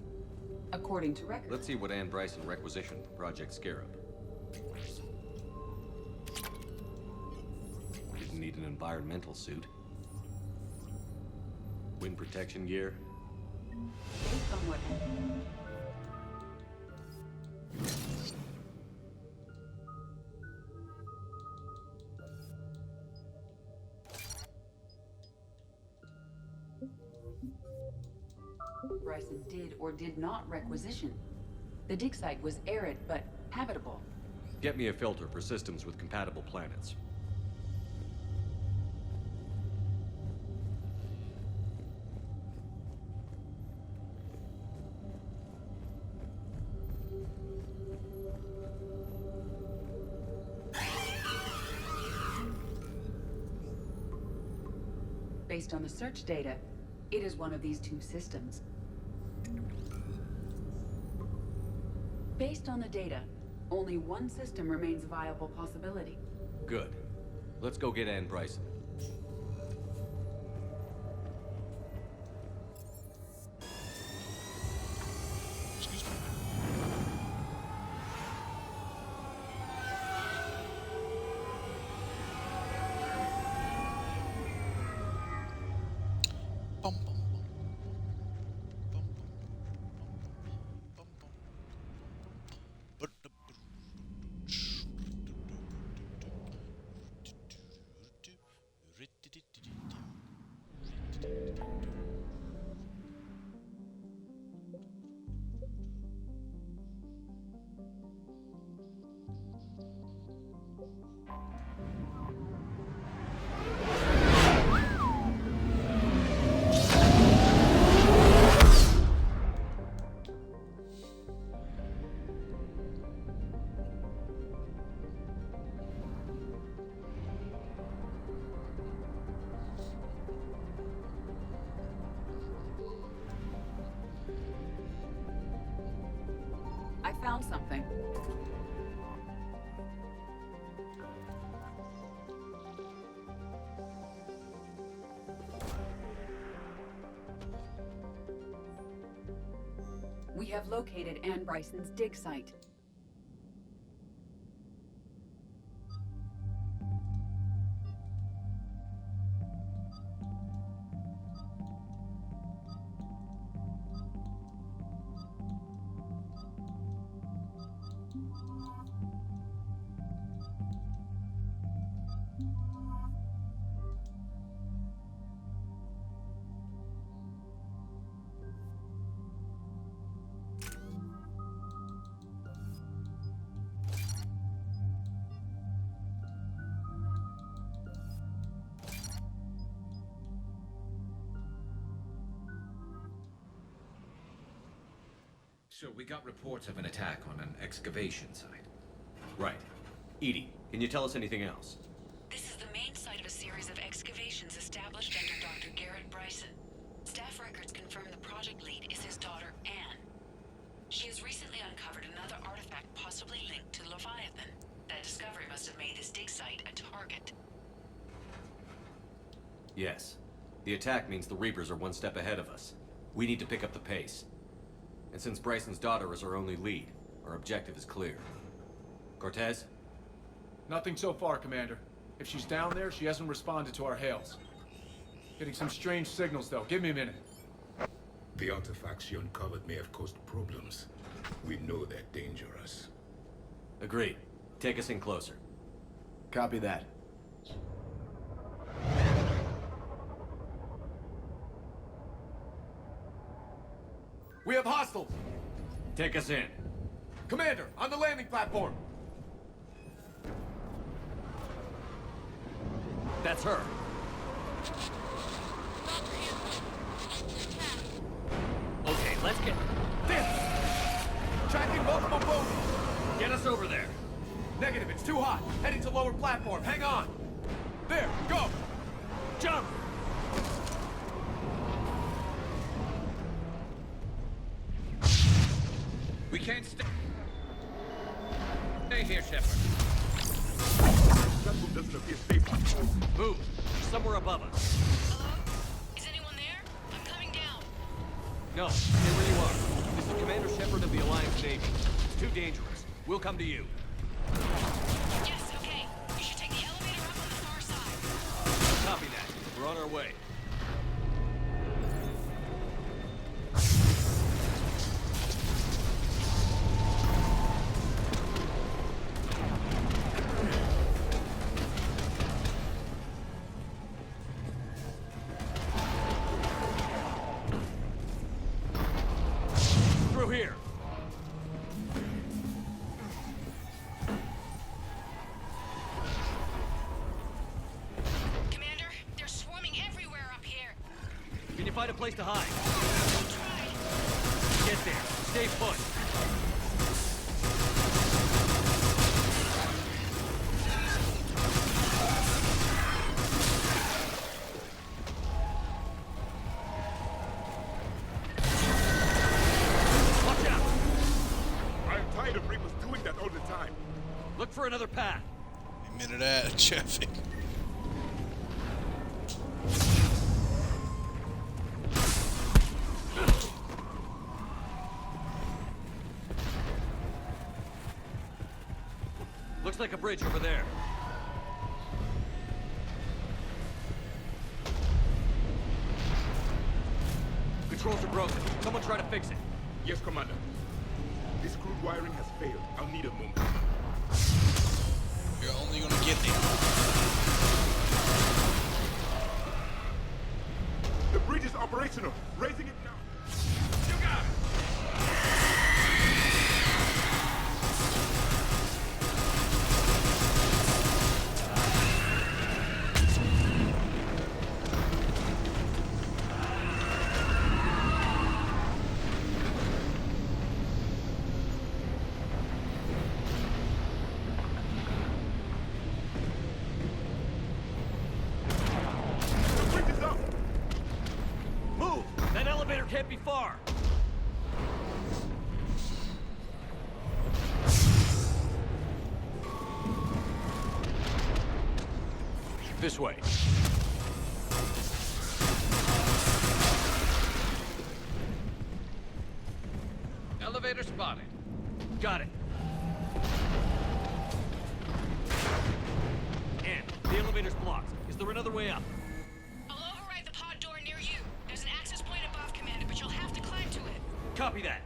according to records. Let's see what Ann Bryson requisitioned for Project Scarab. Didn't need an environmental suit. Wind protection gear. Based on what Bryson did or did not requisition. The dig site was arid but habitable. Get me a filter for systems with compatible planets. Based on the search data, it is one of these two systems. Based on the data, only one system remains a viable possibility. Good. Let's go get Ann Bryson. I found something. We have located Ann Bryson's dig site. So we got reports of an attack on an excavation site. Right. Edie, can you tell us anything else? This is the main site of a series of excavations established under Dr. Garrett Bryson. Staff records confirm the project lead is his daughter, Anne. She has recently uncovered another artifact possibly linked to Leviathan. That discovery must have made this dig site a target. Yes. The attack means the Reapers are one step ahead of us. We need to pick up the pace. And since Bryson's daughter is our only lead, our objective is clear. Cortez? Nothing so far, Commander. If she's down there, she hasn't responded to our hails. Getting some strange signals, though. Give me a minute. The artifacts she uncovered may have caused problems. We know they're dangerous. Agreed. Take us in closer. Copy that. We have hostiles! Take us in. Commander, on the landing platform! That's her. Okay, let's get... This! Tracking multiple boats! Get us over there. Negative, it's too hot. Heading to lower platform. Hang on! There, go! Jump! We can't stay here, Shepard. That room doesn't appear safe. Move. She's somewhere above us. Hello? Is anyone there? I'm coming down. No, stay where you are. This is Commander Shepard of the Alliance Navy. It's too dangerous. We'll come to you. Yes, okay. You should take the elevator up on the far side. Copy that. We're on our way. Through here. Commander, they're swarming everywhere up here. Can you find a place to hide? I'll try. Get there. Stay put. Watch out! I'm tired of Reapers doing that all the time. Look for another path. A minute at traffic. Looks like a bridge over there. Controls are broken. Someone try to fix it. Yes, Commander. This crude wiring has failed. I'll need a moment. You're only gonna get there. The bridge is operational. Raising it now. You got it! The bridge is up! Move! That elevator can't be far. This way. Elevator spotted. Got it. And the elevator's blocked. Is there another way up? I'll override the pod door near you. There's an access point above, Commander, but you'll have to climb to it. Copy that.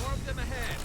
More of them ahead.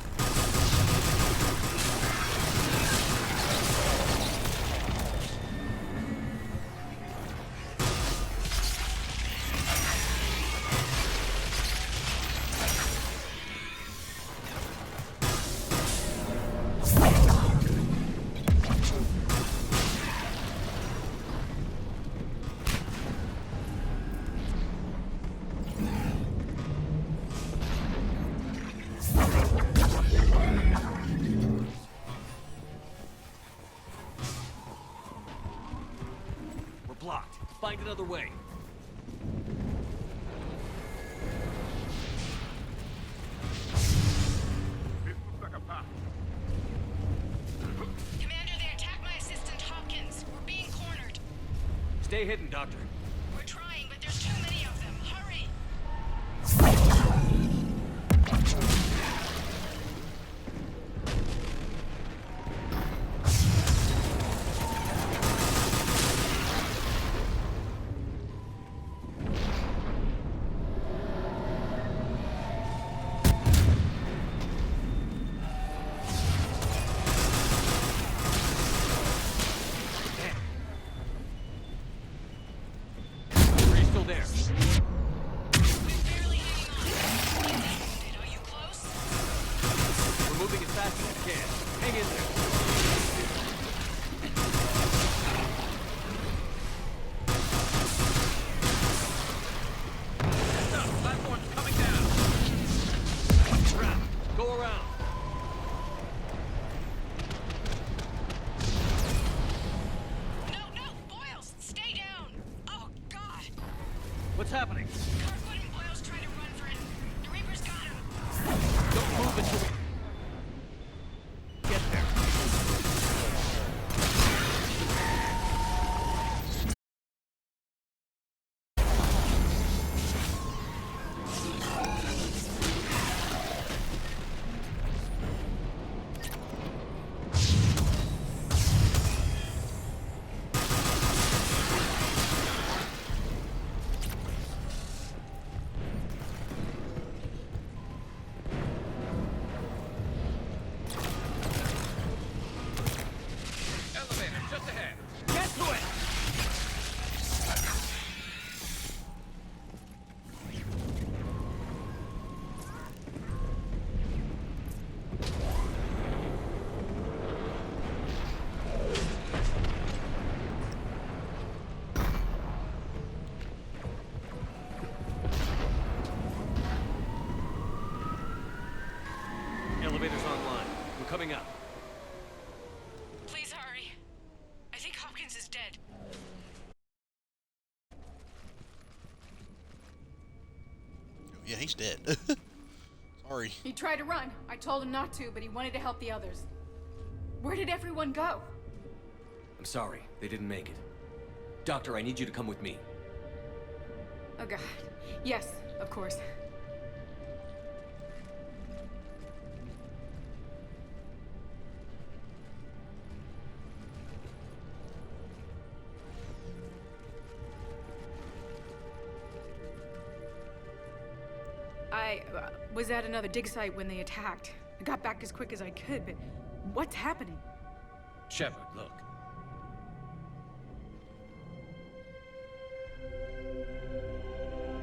We're blocked. Find another way. Stay hidden, Doctor. We're trying, but there's too many of them. Hurry! What's happening? Carfoot and Boyle's trying to run for it. The Reaper's got him. Don't move until we get there. Elevator's online. We're coming up. Please hurry. I think Hopkins is dead. Yeah, he's dead. Sorry. He tried to run. I told him not to, but he wanted to help the others. Where did everyone go? I'm sorry, they didn't make it. Doctor, I need you to come with me. Oh god. Yes, of course. I was at another dig site when they attacked. I got back as quick as I could, but what's happening? Shepard, look.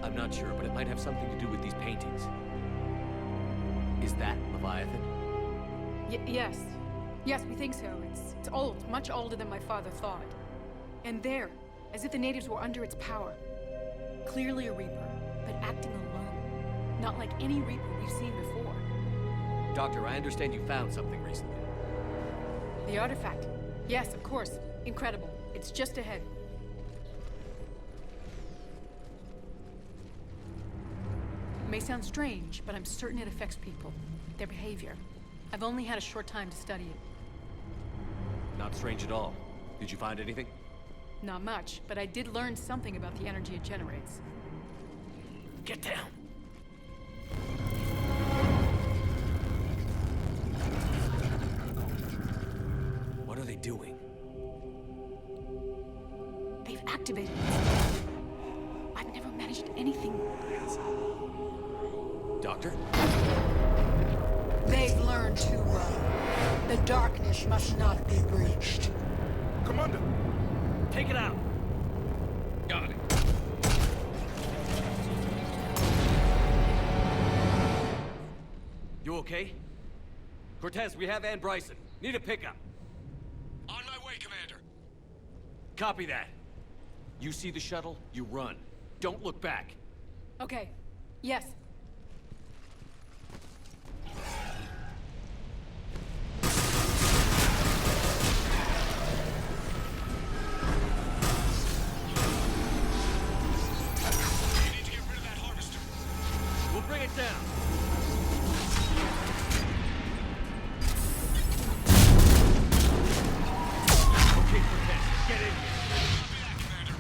I'm not sure, but it might have something to do with these paintings. Is that Leviathan? Yes. Yes, we think so. It's old, much older than my father thought. And there, as if the natives were under its power. Clearly a Reaper, but acting alone. Not like any Reaper we've seen before. Doctor, I understand you found something recently. The artifact. Yes, of course. Incredible. It's just ahead. It may sound strange, but I'm certain it affects people. Their behavior. I've only had a short time to study it. Not strange at all. Did you find anything? Not much, but I did learn something about the energy it generates. Get down! What are they doing? They've activated it. I've never managed anything. Doctor? They've learned too well. The darkness must not be breached. Commander! Take it out! Got it. You okay? Cortez, we have Ann Bryson. Need a pickup. On my way, Commander. Copy that. You see the shuttle, you run. Don't look back. Okay. Yes. You need to get rid of that harvester. We'll bring it down. Okay, Cortez, get in here. Copy that, Commander.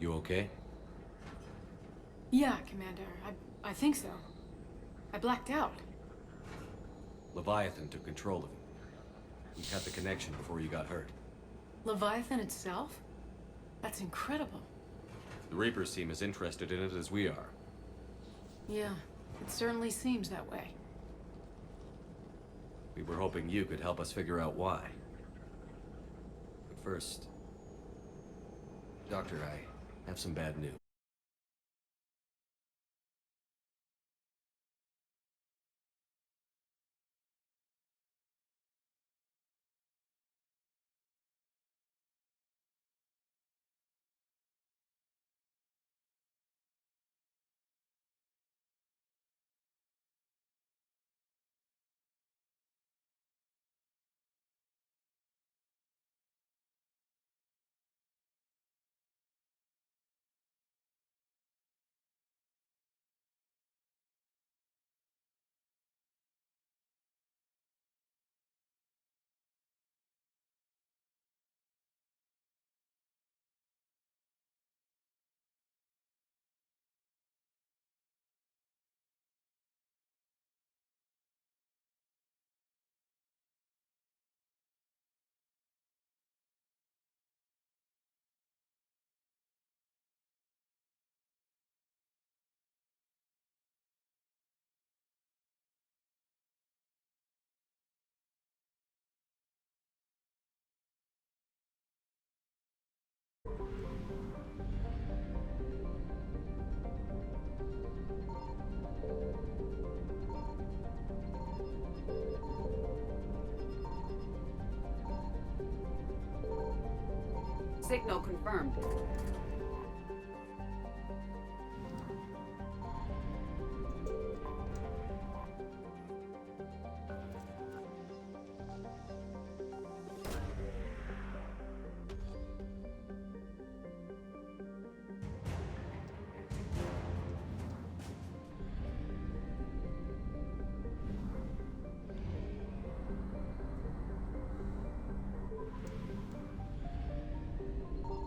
You okay? Yeah, Commander. I think so. I blacked out. Leviathan took control of him. We cut the connection before you got hurt. Leviathan itself? That's incredible. The Reapers seem as interested in it as we are. Yeah, it certainly seems that way. We were hoping you could help us figure out why. But first... Doctor, I have some bad news. Signal confirmed.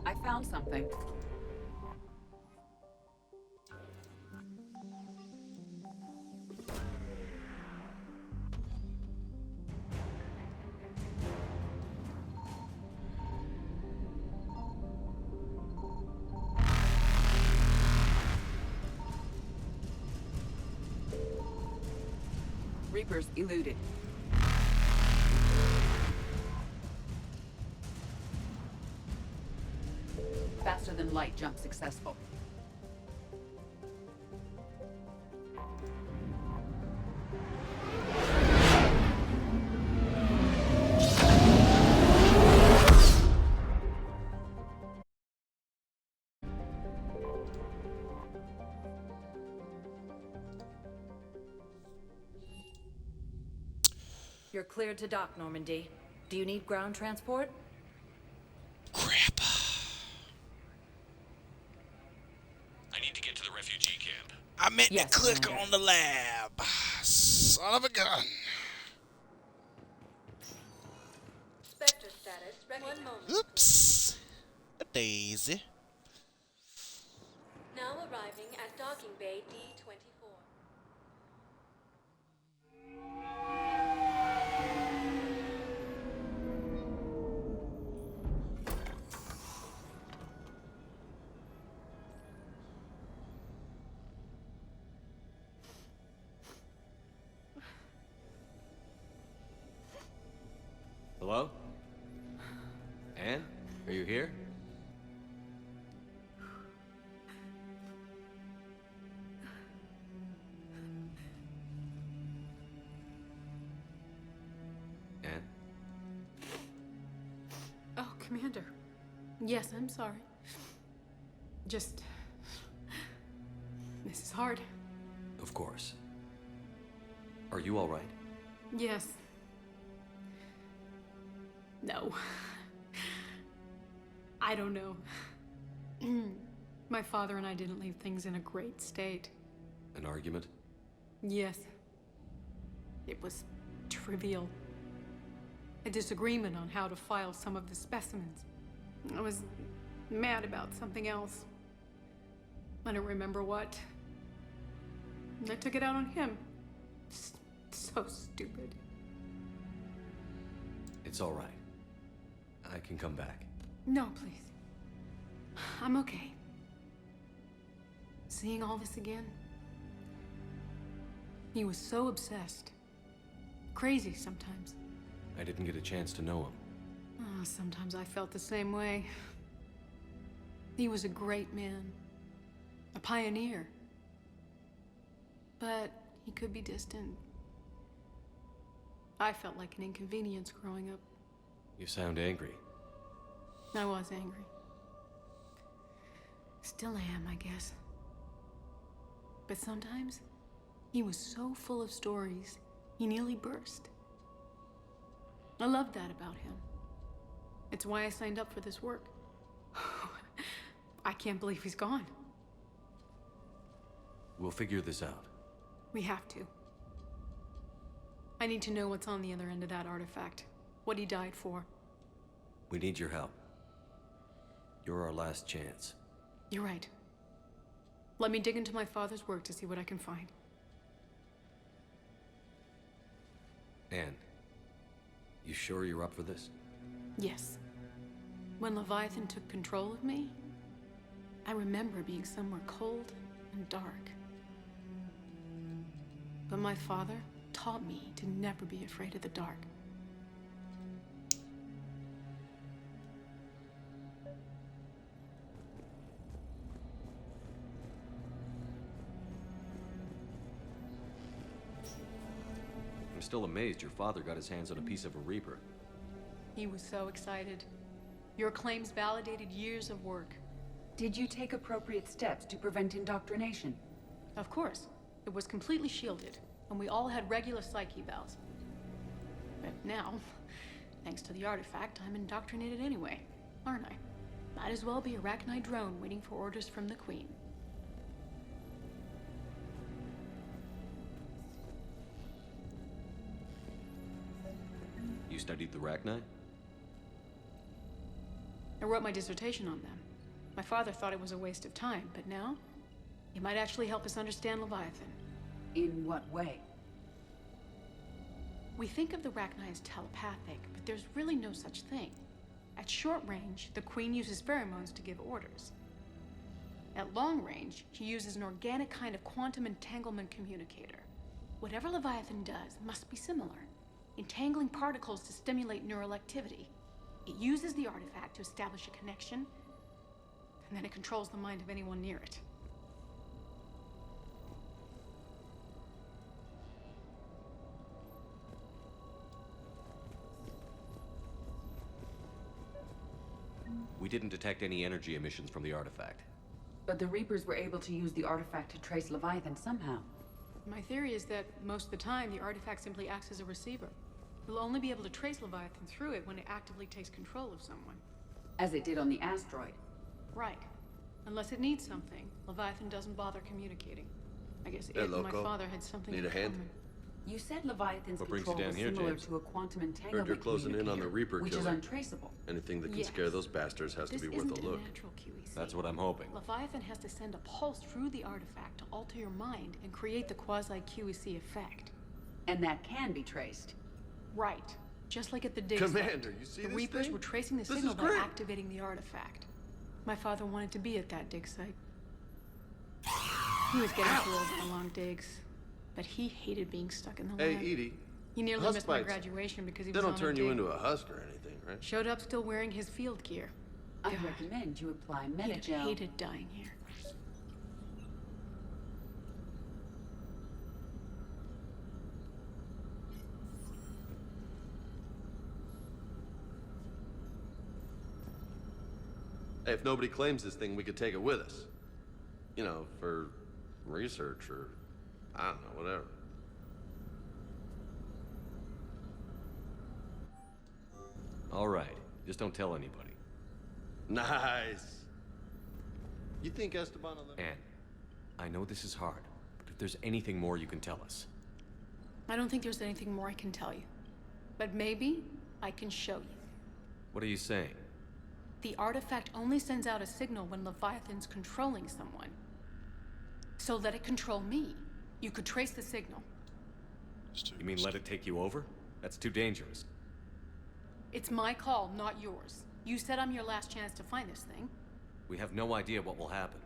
I found something. Reapers eluded. Faster than light jump successful. You're cleared to dock, Normandy. Do you need ground transport? I need to get to the refugee camp. I meant to click on the lab. Son of a gun. Spectre status. 1 moment. Oops. A daisy. Now arriving at docking bay D24. Hello? Anne? Are you here? Anne? Oh, Commander. Yes, I'm sorry. Just... This is hard. Of course. Are you all right? Yes. No. I don't know. My father and I didn't leave things in a great state. An argument? Yes. It was trivial. A disagreement on how to file some of the specimens. I was mad about something else. I don't remember what. I took it out on him. So stupid. It's all right. I can come back. No, please. I'm okay. Seeing all this again? He was so obsessed. Crazy sometimes. I didn't get a chance to know him. Oh, sometimes I felt the same way. He was a great man. A pioneer. But he could be distant. I felt like an inconvenience growing up. You sound angry. I was angry. Still am, I guess. But sometimes, he was so full of stories, he nearly burst. I loved that about him. It's why I signed up for this work. I can't believe he's gone. We'll figure this out. We have to. I need to know what's on the other end of that artifact. What he died for. We need your help. You're our last chance. You're right. Let me dig into my father's work to see what I can find. Anne, you sure you're up for this? Yes. When Leviathan took control of me, I remember being somewhere cold and dark. But my father taught me to never be afraid of the dark. I'm still amazed your father got his hands on a piece of a Reaper. He was so excited. Your claims validated years of work. Did you take appropriate steps to prevent indoctrination? Of course. It was completely shielded, and we all had regular psych evals. But now, thanks to the artifact, I'm indoctrinated anyway, aren't I? Might as well be a Arachnite drone waiting for orders from the Queen. You studied the Arachnite? I wrote my dissertation on them. My father thought it was a waste of time, but now, it might actually help us understand Leviathan. In what way? We think of the Arachnite as telepathic, but there's really no such thing. At short range, the Queen uses pheromones to give orders. At long range, she uses an organic kind of quantum entanglement communicator. Whatever Leviathan does must be similar, entangling particles to stimulate neural activity. It uses the artifact to establish a connection, and then it controls the mind of anyone near it. We didn't detect any energy emissions from the artifact. But the Reapers were able to use the artifact to trace Leviathan somehow. My theory is that most of the time, the artifact simply acts as a receiver. We'll only be able to trace Leviathan through it when it actively takes control of someone. As it did on the asteroid. Right. Unless it needs something, Leviathan doesn't bother communicating. I guess it and my father had something in common. You said Leviathan's What brings control you down was here, similar James? to a quantum Heard entanglement you're closing in on the Reaper which is killer. untraceable. Anything that can Yes. scare those bastards has This to be worth isn't a look. natural QEC. That's what I'm hoping. Leviathan has to send a pulse through the artifact to alter your mind and create the quasi-QEC effect. And that can be traced. Right. Just like at the dig Commander, site. you see the this Reapers thing? were tracing the This signal is by great. activating the artifact. My father wanted to be at that dig site. He was getting too old for long digs, but he hated being stuck in the Hey, lab. Edie. He nearly husk missed my bites. graduation because he They was don't on turn a you dig. into a husk or anything, right? Showed up still wearing his field gear. I recommend you apply He'd Metagel. hated dying here. Hey, if nobody claims this thing, we could take it with us. You know, for research or, I don't know, whatever. All right. Just don't tell anybody. Nice. You think Esteban will let me? Anne, I know this is hard, but if there's anything more you can tell us. I don't think there's anything more I can tell you. But maybe I can show you. What are you saying? The artifact only sends out a signal when Leviathan's controlling someone. So let it control me. You could trace the signal. You mean let it take you over? That's too dangerous. It's my call, not yours. You said I'm your last chance to find this thing. We have no idea what will happen.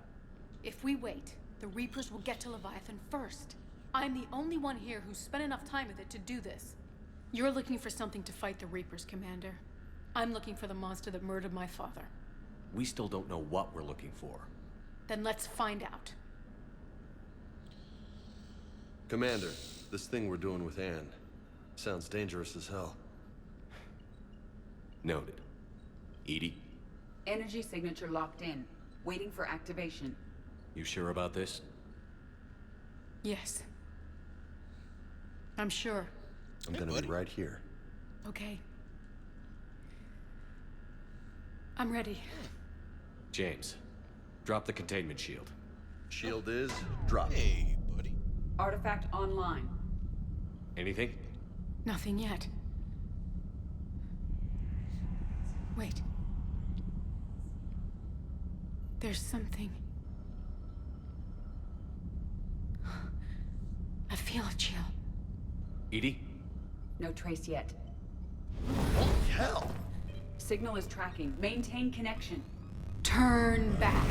If we wait, the Reapers will get to Leviathan first. I'm the only one here who's spent enough time with it to do this. You're looking for something to fight the Reapers, Commander. I'm looking for the monster that murdered my father. We still don't know what we're looking for. Then let's find out. Commander, this thing we're doing with Anne sounds dangerous as hell. Noted. Edie? Energy signature locked in. Waiting for activation. You sure about this? Yes. I'm sure. I'm gonna be right here. Okay. I'm ready. James, drop the containment shield. Shield is dropped. Hey, buddy. Artifact online. Anything? Nothing yet. Wait. There's something. I feel a chill. Edie? No trace yet. Holy hell! Signal is tracking. Maintain connection. Turn back.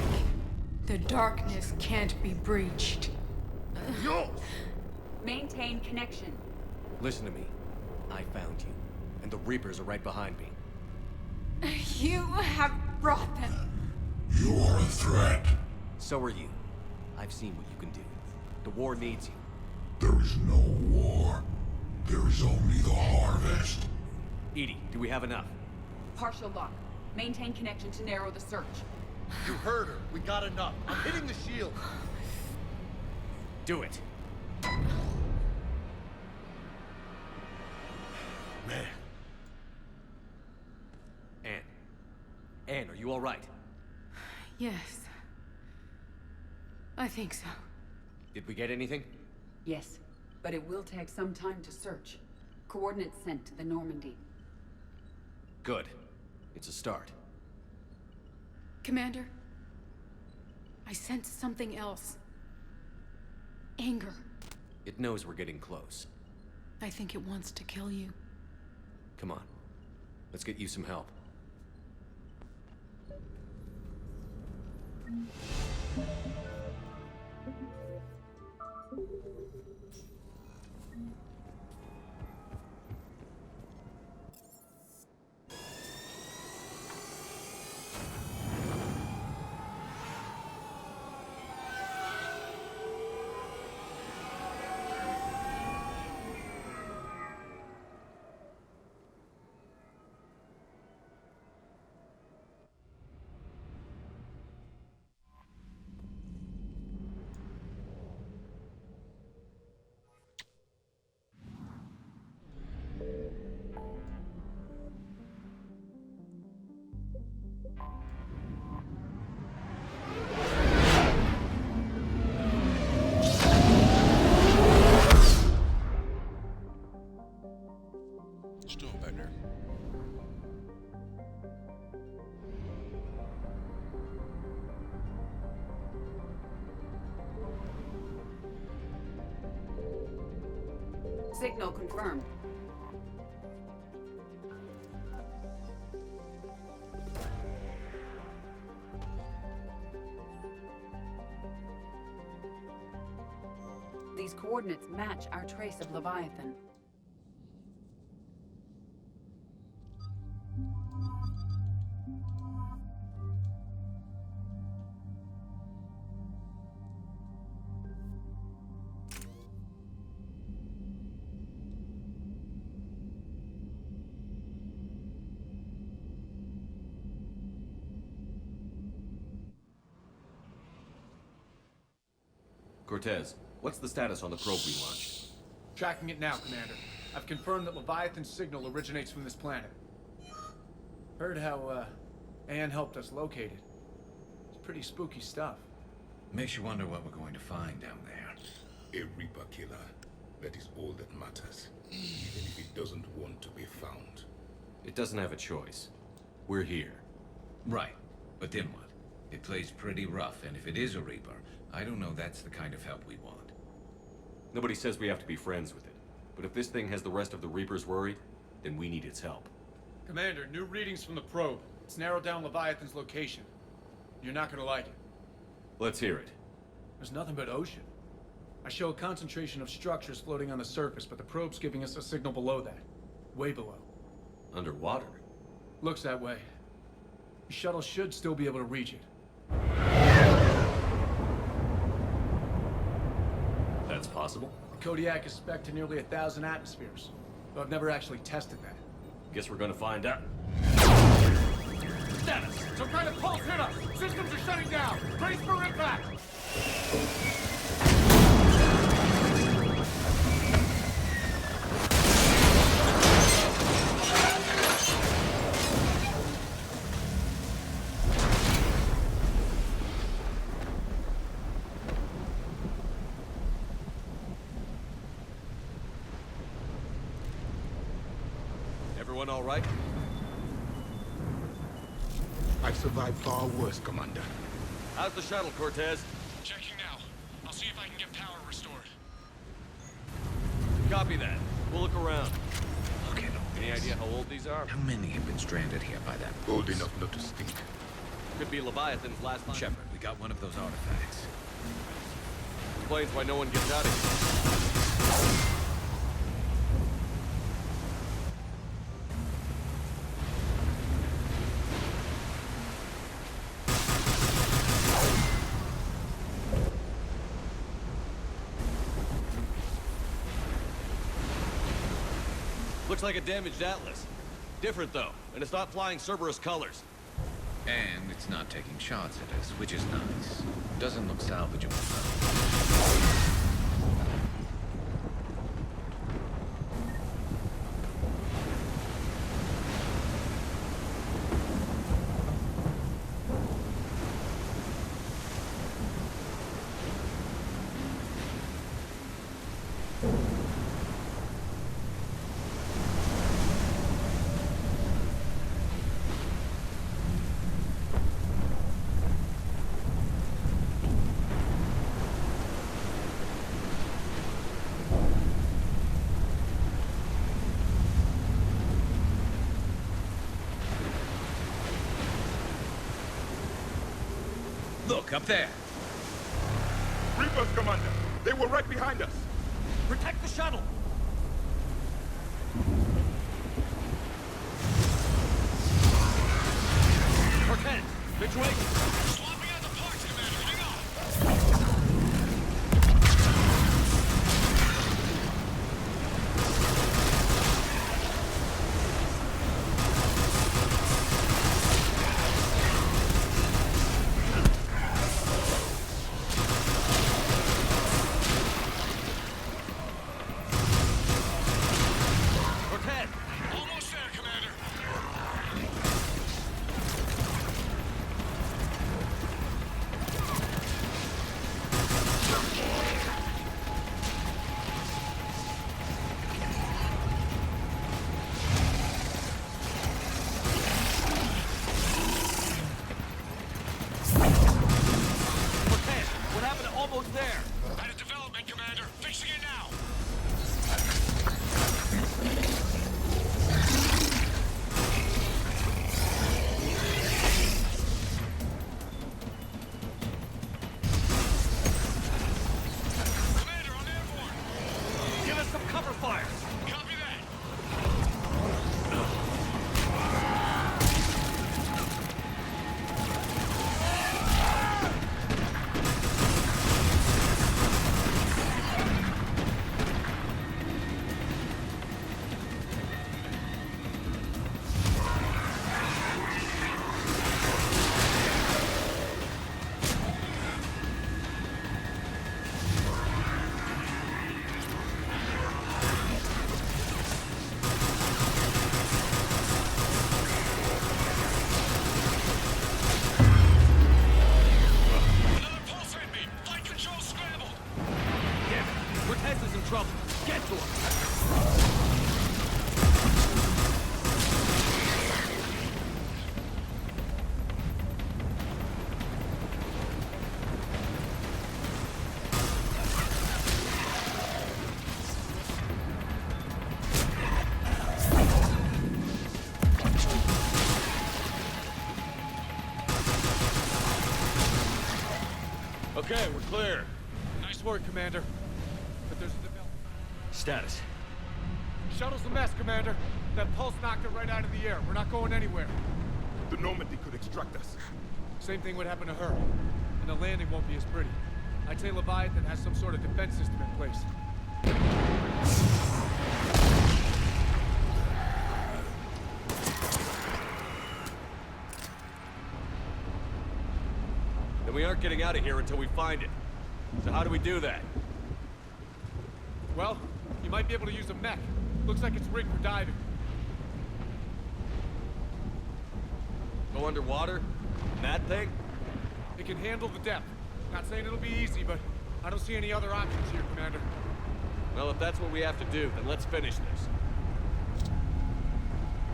The darkness can't be breached. Yo! Maintain connection. Listen to me. I found you, and the Reapers are right behind me. You have brought them. You are a threat. So are you. I've seen what you can do. The war needs you. There is no war. There is only the harvest. Edie, do we have enough? Partial lock. Maintain connection to narrow the search. You heard her. We got enough. I'm hitting the shield. Do it. Man. Anne, are you all right? Yes. I think so. Did we get anything? Yes, but it will take some time to search. Coordinates sent to the Normandy. Good. It's a start. Commander, I sense something else. Anger. It knows we're getting close. I think it wants to kill you. Come on. Let's get you some help. Just doing back there. Signal confirmed. These coordinates match our trace of Leviathan. Cortez, what's the status on the probe we launched? Tracking it now, Commander. I've confirmed that Leviathan's signal originates from this planet. Heard how, Anne helped us locate it. It's pretty spooky stuff. Makes you wonder what we're going to find down there. A Reaper killer. That is all that matters. Even if it doesn't want to be found. It doesn't have a choice. We're here. Right. But then what? It plays pretty rough, and if it is a Reaper, I don't know that's the kind of help we want. Nobody says we have to be friends with it. But if this thing has the rest of the Reapers worried, then we need its help. Commander, new readings from the probe. It's narrowed down Leviathan's location. You're not gonna like it. Let's hear it. There's nothing but ocean. I show a concentration of structures floating on the surface, but the probe's giving us a signal below that. Way below. Underwater? Looks that way. The shuttle should still be able to reach it. That's possible? The Kodiak is spec'd to nearly 1,000 atmospheres, though I've never actually tested that. Guess we're gonna find out. Status! Some kind of pulse hit us! Systems are shutting down! Brace for impact! Everyone all right? I've survived far worse, Commander. How's the shuttle, Cortez? Checking now. I'll see if I can get power restored. Copy that. We'll look around. Look at all Any this. idea how old these are? How many have been stranded here by that? Old enough not to stink. Could be Leviathan's last line. Shepard, we got one of those artifacts. Explains why no one gets out of here. Looks like a damaged Atlas. Different though, and it's not flying Cerberus colors. And it's not taking shots at us, which is nice. Doesn't look salvageable though. Look, up there! Reapers, Commander! They were right behind us! Protect the shuttle! Cortez, which way? Swapping out the parts, Commander. Hang on. Cortez! Almost there, Commander. Cortez, what happened to almost there? Had a development, Commander. Fixing it now. Commander, I'm airborne. Give us some cover fire! Copy that. Okay, we're clear. Nice work, Commander. But there's a development. Status. Shuttle's a mess, Commander. That pulse knocked it right out of the air. We're not going anywhere. The Normandy could extract us. Same thing would happen to her. And the landing won't be as pretty. I'd say Leviathan has some sort of defense system in place. Then we aren't getting out of here until we find it. So how do we do that? Well, you might be able to use a mech. Looks like it's rigged for diving. Go underwater? That thing? It can handle the depth. Not saying it'll be easy, but I don't see any other options here, Commander. Well, if that's what we have to do, then let's finish this.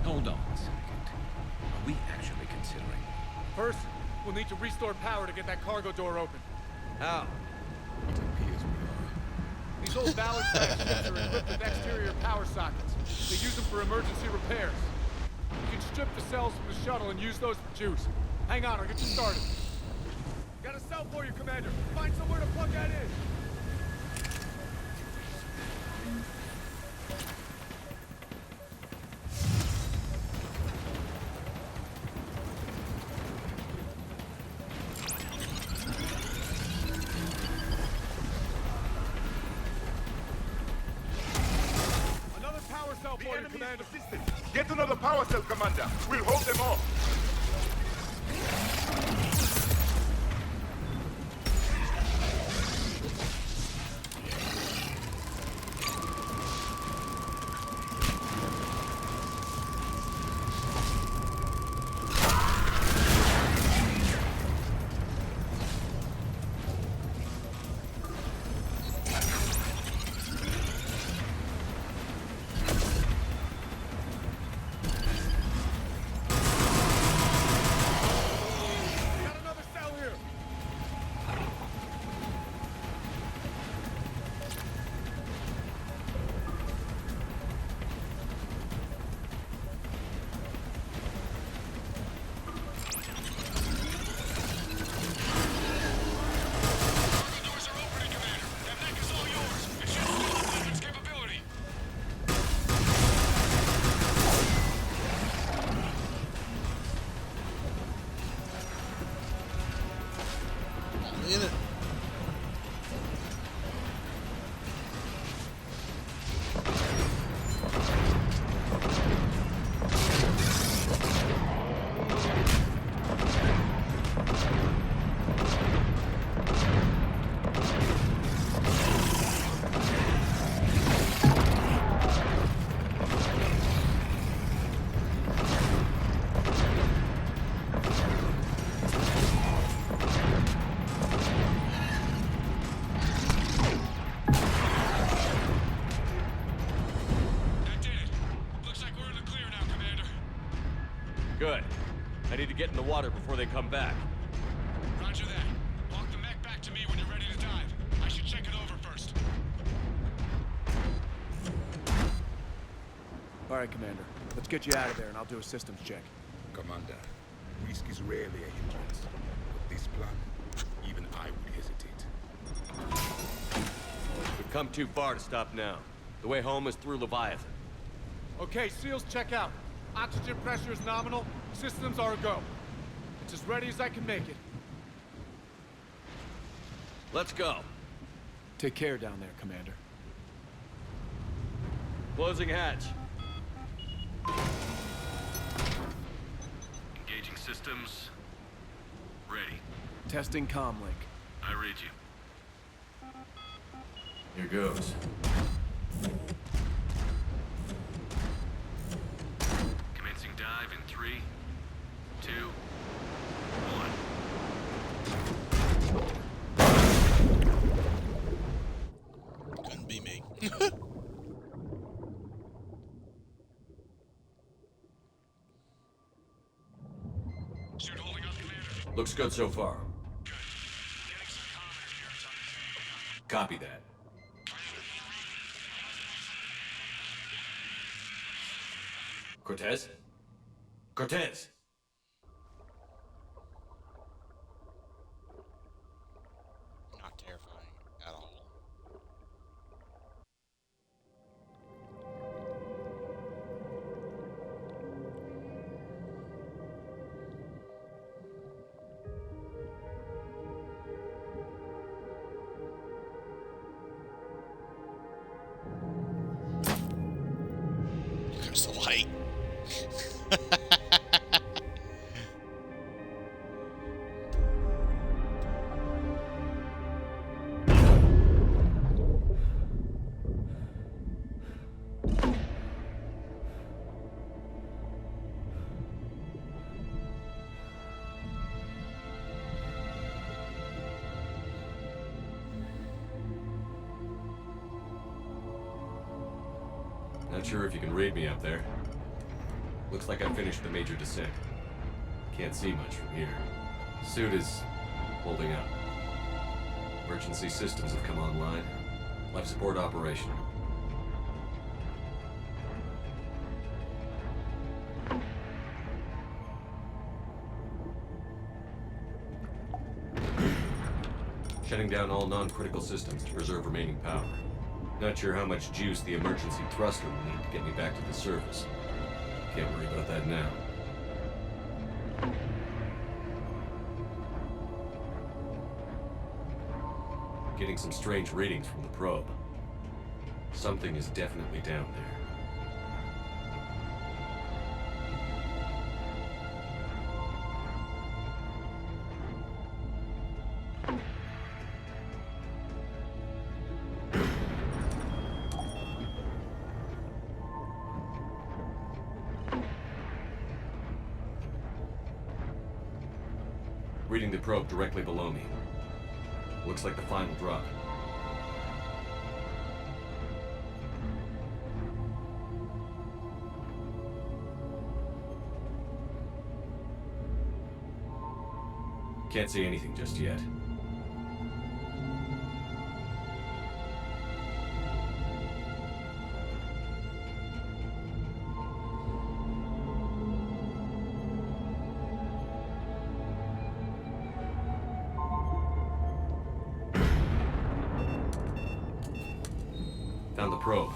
Hold on a second. Are we actually considering? First, we'll need to restore power to get that cargo door open. How? It appears we are. These old Ballard class ships are equipped with exterior power sockets. They use them for emergency repairs. You can strip the cells from the shuttle and use those for juice. Hang on, I'll get you started. Got a cell for you, Commander. Find somewhere to plug that in. Another power cell for you, Commander. Get another power cell, Commander. We'll hold them off. In it. Good. I need to get in the water before they come back. Roger that. Walk the mech back to me when you're ready to dive. I should check it over first. All right, Commander. Let's get you out of there, and I'll do a systems check. Commander, risk is rarely a hindrance. But this plan, even I would hesitate. We've come too far to stop now. The way home is through Leviathan. Okay, SEALs check out. Oxygen pressure is nominal. Systems are a go. It's as ready as I can make it. Let's go. Take care down there, Commander. Closing hatch. Engaging systems. Ready. Testing comlink. I read you. Here goes. Commencing dive in 3, 2, 1. Couldn't be me. Suit holding up, Commander. Looks good so far. Copy that. Cortez? Cortez! crystal light. Not sure if you can read me up there. Looks like I finished the major descent. Can't see much from here. Suit is holding up. Emergency systems have come online. Life support operational. Shutting down all non-critical systems to preserve remaining power. Not sure how much juice the emergency thruster will need to get me back to the surface. Can't worry about that now. Getting some strange readings from the probe. Something is definitely down there. Reading the probe directly below me. Looks like the final drop. Can't see anything just yet. Found the probe.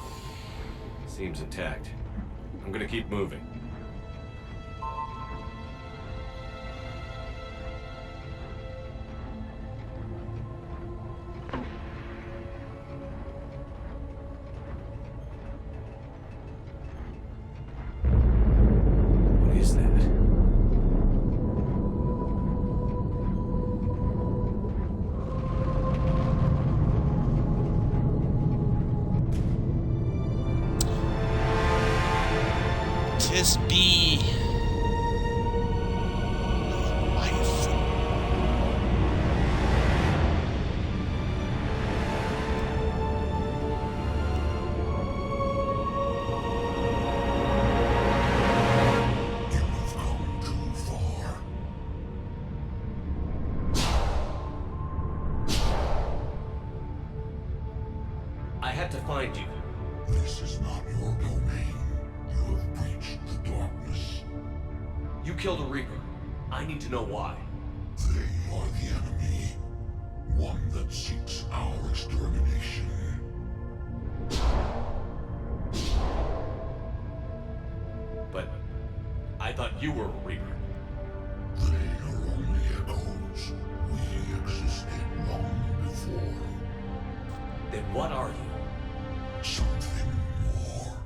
Seems intact. I'm gonna keep moving. What is that? Tis be life. I had to find you. This is not your domain. You have breached the darkness. You killed a Reaper. I need to know why. They are the enemy. One that seeks our extermination. But I thought you were a Reaper. They are only echoes. We existed long before. Then what are you? Something more.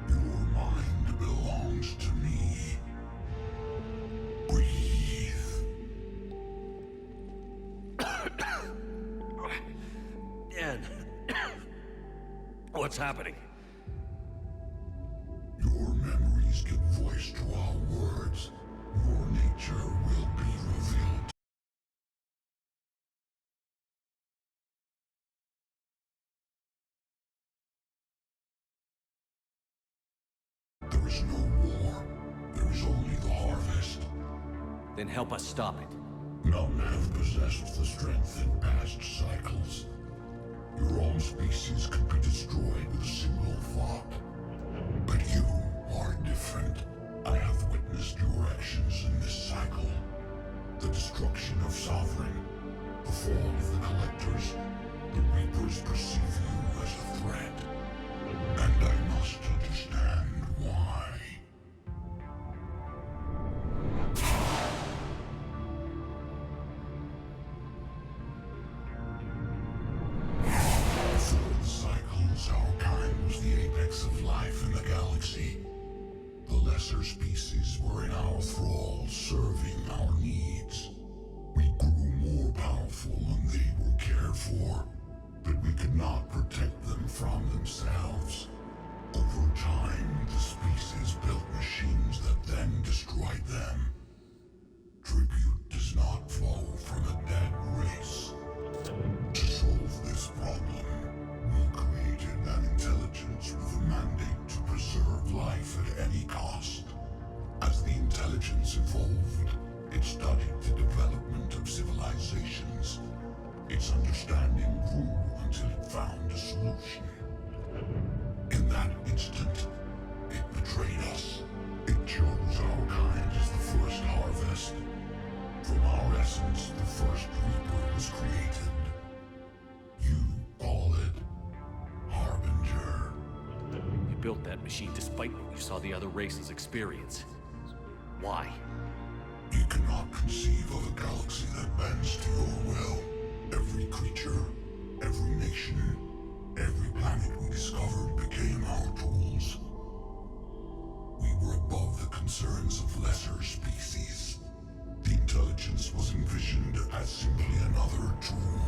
Your mind belongs to me. Breathe. Dan. What's happening? Your memories give voice to our words. Your nature will be revealed. There is no war. There is only the harvest. Then help us stop it. None have possessed the strength in past cycles. Your own species could be destroyed with a single thought. But you are different. I have witnessed your actions in this cycle. The destruction of Sovereign, the fall of the Collectors. The Reapers perceive you as a threat. And I must understand why. species were in our thrall, serving our needs. We grew more powerful and they were cared for, but we could not protect them from themselves. Over time, the species built machines that then destroyed them. Tribute does not flow from a dead race. To solve this problem, we created an intelligence with a mandate to preserve life at any cost. As the intelligence evolved, it studied the development of civilizations. Its understanding grew until it found a solution. In that instant, it betrayed us. It chose our kind as the first harvest. From our essence, the first Reaper was created. You call it Harbinger. You built that machine despite what you saw the other races experience. Why? You cannot conceive of a galaxy that bends to your will. Every creature, every nation, every planet we discovered became our tools. We were above the concerns of lesser species. The intelligence was envisioned as simply another tool.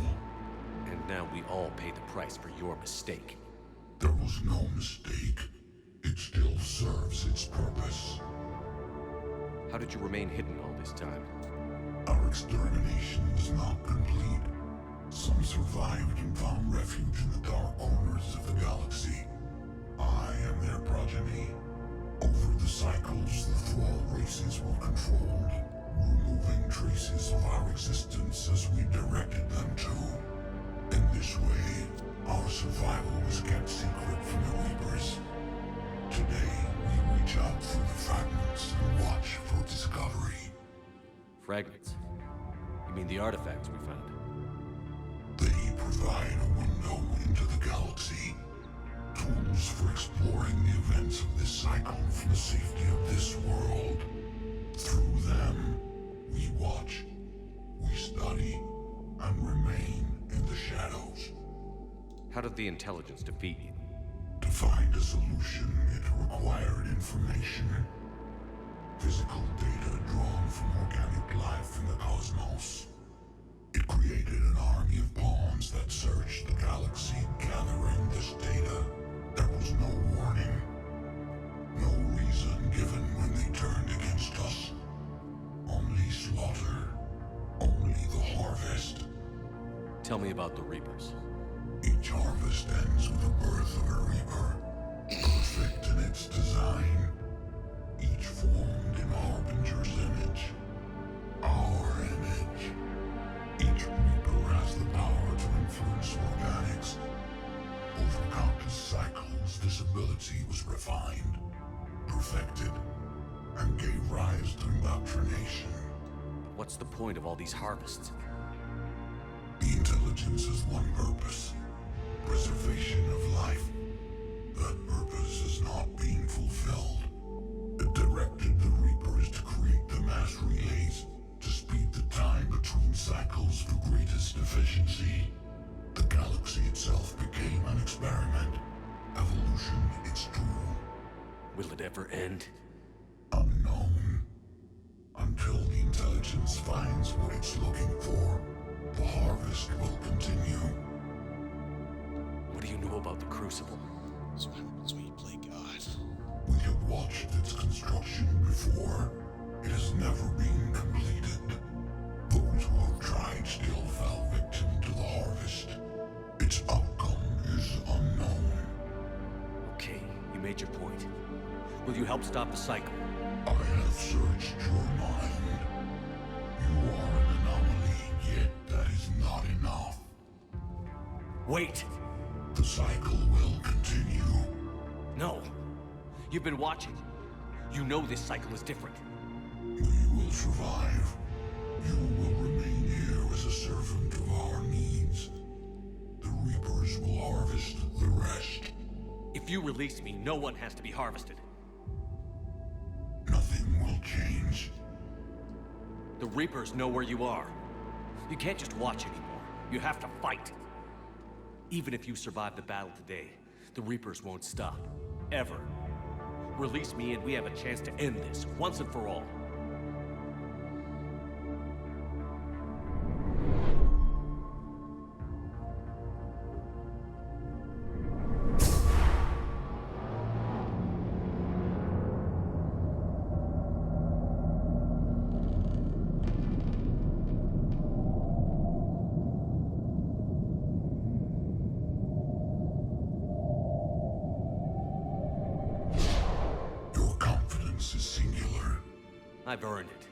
And now we all pay the price for your mistake. There was no mistake. It still serves its purpose. How did you remain hidden all this time? Our extermination was not complete. Some survived and found refuge in the dark corners of the galaxy. I am their progeny. Over the cycles, the thrall races were controlled, removing traces of our existence as we directed them to. In this way, our survival was kept secret from the Reapers. Today, we reach out through the fragments and watch for discovery. Fragments? You mean the artifacts we found? They provide a window into the galaxy. Tools for exploring the events of this cycle from the safety of this world. Through them, we watch, we study, and remain in the shadows. How did the intelligence defeat you? To find a solution, it required information. Physical data drawn from organic life in the cosmos. It created an army of pawns that searched the galaxy, gathering this data. There was no warning. No reason given when they turned against us. Only slaughter. Only the harvest. Tell me about the Reapers. Each harvest ends with the birth of a Reaper. Perfect in its design. Each formed in Harbinger's image. Our image. Each Reaper has the power to influence organics. Over countless cycles, this ability was refined, perfected, and gave rise to indoctrination. What's the point of all these harvests? The intelligence has one purpose. Preservation of life. That purpose is not being fulfilled. It directed the Reapers to create the mass relays to speed the time between cycles for greatest efficiency. The galaxy itself became an experiment. Evolution its tool. Will it ever end? Unknown. Until the intelligence finds what it's looking for, the harvest will continue. What do you know about the Crucible? That's what happens when you play God. We have watched its construction before. It has never been completed. Those who have tried still fell victim to the harvest. Its outcome is unknown. Okay, you made your point. Will you help stop the cycle? I have searched your mind. You are an anomaly, yet that is not enough. Wait! The cycle will continue. No. You've been watching. You know this cycle is different. We will survive. You will remain here as a servant of our needs. The Reapers will harvest the rest. If you release me, no one has to be harvested. Nothing will change. The Reapers know where you are. You can't just watch anymore. You have to fight. Even if you survive the battle today, the Reapers won't stop. Ever. Release me and we have a chance to end this, once and for all. I've earned it.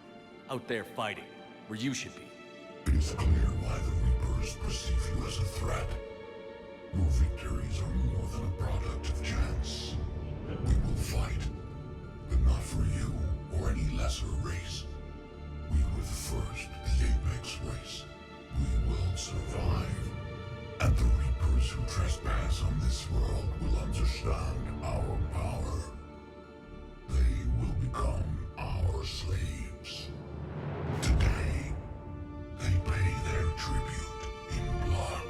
Out there fighting, where you should be. It is clear why the Reapers perceive you as a threat. Your victories are more than a product of chance. We will fight, but not for you or any lesser race. We were the first, the Apex race. We will survive. And the Reapers who trespass on this world will understand our power. They will become our slaves. Today, they pay their tribute in blood.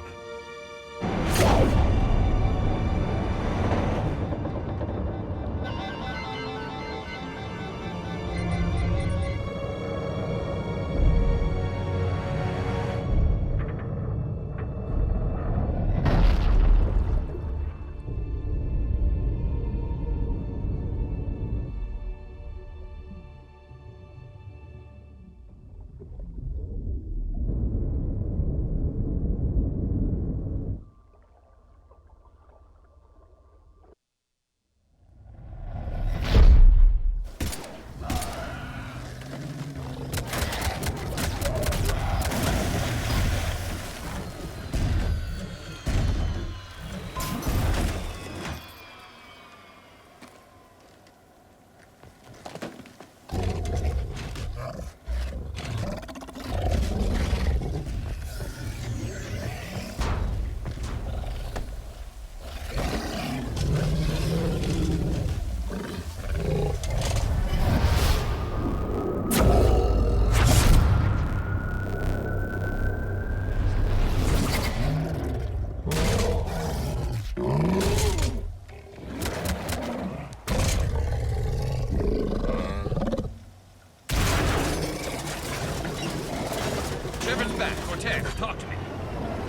Talk to me.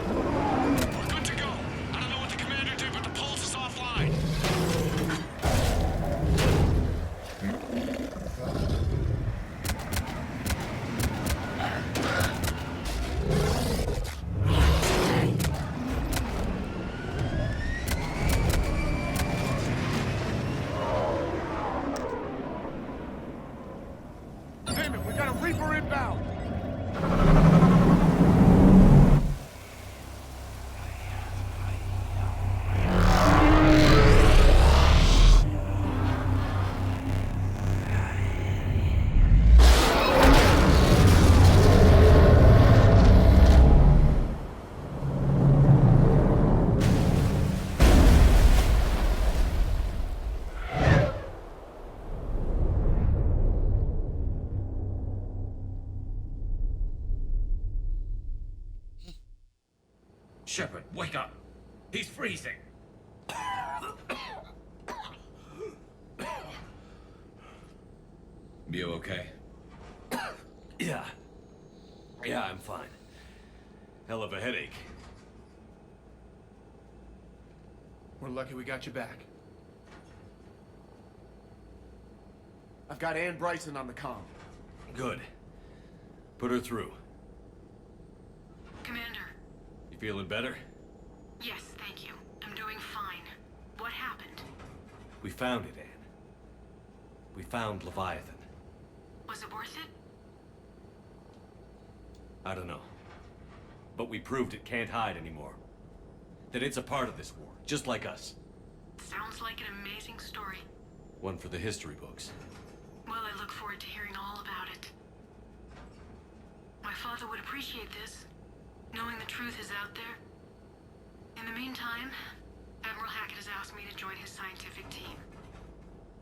We're good to go. I don't know what the commander did, but the pulse is offline. Damn it, we got a Reaper inbound! Shepard, wake up. He's freezing. You okay? Yeah. Yeah, I'm fine. Hell of a headache. We're lucky we got you back. I've got Ann Bryson on the comm. Good. Put her through. Commander. You feeling better? Yes, thank you. I'm doing fine. What happened? We found it, Anne. We found Leviathan. Was it worth it? I don't know. But we proved it can't hide anymore. That it's a part of this war, just like us. Sounds like an amazing story. One for the history books. Well, I look forward to hearing all about it. My father would appreciate this, knowing the truth is out there. In the meantime, Admiral Hackett has asked me to join his scientific team.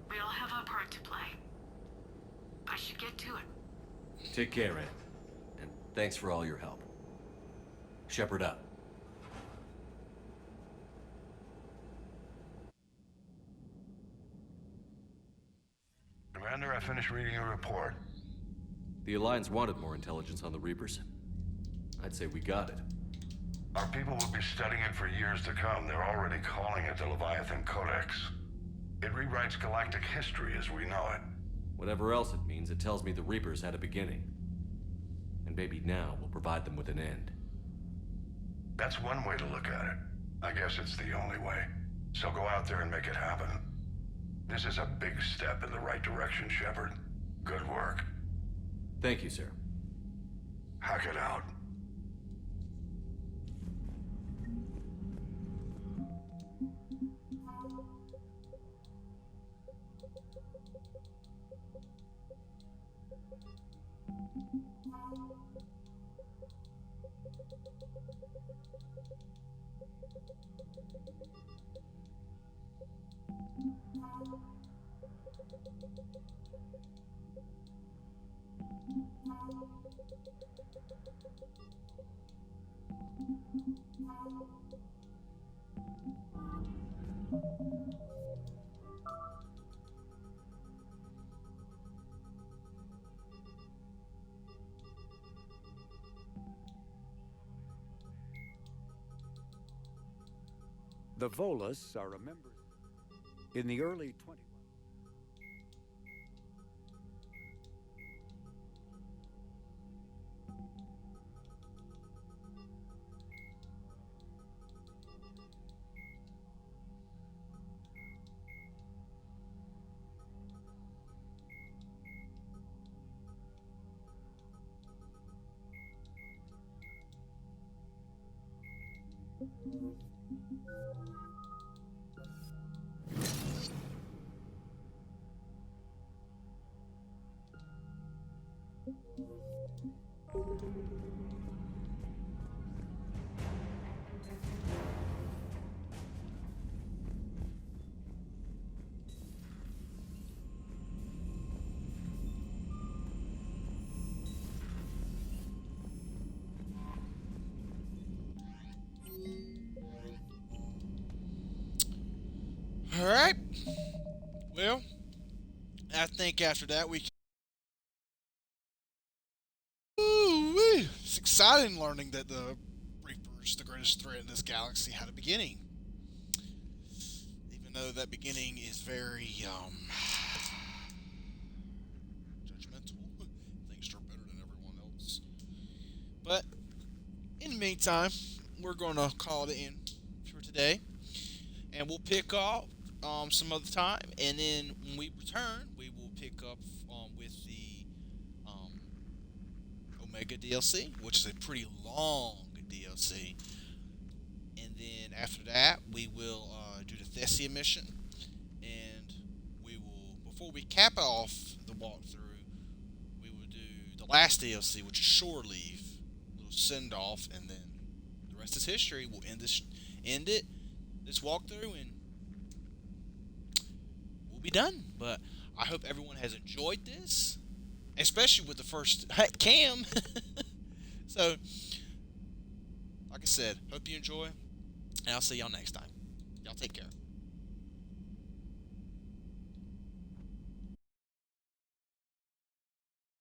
We all have our part to play. I should get to it. Take care, Anne. And thanks for all your help. Shepard up. Commander, I finished reading your report. The Alliance wanted more intelligence on the Reapers. I'd say we got it. Our people will be studying it for years to come. They're already calling it the Leviathan Codex. It rewrites galactic history as we know it. Whatever else it means, it tells me the Reapers had a beginning. And maybe now we'll provide them with an end. That's one way to look at it. I guess it's the only way. So go out there and make it happen. This is a big step in the right direction, Shepard. Good work. Thank you, sir. Hack it out. The Volus are a member in the early 20s. Alright. Well, I think after that we can... Ooh-wee. It's exciting learning that the Reapers, the greatest threat in this galaxy, had a beginning. Even though that beginning is very, judgmental. Thinks they're better than everyone else. But, in the meantime, we're going to call it in for today. And we'll pick up some other time, and then when we return, we will pick up with the Omega DLC, which is a pretty long DLC. And then after that, we will do the Thessia mission, and we will, before we cap off the walkthrough, we will do the last DLC, which is Shore Leave, a little send off, and then the rest is history. We'll end this walkthrough, and we'll be done. But I hope everyone has enjoyed this, especially with the first cam. So, like I said, hope you enjoy, and I'll see y'all next time. Y'all take care.